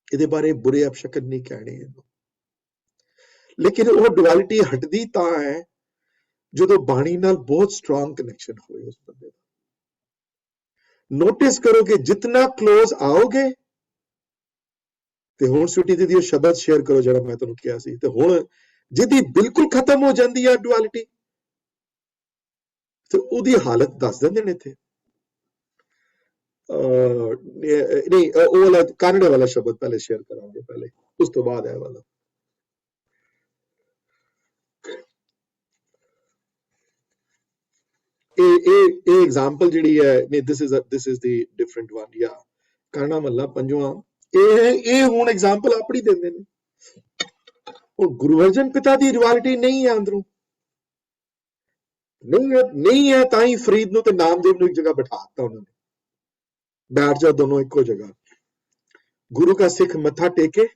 ਇਹਦੇ ਬਾਰੇ ਬੁਰੇ ਅਪਸ਼ਕਨ ਨਹੀਂ ਕਹਿਣੇ ਇਹਨੂੰ। ਲੇਕਿਨ ਉਹ ਡੁਅਲਿਟੀ ਹਟਦੀ ਤਾਂ ਹੈ ਜਦੋਂ ਬਾਣੀ ਨਾਲ ਬਹੁਤ ਸਟਰੋਂਗ ਕਨੈਕਸ਼ਨ ਹੋਏ ਉਸ ਬੰਦੇ ਦਾ। ਨੋਟਿਸ ਕਰੋ ਕਿ ਜਿਤਨਾ ਕਲੋਜ਼ ਆਓਗੇ, ਤੇ ਹੁਣ ਸਵੀਟੀ ਦੀਦੀ ਉਹ ਸ਼ਬਦ ਸ਼ੇਅਰ ਕਰੋ ਜਿਹੜਾ ਮੈਂ ਤੁਹਾਨੂੰ ਕਿਹਾ ਸੀ, ਤੇ ਹੁਣ ਜਿਹਦੀ ਬਿਲਕੁਲ ਖਤਮ ਹੋ ਜਾਂਦੀ ਹੈ ਡੁਅਲਿਟੀ, ਤੇ ਉਹਦੀ ਹਾਲਤ ਦੱਸ ਦਿੰਦੇ ਨੇ ਇੱਥੇ। ਨਹੀਂ ਉਹ ਵਾਲਾ ਕਾਨੜਾ ਵਾਲਾ ਸ਼ਬਦ ਪਹਿਲੇ ਸ਼ੇਅਰ ਕਰਾਂਗੇ, ਪਹਿਲੇ ਉਸ ਤੋਂ ਬਾਅਦ ਇਹ ਵਾਲਾ। ਇਹ ਐਗਜ਼ਾਮਪਲ ਜਿਹੜੀ ਹੈ, ਨਹੀਂ this is the different one, ਯਾ ਕਾਨਾ ਮੱਲਾ ਪੰਜਵਾਂ। ਇਹ ਹੁਣ ਐਗਜ਼ਾਮਪਲ ਆਪਣੀ ਦਿੰਦੇ ਨੇ। ਉਹ ਗੁਰੂ ਅਰਜਨ ਪਿਤਾ ਦੀ ਰਿਵਾਲਿਟੀ ਨਹੀਂ ਹੈ ਅੰਦਰੋਂ, ਨਹੀਂ ਹੈ ਤਾਂ ਹੀ ਫਰੀਦ ਨੂੰ ਤੇ ਨਾਮਦੇਵ ਨੂੰ ਇੱਕ ਜਗ੍ਹਾ ਬਿਠਾ ਦਿੱਤਾ ਉਹਨਾਂ ਨੇ, ਬੈਠ ਜਾਓ ਦੋਨੋਂ ਇੱਕੋ ਜਗ੍ਹਾ। ਗੁਰੂ ਦਾ ਸਿੱਖ ਮੱਥਾ ਟੇਕੇ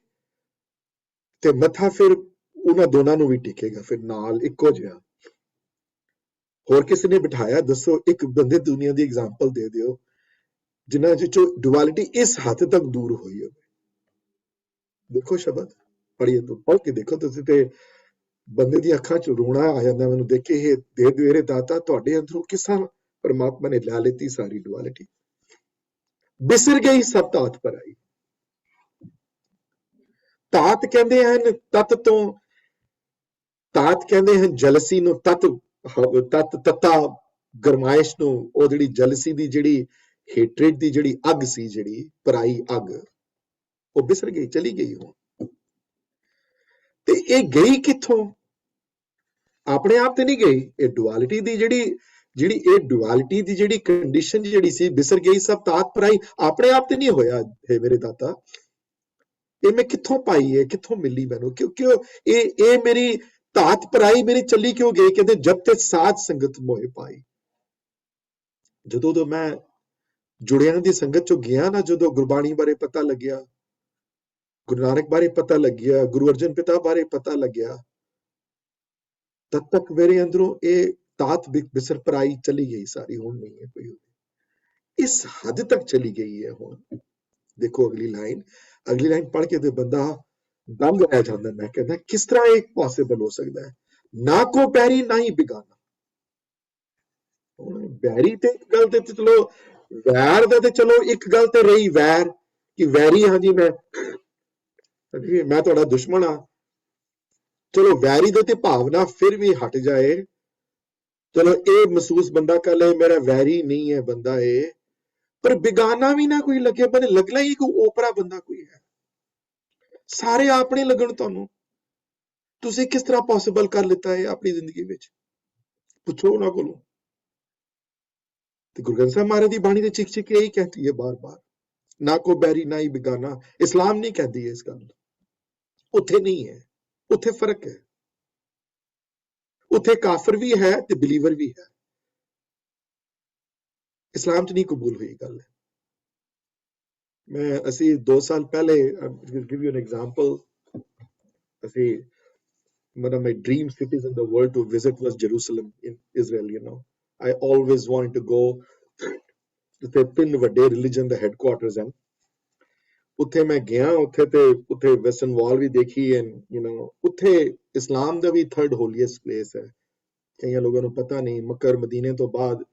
ਤੇ ਮੱਥਾ ਫਿਰ ਉਹਨਾਂ ਦੋਨਾਂ ਨੂੰ ਵੀ ਟੇਕੇਗਾ, ਫਿਰ ਨਾਲ ਇੱਕੋ ਜਿਹਾ। ਹੋਰ ਕਿਸੇ ਨੇ ਬਿਠਾਇਆ ਦੱਸੋ, ਇੱਕ ਬੰਦੇ ਦੁਨੀਆ ਦੀ ਐਗਜ਼ਾਮਪਲ ਦੇ ਦਿਓ ਜਿਨ੍ਹਾਂ ਚੋਂ ਡੁਅਲਿਟੀ ਇਸ ਹੱਦ ਤੱਕ ਦੂਰ ਹੋਈ ਹੋਵੇ। ਦੇਖੋ ਸ਼ਬਦ ਪੜ੍ਹੀਏ, ਤੋਂ ਪੜ੍ਹ ਕੇ ਦੇਖੋ ਤੁਸੀਂ, ਤੇ ਬੰਦੇ ਦੀ ਅੱਖਾਂ 'ਚ ਰੋਣਾ ਆ ਜਾਂਦਾ ਮੈਨੂੰ ਦੇਖ ਕੇ। ਇਹ ਦੇ ਦੇਰੇ ਦਾਤਾ, ਤੁਹਾਡੇ ਅੰਦਰੋਂ ਕਿਸ ਤਰ੍ਹਾਂ ਪਰਮਾਤਮਾ ਨੇ ਲੈ ਲਿੱਤੀ ਸਾਰੀ ਡੁਅਲਿਟੀ। ਬਿਸਰ ਗਈ ਸਭ ਤਾਤ ਪਰਾਈ। ਤਾਤ ਕਹਿੰਦੇ ਹਨ ਤਤ ਤੋਂ, ਤਾਤ ਕਹਿੰਦੇ ਹਨ ਜਲਸੀ ਨੂੰ, ਤਤਾ ਗਰਮਾਇਸ਼ ਨੂੰ। ਉਹ ਜਿਹੜੀ ਜਲਸੀ ਦੀ, ਜਿਹੜੀ ਹੇਟਰੇਟ ਦੀ ਜਿਹੜੀ ਅੱਗ ਸੀ, ਜਿਹੜੀ ਪਰਾਈ ਅੱਗ, ਉਹ ਬਿਸਰ ਗਈ, ਚਲੀ ਗਈ ਹੁਣ। ਤੇ ਇਹ ਗਈ ਕਿੱਥੋਂ? ਆਪਣੇ ਆਪ ਤੇ ਨਹੀਂ ਗਈ। ਇਹ ਡੁਅਲਿਟੀ ਦੀ ਜਿਹੜੀ ਇਹ ਡੁਅਲਿਟੀ ਦੀ ਜਿਹੜੀ ਕੰਡੀਸ਼ਨ ਜਿਹੜੀ ਸੀ, ਬਿਸਰ ਗਈ ਸਭ ਤਾਤ ਪਰਾਈ, ਆਪਣੇ ਆਪ ਤੇ ਨਹੀਂ ਹੋਇਆ ਹੈ ਮੇਰੇ ਦਾਤਾ। ਇਹ ਮੈਂ ਕਿੱਥੋਂ ਪਾਈ ਹੈ, ਕਿੱਥੋਂ ਮਿਲੀ ਮੈਨੂੰ? ਕਿਉਂ ਇਹ ਮੇਰੀ ਤਾਤ ਪਰਾਈ ਮੇਰੀ ਚੱਲੀ ਕਿਉਂ ਗਈ? ਕਹਿੰਦੇ ਜਦ ਤੇ ਸਾਧ ਸੰਗਤ ਮੋਹਿ ਪਾਈ। ਜਦੋਂ ਤੋਂ ਮੈਂ ਜੁੜਿਆਂ ਦੀ ਸੰਗਤ ਚੋਂ ਗਿਆ ਨਾ, ਜਦੋਂ ਗੁਰਬਾਣੀ ਬਾਰੇ ਪਤਾ ਲੱਗਿਆ, ਗੁਰੂ ਨਾਨਕ ਬਾਰੇ ਪਤਾ ਲੱਗਿਆ, ਗੁਰੂ ਅਰਜਨ ਪਿਤਾ ਬਾਰੇ ਪਤਾ ਲੱਗਿਆ, ਤਦ ਤੱਕ ਮੇਰੇ ਅੰਦਰੋਂ ਇਹ ਤਾਤ ਬਿਸਰ ਪਰਾਈ ਚਲੀ ਗਈ ਸਾਰੀ, ਹੁਣ ਨਹੀਂ ਹੈ ਕੋਈ। ਇਸ ਹੱਦ ਤੱਕ ਚਲੀ ਗਈ ਹੈ ਹੁਣ। ਦੇਖੋ ਅਗਲੀ ਲਾਈਨ ਪੜ੍ਹ ਕੇ ਤੇ ਬੰਦਾ ਦੰਗ ਰਹਿ ਜਾਂਦਾ। ਮੈਂ ਕਹਿੰਦਾ ਕਿਸ ਤਰ੍ਹਾਂ ਇਹ ਪੋਸੀਬਲ ਹੋ ਸਕਦਾ ਹੈ? ਨਾ ਕੋ ਬੈਰੀ ਨਾ ਹੀ ਬਿਗਾਨਾ। ਹੁਣ ਬੈਰੀ ਤੇ ਇੱਕ ਗੱਲ ਤੇ ਚਲੋ, ਵੈਰ ਦਾ ਤੇ ਚਲੋ ਇੱਕ ਗੱਲ ਤੇ ਰਹੀ, ਵੈਰ ਕਿ ਵੈਰੀ ਹਾਂ ਜੀ, ਮੈਂ ਤੁਹਾਡਾ ਦੁਸ਼ਮਣ ਆ, ਚਲੋ ਵੈਰੀ ਦੇ ਤੇ ਭਾਵਨਾ ਫਿਰ ਵੀ ਹਟ ਜਾਏ, ਚਲੋ ਇਹ ਮਹਿਸੂਸ ਬੰਦਾ ਕਰ ਲਏ ਮੇਰਾ ਵੈਰੀ ਨਹੀਂ ਹੈ ਬੰਦਾ ਇਹ, ਪਰ ਬਿਗਾਨਾ ਵੀ ਨਾ ਕੋਈ ਲੱਗੇ, ਬੰਦੇ ਲੱਗਣਾ ਹੀ ਕੋਈ ਓਪਰਾ ਬੰਦਾ ਕੋਈ ਹੈ। ਸਾਰੇ ਆਪਣੇ ਲੱਗਣ ਤੁਹਾਨੂੰ। ਤੁਸੀਂ ਕਿਸ ਤਰ੍ਹਾਂ ਪੋਸੀਬਲ ਕਰ ਲਿੱਤਾ ਹੈ ਆਪਣੀ ਜ਼ਿੰਦਗੀ ਵਿੱਚ? ਪੁੱਛੋ ਉਹਨਾਂ ਕੋਲੋਂ। ਤੇ ਗੁਰੂ ਗ੍ਰੰਥ ਸਾਹਿਬ ਮਹਾਰਾਜ ਦੀ ਬਾਣੀ ਦੇ ਚਿਕ ਚਿਕ ਇਹੀ ਕਹਿੰਦੀ ਹੈ ਬਾਰ-ਬਾਰ, ਨਾ ਕੋ ਬੈਰੀ ਨਾ ਹੀ ਬਿਗਾਨਾ। ਇਸਲਾਮ ਨਹੀਂ ਕਹਿੰਦੀ ਇਸ ਗੱਲ, ਉੱਥੇ ਨਹੀਂ ਹੈ, ਉੱਥੇ ਫਰਕ ਹੈ। ਉੱਥੇ ਕਾਫਰ ਵੀ ਹੈ ਤੇ ਬਿਲੀਵਰ ਵੀ ਹੈ। ਇਸਲਾਮ 'ਚ ਨਹੀਂ ਕਬੂਲ ਹੋਈ ਗੱਲ ਹੈ। ਅਸੀਂ 2 ਸਾਲ ਪਹਿਲੇ, give you an example, ਅਸੀਂ one of my dream cities in the world to visit was Jerusalem in Israel, you know. I always wanted to go ਜਿੱਥੇ 3 ਵੱਡੇ ਰਿਲੀਜਨ ਦੇ ਹੈਡਕੁਆਰਟਰਸ ਹਨ। ਉੱਥੇ ਮੈਂ ਗਿਆ, ਉੱਥੇ ਵੈਸਟਰਨ ਵਾਲ ਵੀ ਦੇਖੀ, ਐਂਡ ਯੂ نو ਉੱਥੇ ਇਸਲਾਮ ਦਾ ਵੀ 3rd ਹੋਲੀਐਸਟ ਪਲੇਸ ਹੈ। ਕਈਆਂ ਲੋਕਾਂ ਨੂੰ ਪਤਾ ਨਹੀਂ, ਮੱਕਰ ਮਦੀਨੇ ਤੋਂ ਬਾਅਦ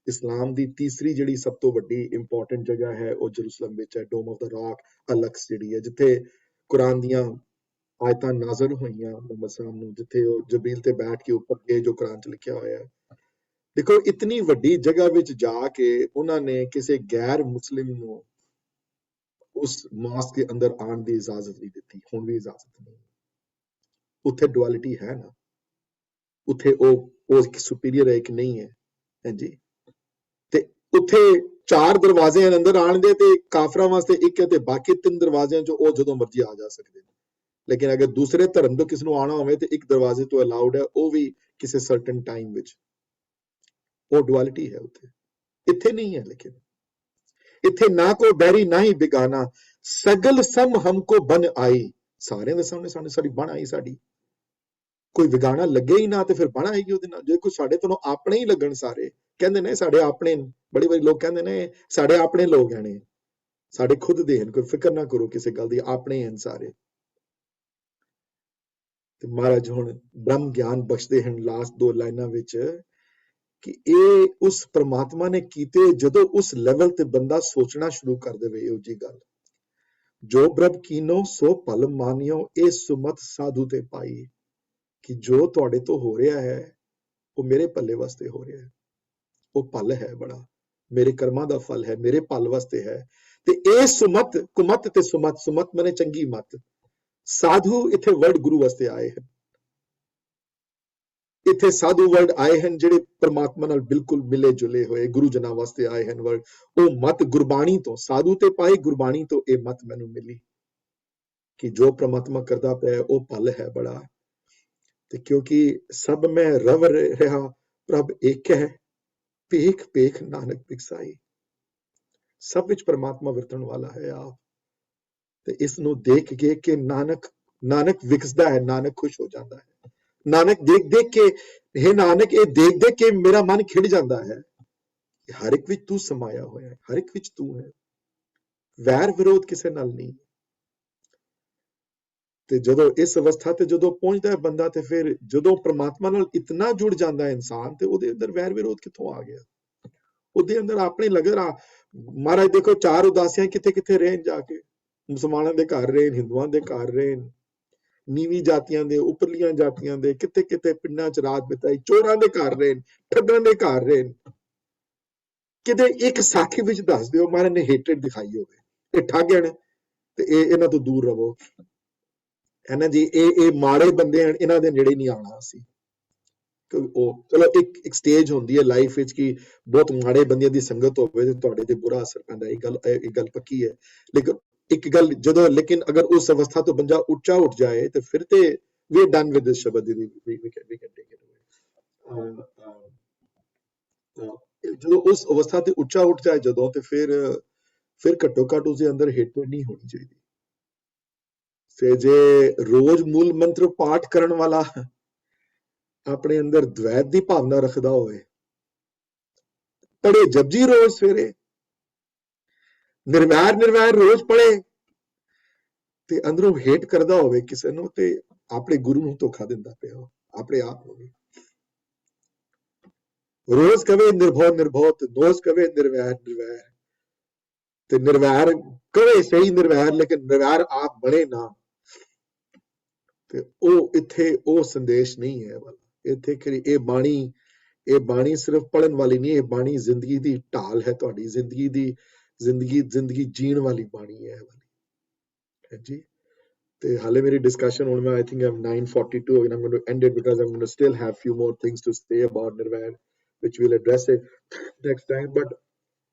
ਇਸਲਾਮ ਦੀ ਤੀਸਰੀ ਜਿਹੜੀ ਸਭ ਤੋਂ ਵੱਡੀ ਇੰਪੋਰਟੈਂਟ ਜਗ੍ਹਾ ਹੈ ਉਹ ਜਰੂਸਲਮ ਵਿੱਚ ਹੈ। ਡੋਮ ਆਫ ਦਾ ਰਾਕ, ਅਲ-ਅਕਸ ਜਿਹੜੀ ਹੈ, ਜਿੱਥੇ ਕੁਰਾਨ ਦੀਆਂ ਆਇਤਾਂ ਨਾਜ਼ਰ ਹੋਈਆਂ ਮੁਹੰਮਦ ਸਾਹਿਬ ਨੂੰ, ਜਿੱਥੇ ਉਹ ਜਬੀਲ ਤੇ ਬੈਠ ਕੇ ਉੱਪਰ ਗਏ ਜੋ ਕੁਰਾਨ 'ਚ ਲਿਖਿਆ ਹੋਇਆ ਹੈ। ਦੇਖੋ ਇਤਨੀ ਵੱਡੀ ਜਗ੍ਹਾ ਵਿੱਚ ਜਾ ਕੇ ਉਹਨਾਂ ਨੇ ਕਿਸੇ ਗੈਰ ਮੁਸਲਿਮ ਨੂੰ ਉਸ ਮਾਸਕ ਦੇ ਅੰਦਰ ਆਉਣ ਦੀ ਇਜਾਜ਼ਤ ਨਹੀਂ ਦਿੱਤੀ, ਹੁਣ ਵੀ ਇਜਾਜ਼ਤ ਨਹੀਂ। ਉੱਥੇ ਡੁਅਲਿਟੀ ਹੈ ਨਾ, ਉੱਥੇ ਉਹ ਸੁਪੀਰੀਅਰ ਹੈ ਕਿ ਨਹੀਂ ਹੈ? ਹਾਂਜੀ, ਤੇ ਉੱਥੇ 4 ਦਰਵਾਜ਼ੇ ਹਨ ਅੰਦਰ ਆਉਣ ਦੇ, ਤੇ ਕਾਫਰਾਂ ਵਾਸਤੇ ਇੱਕ ਹੈ, ਤੇ ਬਾਕੀ 3 ਦਰਵਾਜ਼ਿਆਂ ਚੋਂ ਉਹ ਜਦੋਂ ਮਰਜ਼ੀ ਆ ਜਾ ਸਕਦੇ ਨੇ। ਲੇਕਿਨ ਅਗਰ ਦੂਸਰੇ ਧਰਮ ਤੋਂ ਕਿਸ ਨੂੰ ਆਉਣਾ ਹੋਵੇ ਤੇ ਇੱਕ ਦਰਵਾਜ਼ੇ ਤੋਂ ਅਲਾਉਡ ਹੈ, ਉਹ ਵੀ ਕਿਸੇ ਸਰਟਨ ਟਾਈਮ ਵਿੱਚ। ਉਹ ਡੁਅਲਿਟੀ ਹੈ ਉੱਥੇ, ਇੱਥੇ ਨਹੀਂ ਹੈ। ਲੇਕਿਨ ਇੱਥੇ ਨਾ ਕੋਈ ਬੈਰੀ ਨਾ ਹੀ ਬਿਗਾਨਾ, ਸਗਲ ਸਮ ਹਮਕੋ ਬਨ ਆਈ। ਸਾਰਿਆਂ ਦੇ ਸਾਹਮਣੇ ਸਾਡੀ ਬਣ ਆਈ, ਸਾਡੀ ਕੋਈ ਵਿਗਾਣਾ ਲੱਗੇ ਹੀ ਨਾ ਤੇ ਫਿਰ ਬਣ ਆਏਗੀ ਉਹਦੇ ਨਾਲ। ਜੇ ਕੋਈ ਸਾਡੇ ਤੋਂ ਆਪਣੇ ਹੀ ਲੱਗਣ ਸਾਰੇ, ਕਹਿੰਦੇ ਨੇ ਸਾਡੇ ਆਪਣੇ, ਬੜੀ ਵਾਰੀ ਲੋਕ ਕਹਿੰਦੇ ਨੇ ਸਾਡੇ ਆਪਣੇ ਲੋਕ ਹਨ, ਸਾਡੇ ਖੁਦ ਦੇ ਹਨ, ਕੋਈ ਫਿਕਰ ਨਾ ਕਰੋ ਕਿਸੇ ਗੱਲ ਦੀ, ਆਪਣੇ ਹਨ ਸਾਰੇ। ਤੇ ਮਹਾਰਾਜ ਹੁਣ ਬ੍ਰਹਮ ਗਿਆਨ ਬਖਸ਼ਦੇ ਹਨ ਲਾਸਟ 2 ਲਾਈਨਾਂ ਵਿੱਚ ਕਿ ਇਹ ਉਸ ਪ੍ਰਮਾਤਮਾ ਨੇ ਕੀਤੇ ਜਦੋਂ ਉਸ ਲੈਵਲ ਤੇ ਬੰਦਾ ਸੋਚਣਾ ਸ਼ੁਰੂ ਕਰ ਦੇਵੇ ਇਹੋ ਜੀ ਗੱਲ। ਜੋ ਪ੍ਰਭ ਕੀਨੋ ਸੋ ਭਲ ਮਾਨਿਓ, ਇਹ ਸੁਮਤ ਸਾਧੂ ਤੇ ਪਾਈ, ਕਿ ਜੋ ਤੁਹਾਡੇ ਤੋਂ ਹੋ ਰਿਹਾ ਹੈ ਉਹ ਮੇਰੇ ਭੱਲੇ ਵਾਸਤੇ ਹੋ ਰਿਹਾ ਹੈ, ਉਹ ਭਲ ਹੈ ਬੜਾ, ਮੇਰੇ ਕਰਮਾਂ ਦਾ ਫਲ ਹੈ, ਮੇਰੇ ਭਲ ਵਾਸਤੇ ਹੈ। ਤੇ ਇਹ ਸੁਮਤ, ਕੁਮਤ ਤੇ ਸੁਮਤ, ਸੁਮਤ ਮਨੇ ਚੰਗੀ ਮਤ, ਸਾਧੂ ਇੱਥੇ ਵਰਡ ਗੁਰੂ ਵਾਸਤੇ ਆਏ ਹਨ, ਇੱਥੇ ਸਾਧੂ ਵਰਡ ਆਏ ਹਨ ਜਿਹੜੇ ਪਰਮਾਤਮਾ ਨਾਲ ਬਿਲਕੁਲ ਮਿਲੇ ਜੁਲੇ ਹੋਏ ਗੁਰੂ ਜਨਾਂ ਵਾਸਤੇ ਆਏ ਹਨ ਵਰਡ। ਉਹ ਮਤ ਗੁਰਬਾਣੀ ਤੋਂ, ਸਾਧੂ ਤੇ ਪਾਈ ਗੁਰਬਾਣੀ ਤੋਂ ਇਹ ਮਤ ਮੈਨੂੰ ਮਿਲੀ ਕਿ ਜੋ ਪ੍ਰਮਾਤਮਾ ਕਰਦਾ ਪਿਆ ਉਹ ਭਲ ਹੈ ਬੜਾ। ਤੇ ਕਿਉਂਕਿ ਸਭ ਮੈਂ ਰਵ ਰਿਹਾ ਪ੍ਰਭ ਇੱਕ ਹੈ, ਭੇਖ ਭੇਖ ਨਾਨਕ ਪਿਕਸਾਈ, ਸਭ ਵਿੱਚ ਪ੍ਰਮਾਤਮਾ ਵਰਤਣ ਵਾਲਾ ਹੈ ਆਪ। ਤੇ ਇਸ ਨੂੰ ਦੇਖ ਕੇ ਨਾਨਕ ਵਿਕਸਦਾ ਹੈ, ਨਾਨਕ ਖੁਸ਼ ਹੋ ਜਾਂਦਾ ਹੈ। ਨਾਨਕ ਦੇਖ ਕੇ, हे ਨਾਨਕ ਇਹ ਦੇਖ ਕੇ ਮੇਰਾ ਮਨ ਖਿੜ ਜਾਂਦਾ ਹੈ, ਹਰ ਇੱਕ ਵਿੱਚ ਤੂੰ ਸਮਾਇਆ ਹੋਇਆ ਹੈ, ਹਰ ਇੱਕ ਵਿੱਚ ਤੂੰ ਹੈ, ਵੈਰ ਵਿਰੋਧ ਕਿਸੇ ਨਾਲ ਨਹੀਂ। ਤੇ ਜਦੋਂ ਇਸ ਅਵਸਥਾ ਤੇ ਜਦੋਂ ਪਹੁੰਚਦਾ ਹੈ ਬੰਦਾ, ਤੇ ਫਿਰ ਜਦੋਂ ਪ੍ਰਮਾਤਮਾ ਨਾਲ ਇਤਨਾ ਜੁੜ ਜਾਂਦਾ ਹੈ ਇਨਸਾਨ, ਤੇ ਉਹਦੇ ਅੰਦਰ ਵੈਰ ਵਿਰੋਧ ਕਿੱਥੋਂ ਆ ਗਿਆ? ਉਹਦੇ ਅੰਦਰ ਆਪਣੇ ਲਗਰ ਮਹਾਰਾਜ ਦੇਖੋ 4 ਉਦਾਸੀਆਂ ਕਿੱਥੇ ਕਿੱਥੇ ਰਹਿਣ ਜਾ ਕੇ, ਮੁਸਲਮਾਨਾਂ ਦੇ ਘਰ ਰਹੇ, ਹਿੰਦੂਆਂ ਦੇ ਘਰ ਰਹੇ, ਨੀਵੀਂ ਜਾਤੀਆਂ ਦੇ, ਉੱਪਰਲੀਆਂ ਜਾਤੀਆਂ ਦੇ, ਕਿੱਥੇ ਕਿੱਥੇ ਪਿੰਡਾਂ 'ਚ ਰਾਤ ਬਿਤਾਈ, ਚੋਰਾਂ ਦੇ ਘਰ ਰਹੇ, ਠੱਗਾਂ ਦੇ ਘਰ ਰਹੇ। ਕਿਤੇ ਇੱਕ ਸਾਖੀ ਵਿੱਚ ਦੱਸ ਦਿਓ ਮਹਾਰਾਜ ਨੇ ਹੇਟਰੇਡ ਦਿਖਾਈ ਹੋਵੇ, ਇਹ ਠੱਗ ਹਨ ਤੇ ਇਹਨਾਂ ਤੋਂ ਦੂਰ ਰਹੋ, ਇਹਨਾਂ ਜੀ ਇਹ ਮਾੜੇ ਬੰਦੇ ਹਨ, ਇਹਨਾਂ ਦੇ ਨੇੜੇ ਨਹੀਂ ਆਉਣਾ ਅਸੀਂ। ਉਹ ਚਲੋ ਇੱਕ ਸਟੇਜ ਹੁੰਦੀ ਹੈ ਲਾਈਫ ਵਿੱਚ ਕਿ ਬਹੁਤ ਮਾੜੇ ਬੰਦਿਆਂ ਦੀ ਸੰਗਤ ਹੋਵੇ ਤੇ ਤੁਹਾਡੇ ਤੇ ਬੁਰਾ ਅਸਰ ਪੈਂਦਾ, ਇਹ ਗੱਲ ਪੱਕੀ ਹੈ। ਲੇਕਿਨ ਇੱਕ ਗੱਲ ਜਦੋਂ, ਲੇਕਿਨ ਅਗਰ ਉਸ ਅਵਸਥਾ ਤੋਂ ਬੰਦਾ ਉੱਚਾ ਉੱਠ ਜਾਏ ਤੇ ਫਿਰ ਤੇ we are done with this ਸ਼ਬਦ ਦੀ, we can take it away। ਜਦੋਂ ਉਸ ਅਵਸਥਾ ਤੇ ਉੱਚਾ ਉੱਠ ਜਾਏ ਜਦੋਂ, ਤੇ ਫਿਰ ਘੱਟੋ ਘੱਟ ਉਸਦੇ ਅੰਦਰ ਹੇਟਰੇਡ ਨਹੀਂ ਹੋਣੀ ਚਾਹੀਦੀ। ਫਿਰ ਜੇ ਰੋਜ਼ ਮੂਲ ਮੰਤਰ ਪਾਠ ਕਰਨ ਵਾਲਾ ਆਪਣੇ ਅੰਦਰ ਦ્વੈਤ ਦੀ ਭਾਵਨਾ ਰੱਖਦਾ ਹੋਵੇ, ਪੜੇ ਜਪਜੀ ਰੋਜ਼ ਸਵੇਰੇ, ਨਿਰਵੈਰ ਰੋਜ਼ ਪੜੇ, ਤੇ ਅੰਦਰੋਂ ਹੇਟ ਕਰਦਾ ਹੋਵੇ ਕਿਸੇ ਨੂੰ, ਤੇ ਆਪਣੇ ਗੁਰੂ ਨੂੰ ਧੋਖਾ ਦਿੰਦਾ ਪਿਆ, ਆਪਣੇ ਆਪ ਨੂੰ ਵੀ। ਰੋਜ਼ ਕਵੇ ਨਿਰਭਉ ਤੇ ਰੋਜ਼ ਕਵੇ ਨਿਰਵੈਰ, ਤੇ ਨਿਰਵੈਰ ਕਵੇ ਸਹੀ ਨਿਰਵੈਰ, ਲੇਕਿਨ ਨਿਰਵੈਰ ਆਪ ਬਣੇ ਨਾ। ਤੇ ਉਹ ਇੱਥੇ ਉਹ ਸੰਦੇਸ਼ ਨਹੀਂ ਹੈ ਵਾਲਾ। ਇੱਥੇ ਕਿ ਇਹ ਬਾਣੀ ਸਿਰਫ ਪੜਨ ਵਾਲੀ ਨਹੀਂ, ਇਹ ਬਾਣੀ ਜ਼ਿੰਦਗੀ ਦੀ ਢਾਲ ਹੈ, ਤੁਹਾਡੀ ਜ਼ਿੰਦਗੀ ਜੀਣ ਵਾਲੀ ਬਾਣੀ ਹੈ ਵਾਲੀ ਜੀ। ਤੇ ਹਾਲੇ ਮੇਰੀ ਡਿਸਕਸ਼ਨ ਹੁਣ ਮੈਂ I think I'm 9:42 and I'm going to end it because I'm going to still have few more things to say about Nirvair, which we'll address it next time। But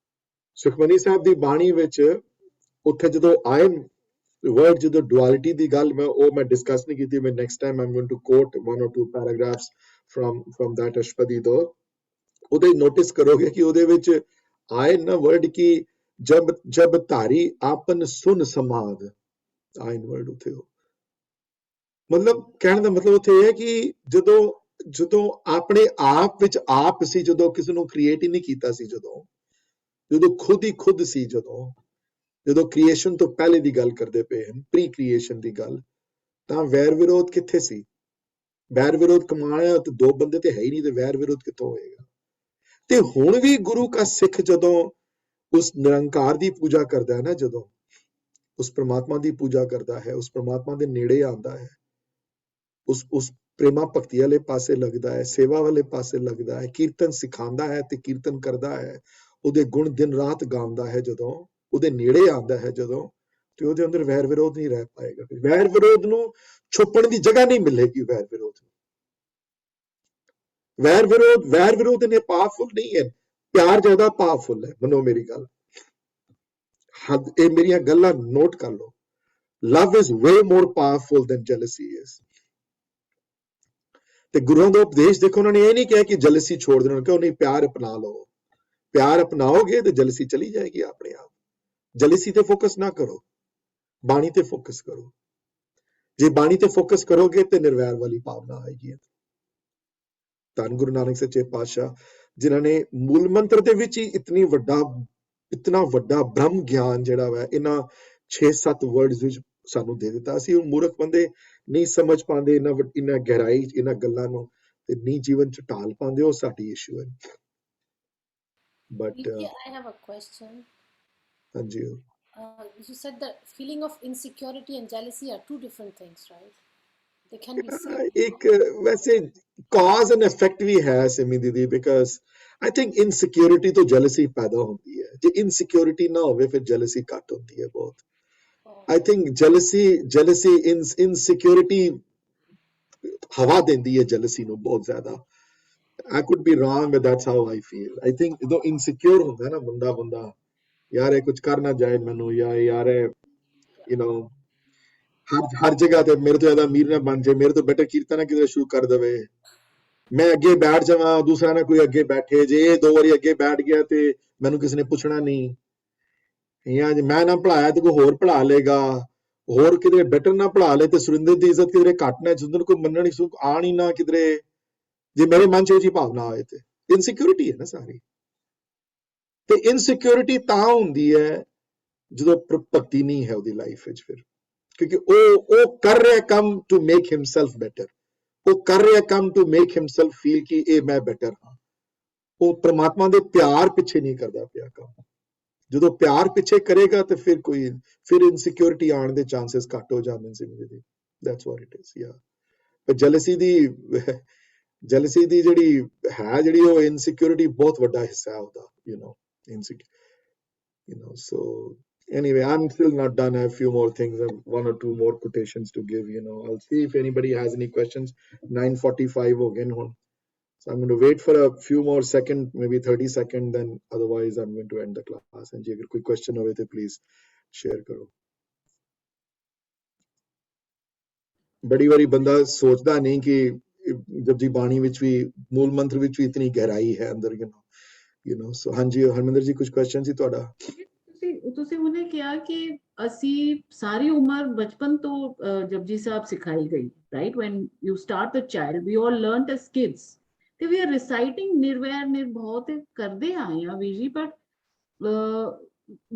Sukhmani Sahib ਦੀ ਬਾਣੀ ਵਿੱਚ ਉੱਥੇ ਜਦੋਂ ਆਏ word, ਜਦੋਂ duality ਦੀ ਗੱਲ ਮੈਂ discuss ਨਹੀਂ ਕੀਤੀ। ਮੈਂ next time I'm going to quote 1 or 2 paragraphs from that ਅਸ਼ਟਪਦੀ ਤੋਂ। ਉਹਦੇ ਨੋਟਿਸ ਕਰੋਗੇ ਕਿ ਉਹਦੇ ਵਿੱਚ ਆਏ ਨਾ word ਕਿ ਜਬ ਧਾਰੀ ਆਪਨ ਸੁਨ ਸਮਾਦ, ਆਇਨ ਵਰਡ ਉੱਥੇ ਹੋ। ਮਤਲਬ ਕਹਿਣ ਦਾ ਮਤਲਬ ਉੱਥੇ ਇਹ ਹੈ ਕਿ ਜਦੋਂ ਆਪਣੇ ਆਪ ਵਿੱਚ ਆਪ ਸੀ, ਜਦੋਂ ਕਿਸੇ ਨੂੰ ਕ੍ਰੀਏਟ ਹੀ ਨਹੀਂ ਕੀਤਾ ਸੀ, ਜਦੋਂ ਖੁਦ ਹੀ ਖੁਦ ਸੀ, ਜਦੋਂ ਕ੍ਰੀਏਸ਼ਨ ਤੋਂ ਪਹਿਲੇ ਦੀ ਗੱਲ ਕਰਦੇ ਪਏ ਹਨ, ਪ੍ਰੀ ਕ੍ਰੀਏਸ਼ਨ ਦੀ ਗੱਲ, ਤਾਂ ਵੈਰ ਵਿਰੋਧ ਕਿੱਥੇ ਸੀ? ਵੈਰ ਵਿਰੋਧ ਕਮਾਇਆ ਤੇ 2 ਬੰਦੇ ਤੇ ਹੈ ਹੀ ਨਹੀਂ, ਤੇ ਵੈਰ ਵਿਰੋਧ ਕਿੱਥੋਂ ਹੋਏਗਾ? ਤੇ ਹੁਣ ਵੀ ਗੁਰੂ ਕਾ ਸਿੱਖ ਜਦੋਂ ਉਸ ਨਿਰੰਕਾਰ ਦੀ ਪੂਜਾ ਕਰਦਾ ਹੈ ਨਾ, ਜਦੋਂ ਉਸ ਪ੍ਰਮਾਤਮਾ ਦੀ ਪੂਜਾ ਕਰਦਾ ਹੈ, ਉਸ ਪ੍ਰਮਾਤਮਾ ਦੇ ਨੇੜੇ ਆਉਂਦਾ ਹੈ, ਉਸ ਪ੍ਰੇਮਾ ਭਗਤੀ ਵਾਲੇ ਪਾਸੇ ਲੱਗਦਾ ਹੈ, ਸੇਵਾ ਵਾਲੇ ਪਾਸੇ ਲੱਗਦਾ ਹੈ, ਕੀਰਤਨ ਸਿਖਾਉਂਦਾ ਹੈ ਤੇ ਕੀਰਤਨ ਕਰਦਾ ਹੈ, ਉਹਦੇ ਗੁਣ ਦਿਨ ਰਾਤ ਗਾਉਂਦਾ ਹੈ, ਜਦੋਂ ਉਹਦੇ ਨੇੜੇ ਆਉਂਦਾ ਹੈ ਜਦੋਂ, ਤੇ ਉਹਦੇ ਅੰਦਰ ਵੈਰ ਵਿਰੋਧ ਨਹੀਂ ਰਹਿ ਪਾਏਗਾ। ਵੈਰ ਵਿਰੋਧ ਨੂੰ ਛੁਪਣ ਦੀ ਜਗ੍ਹਾ ਨਹੀਂ ਮਿਲੇਗੀ। ਵੈਰ ਵਿਰੋਧ ਨੇ ਪਾਵਰਫੁਲ ਨਹੀਂ ਹੈ, ਪਿਆਰ ਜ਼ਿਆਦਾ ਪਾਵਰਫੁਲ ਹੈ। ਮੰਨੋ ਮੇਰੀ ਗੱਲ, ਇਹ ਮੇਰੀਆਂ ਗੱਲਾਂ ਨੋਟ ਕਰ ਲਓ। Love is way more powerful than jealousy is. ਤੇ ਗੁਰੂਆਂ ਦਾ ਉਪਦੇਸ਼ ਦੇਖੋ, ਉਹਨਾਂ ਨੇ ਇਹ ਨਹੀਂ ਕਿਹਾ ਕਿ ਜੈਲਸੀ ਛੋੜ ਦੇਣਾ, ਕਿਉਂ ਨਹੀਂ, ਪਿਆਰ ਅਪਣਾ ਲਓ। ਪਿਆਰ ਅਪਣਾਓਗੇ ਤੇ ਜੈਲਸੀ ਚਲੀ ਜਾਏਗੀ ਆਪਣੇ ਆਪ। ਜੈਲਸੀ ਤੇ ਫੋਕਸ ਨਾ ਕਰੋ, ਬਾਣੀ ਤੇ ਫੋਕਸ ਕਰੋ। ਜੇ ਬਾਣੀ ਤੇ ਫੋਕਸ ਕਰੋਗੇ ਤੇ ਨਿਰਵੈਰ ਵਾਲੀ ਭਾਵਨਾ ਆਏਗੀ। ਧੰਨ ਗੁਰੂ ਨਾਨਕ ਸੱਚੇ ਪਾਤਸ਼ਾਹ ਜਿਨ੍ਹਾਂ ਨੇ ਮੂਲ ਮੰਤਰ ਦੇ ਵਿੱਚ ਹੀ ਇਤਨਾ ਵੱਡਾ ਬ੍ਰਹਮ ਗਿਆਨ ਜਿਹੜਾ ਵਾ ਇਹਨਾਂ 6-7 ਵਰਡਸ ਵਿੱਚ ਸਾਨੂੰ ਦੇ ਦਿੱਤਾ। ਅਸੀਂ ਉਹ ਮੂਰਖ ਬੰਦੇ ਨਹੀਂ ਸਮਝ ਪਾਉਂਦੇ ਇਹਨਾਂ ਗਹਿਰਾਈ ਇਹਨਾਂ ਗੱਲਾਂ ਨੂੰ ਤੇ ਨਹੀਂ ਜੀਵਨ ਚ ਢਾਲ ਪਾਉਂਦੇ, ਉਹ ਸਾਡੀ ਇਸ਼ੂ ਹੈ। But Vijay, I have a question. ਹਾਂਜੀ You said that feeling of insecurity and jealousy are two different things, right? They can be same. ਇੱਕ ਵੈਸੇ ਕਾਜ਼ ਐਂਡ ਇਫੈਕਟ ਵੀ ਹੈ ਸਿਮੀ ਦੀਦੀ, ਬਿਕਾਜ਼ ਆਈ ਥਿੰਕ ਇਨਸਿਕਿਉਰਿਟੀ ਤੋਂ ਜੈਲਸੀ ਪੈਦਾ ਹੁੰਦੀ ਹੈ। ਜੇ ਇਨਸਿਕਿਉਰਿਟੀ ਨਾ ਹੋਵੇ ਫਿਰ ਜੈਲਸੀ ਘੱਟ ਹੁੰਦੀ ਹੈ ਬਹੁਤ। I think jealousy insecurity ਹਵਾ ਦਿੰਦੀ ਹੈ jealousy ਨੂੰ ਬਹੁਤ ਜ਼ਿਆਦਾ। I could be wrong, but that's how I feel. I think ਜਦੋਂ insecure ਹੁੰਦਾ ਨਾ ਬੰਦਾ ਯਾਰ ਇਹ ਕੁਝ ਕਰ ਨਾ ਜਾਏ ਮੈਨੂੰ, ਜਾਂ ਯਾਰ you know ਹਰ ਜਗ੍ਹਾ ਤੇ ਮੇਰੇ ਤੋਂ ਜ਼ਿਆਦਾ ਅਮੀਰ ਨਾ ਬਣ ਜਾਏ, ਮੇਰੇ ਤੋਂ ਬੈਟਰ ਕੀਰਤਨ ਨਾ ਕਿਤੇ ਸ਼ੁਰੂ ਕਰ ਦੇਵੇ, ਮੈਂ ਅੱਗੇ ਬੈਠ ਜਾਵਾਂ, ਦੂਸਰਾ ਨਾ ਕੋਈ ਅੱਗੇ ਬੈਠੇ, ਜੇ ਇਹ 2 ਵਾਰੀ ਅੱਗੇ ਬੈਠ ਗਿਆ ਤੇ ਮੈਨੂੰ ਕਿਸੇ ਨੇ ਪੁੱਛਣਾ ਨਹੀਂ, ਜਾਂ ਜੇ ਮੈਂ ਨਾ ਪੜਾਇਆ ਤੇ ਕੋਈ ਹੋਰ ਪੜਾ ਲੇਗਾ, ਹੋਰ ਕਿਧਰੇ ਬੈਟਰ ਨਾ ਪੜਾ ਲੇ ਤੇ ਸੁਰਿੰਦਰ ਦੀ ਇੱਜ਼ਤ ਕਿਧਰੇ ਘੱਟ ਨਾ, ਜਦੋਂ ਕੋਈ ਮੰਨਣ ਹੀ ਆਣ ਹੀ ਨਾ ਕਿਧਰੇ, ਜੇ ਮੇਰੇ ਮਨ ਚ ਇਹ ਜੀ ਭਾਵਨਾ ਆਏ ਤੇ ਇਨਸਿਕਿਉਰਿਟੀ ਹੈ ਨਾ ਸਾਰੀ। ਤੇ ਇਨਸਿਕਿਉਰਿਟੀ ਤਾਂ ਹੁੰਦੀ ਹੈ ਜਦੋਂ ਭਗਤੀ ਨਹੀਂ ਹੈ ਉਹਦੀ ਲਾਈਫ ਵਿੱਚ, ਫਿਰ ਕਿਉਂਕਿ ਉਹ ਕਰ ਰਿਹਾ ਕੰਮ ਟੂ ਮੇਕ ਹਿਮਸੈਲਫ ਬੈਟਰ, ਉਹ ਕਰ ਰਿਹਾ ਕੰਮ ਟੂ ਮੇਕ ਹਿਮਸੈਲਫ ਫੀਲ ਕਿ ਇਹ ਮੈਂ ਬੈਟਰ ਹਾਂ। ਉਹ ਪ੍ਰਮਾਤਮਾ ਦੇ ਪਿਆਰ ਪਿੱਛੇ ਨਹੀਂ ਕਰਦਾ ਪਿਆ ਕੰਮ। ਜਦੋਂ ਪਿਆਰ ਪਿੱਛੇ ਕਰੇਗਾ ਤੇ ਫਿਰ ਇਨਸਿਕਿਉਰਿਟੀ ਆਉਣ ਦੇ ਚਾਂਸਸ ਘੱਟ ਹੋ ਜਾਂਦੇ ਨੇ। That's what it is. ਯਾ ਪਰ ਜੈਲਸੀ ਦੀ ਜਿਹੜੀ ਉਹ ਇਨਸਿਕਿਉਰਿਟੀ ਬਹੁਤ ਵੱਡਾ ਹਿੱਸਾ ਹੈ ਉਹਦਾ, so anyway, I'm still not done. I have a few more things, 1 or 2 more quotations to give. I'll see if anybody has any questions. 9:45 again on. So I'm going to wait for a few more seconds, maybe 30 seconds, then otherwise I'm going to end the class. And if you have a question over there, please share karo. बड़ी बारी बंदा सोचता नहीं कि जपजी बाणी विच भी मूल मंत्र विच भी इतनी गहराई है अंदर, so हाँ जी हरमिंदर जी कुछ क्वेश्चन ਸੀ ਤੁਹਾਡਾ। ਤੁਸੀਂ ਉਹਨੇ ਕਿਹਾ ਕਿ ਅਸੀਂ ਸਾਰੀ ਉਮਰ ਬਚਪਨ ਤੋਂ ਜਪਜੀ ਸਾਹਿਬ ਸਿਖਾਈ ਗਈ, right? When you start the child, we all learnt as kids. ਤੇ we are reciting ਨਿਰਵੈਰ ਨਿਰਭਉ ਕਰਦੇ ਆਏ ਆ ਵੀਰ ਜੀ, but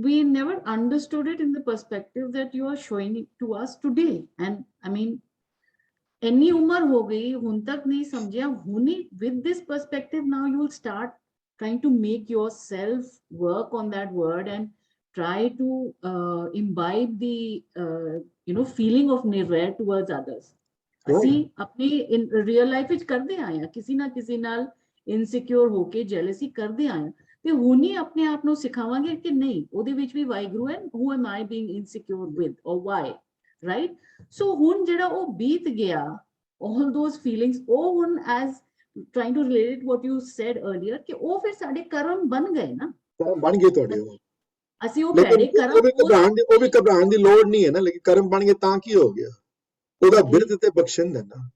we never understood it in the perspective that you are showing it to us today. And I mean, ਇੰਨੀ ਉਮਰ ਹੋ ਗਈ ਹੁਣ ਤੱਕ ਨਹੀਂ ਸਮਝਿਆ, ਹੁਣੀ with this perspective now you will start trying to make yourself work on that word and try to imbibe the feeling of nirvair towards others. ਅਸੀਂ ਆਪਣੀ ਰੀਅਲ ਲਾਈਫ ਵਿੱਚ ਕਰਦੇ ਆਏ ਆ, ਕਿਸੇ ਨਾ ਕਿਸੇ ਨਾਲ ਇਨਸਿਕਿਉਰ ਹੋ ਕੇ ਜੈਲਸੀ ਕਰਦੇ ਆਏ ਆ, ਤੇ ਹੁਣ ਹੀ ਆਪਣੇ ਆਪ ਨੂੰ ਸਿਖਾਵਾਂਗੇ ਕਿ ਨਹੀਂ ਉਹਦੇ ਵਿੱਚ ਵੀ ਵਾਹਿਗੁਰੂ ਹੈ, who am I being insecure with or why, right? So ਹੁਣ ਜਿਹੜਾ ਉਹ ਬੀਤ ਗਿਆ, all those feelings, ਉਹ ਹੁਣ as trying to relate what you said earlier, ਕਿ ਉਹ ਫਿਰ ਸਾਡੇ ਕਰਮ ਬਣ ਗਏ ਨਾ, ਬਣ ਗਏ ਤੁਹਾਡੇ ਉਹ, ਅਸੀਂ ਉਹ ਭੈੜੇ ਕਰਮ, ਉਹ ਵੀ ਘਬਰਾਉਣ ਦੀ ਲੋੜ ਨਹੀਂ ਹੈ ਨਾ, ਲੇਕਿਨ ਕਰਮ ਬਣ ਗਏ ਤਾਂ ਕੀ ਹੋ ਗਿਆ, ਉਹਦਾ ਬਿਰਧ ਤੇ ਬਖਸ਼ਣ ਦੇਣਾ।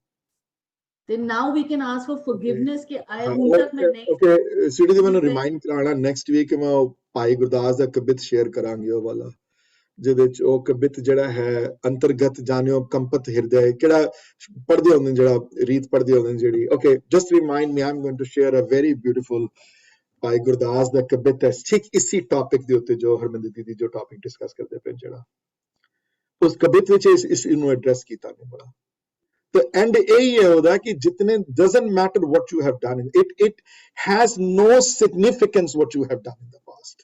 ਤੇ now we can ask for forgiveness ਕਿ ਆਏ ਹੁਣ ਤੱਕ ਮੈਂ ਨਹੀਂ। ਓਕੇ ਸਿਟੀ ਜੀ ਮੈਨੂੰ ਰਿਮਾਈਂਡ ਕਰਾਣਾ ਨੈਕਸਟ ਵੀਕ ਮੈਂ ਭਾਈ ਗੁਰਦਾਸ ਦਾ ਕਬਿਤ ਸ਼ੇਅਰ ਕਰਾਂਗੇ, ਉਹ ਵਾਲਾ ਜਿਹਦੇ ਚ ਉਹ ਕਬਿਤ ਜਿਹੜਾ ਹੈ ਅੰਤਰਗਤ ਜਾਣਿਓ ਕੰਪਤ ਹਿਰਦੇ, ਕਿਹੜਾ ਪੜ੍ਹਦੇ ਹੁੰਦੇ ਜਿਹੜਾ ਰੀਤ ਪੜ੍ਹਦੇ ਹੁੰਦੇ ਜਿਹੜੀ। Okay just remind me, I am going to share a very beautiful Bhai Gurdas ਦਾ ਕਬਿਤ ਹੈ, ਠੀਕ ਇਸੀ ਟੌਪਿਕ ਦੇ ਉੱਤੇ ਜੋ ਹਰਮਿੰਦਰ ਦੀਦੀ ਜੋ ਟੌਪਿਕ ਡਿਸਕਸ ਕਰਦੇ ਪਏ, ਜਿਹੜਾ ਉਸ ਕਬਿਤ ਵਿੱਚ ਇਸ ਨੂੰ ਐਡਰੈਸ ਕੀਤਾ ਨੇ ਬੜਾ। तो एंड यही है होता कि जितने doesn't matter what you have done, it has no significance what you have done in the past.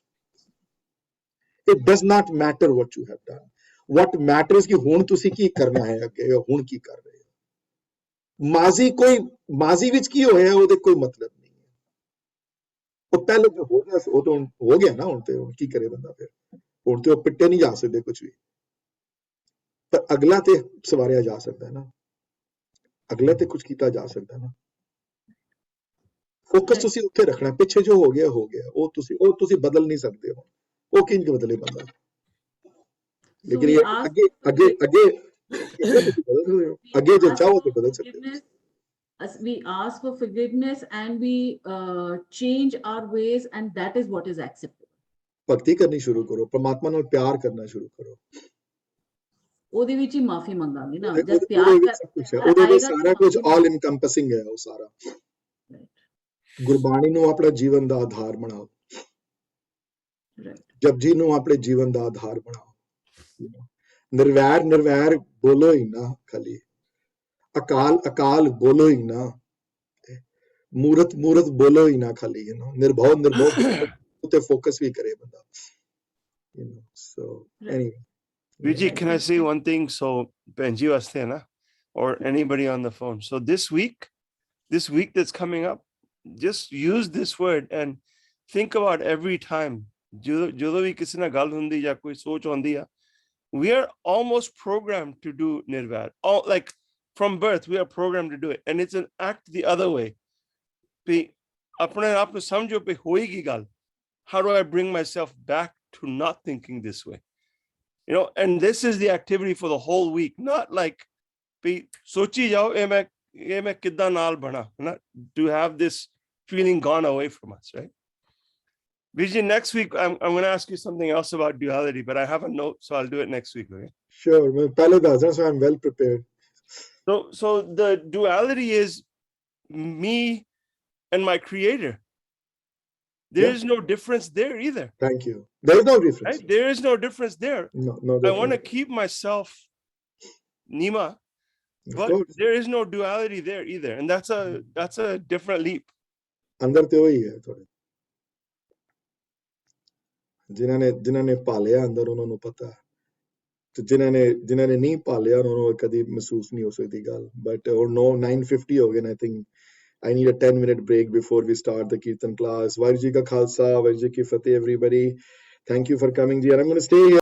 It does not matter what you have done. What matters कि हुन तुसी की करना है अगे, हुन की कर रहे हो। माजी विच की होया ओदे कोई मतलब नहीं है, वो पहले जो हो गया वो तो हो गया ना, हुन ते हुन की करे बंदा, फिर हुन ते पिट्टे नहीं जा सकते कुछ भी, पर अगला ते सवारिया जा सकता है ना, अगले ते कुछ किया जा सकता ना। फोकस तुसी उत्थे रखना, पिछे जो हो गया वो तुसी बदल नहीं सकते हो, वो किंज बदले बंदा, लेकिन ये आगे जो चाहो तो बदल सकते हो। As we ask for forgiveness and we change our ways, and that is what is acceptable. भक्ति करनी शुरू करो, परमात्मा नाल प्यार करना शुरू करो, ਉਹਦੇ ਵਿੱਚ ਹੀ ਮਾਫੀ ਮੰਗਾਂਗੇ ਨਾ, ਜਦ ਪਿਆਰ ਕਰ, ਉਹਦੇ ਵਿੱਚ ਸਾਰਾ ਕੁਝ ਆਲ ਇਨਕੰਪਸਿੰਗ ਹੈ ਉਹ ਸਾਰਾ। ਗੁਰਬਾਣੀ ਨੂੰ ਆਪਣਾ ਜੀਵਨ ਦਾ ਆਧਾਰ ਬਣਾਓ, Right. ਜਪਜੀ ਨੂੰ ਆਪਣੇ ਜੀਵਨ ਦਾ ਆਧਾਰ ਬਣਾਓ। You know, ਨਿਰਵੈਰ ਨਿਰਵੈਰ ਬੋਲੋ ਹੀ ਨਾ ਖਾਲੀ, ਅਕਾਲ ਅਕਾਲ ਬੋਲੋ ਹੀ ਨਾ, ਮੂਰਤ ਮੂਰਤ ਬੋਲੋ ਹੀ ਨਾ ਖਾਲੀ, you know, ਨਿਰਭਉ ਨਿਰਭਉ ਉੱਤੇ ਫੋਕਸ ਵੀ ਕਰੇ ਬੰਦਾ, you know, so anyway. Vijay, can I say one thing? So Benji Astena or anybody on the phone. So this week that's coming up, just use this word and think about every time. ਜਦੋਂ ਵੀ ਕਿਸੇ ਨਾਲ ਗੱਲ ਹੁੰਦੀ ਜਾਂ ਕੋਈ ਸੋਚ ਆਉਂਦੀ ਆ, we are almost programmed to do nirvad. All like from birth, we are programmed to do it. And it's an act the other way. ਵੀ ਆਪਣੇ ਆਪ ਨੂੰ ਸਮਝੋ ਵੀ ਹੋਏਗੀ ਗੱਲ. How do I bring myself back to not thinking this way? You know, and this is the activity for the whole week, not like be sochi jao e main kidda naal bana, not to have this feeling gone away from us, right? Vijay, next week I'm going to ask you something else about duality, but I have a note, so I'll do it next week, okay? Sure, मैं पहले ਦੱਸ ਦਿਆਂ, so I'm well prepared. So the duality is me and my creator. There Yeah. is no difference there either, Thank you. There is no difference. right? There is no difference there. No I want to difference. keep myself Nima, Of but course. there is no duality there either, and that's a different leap. ਅੰਦਰ ਤੇ ਉਹੀ ਹੈ ਤੁਹਾਡੇ, ਜਿਨ੍ਹਾਂ ਨੇ ਪਾਲਿਆ ਅੰਦਰ ਉਹਨਾਂ ਨੂੰ ਪਤਾ, ਤੇ ਜਿਨ੍ਹਾਂ ਨੇ ਨਹੀਂ ਪਾਲਿਆ ਉਹਨਾਂ ਨੂੰ ਕਦੀ ਮਹਿਸੂਸ ਨਹੀਂ ਹੋ ਸਕਦੀ ਗੱਲ। ਬਟ or no, 9:50 ਹੋ ਗਏ ਨੇ, I think I need a 10-minute break before we start the Kirtan class. Waheguru ji ਕਾ ਖਾਲਸਾ, ਵਾਹਿਗੁਰੂ ਜੀ ਕੀ ਫਤਿਹ everybody. Thank you for coming, ji, and I'm going to stay here.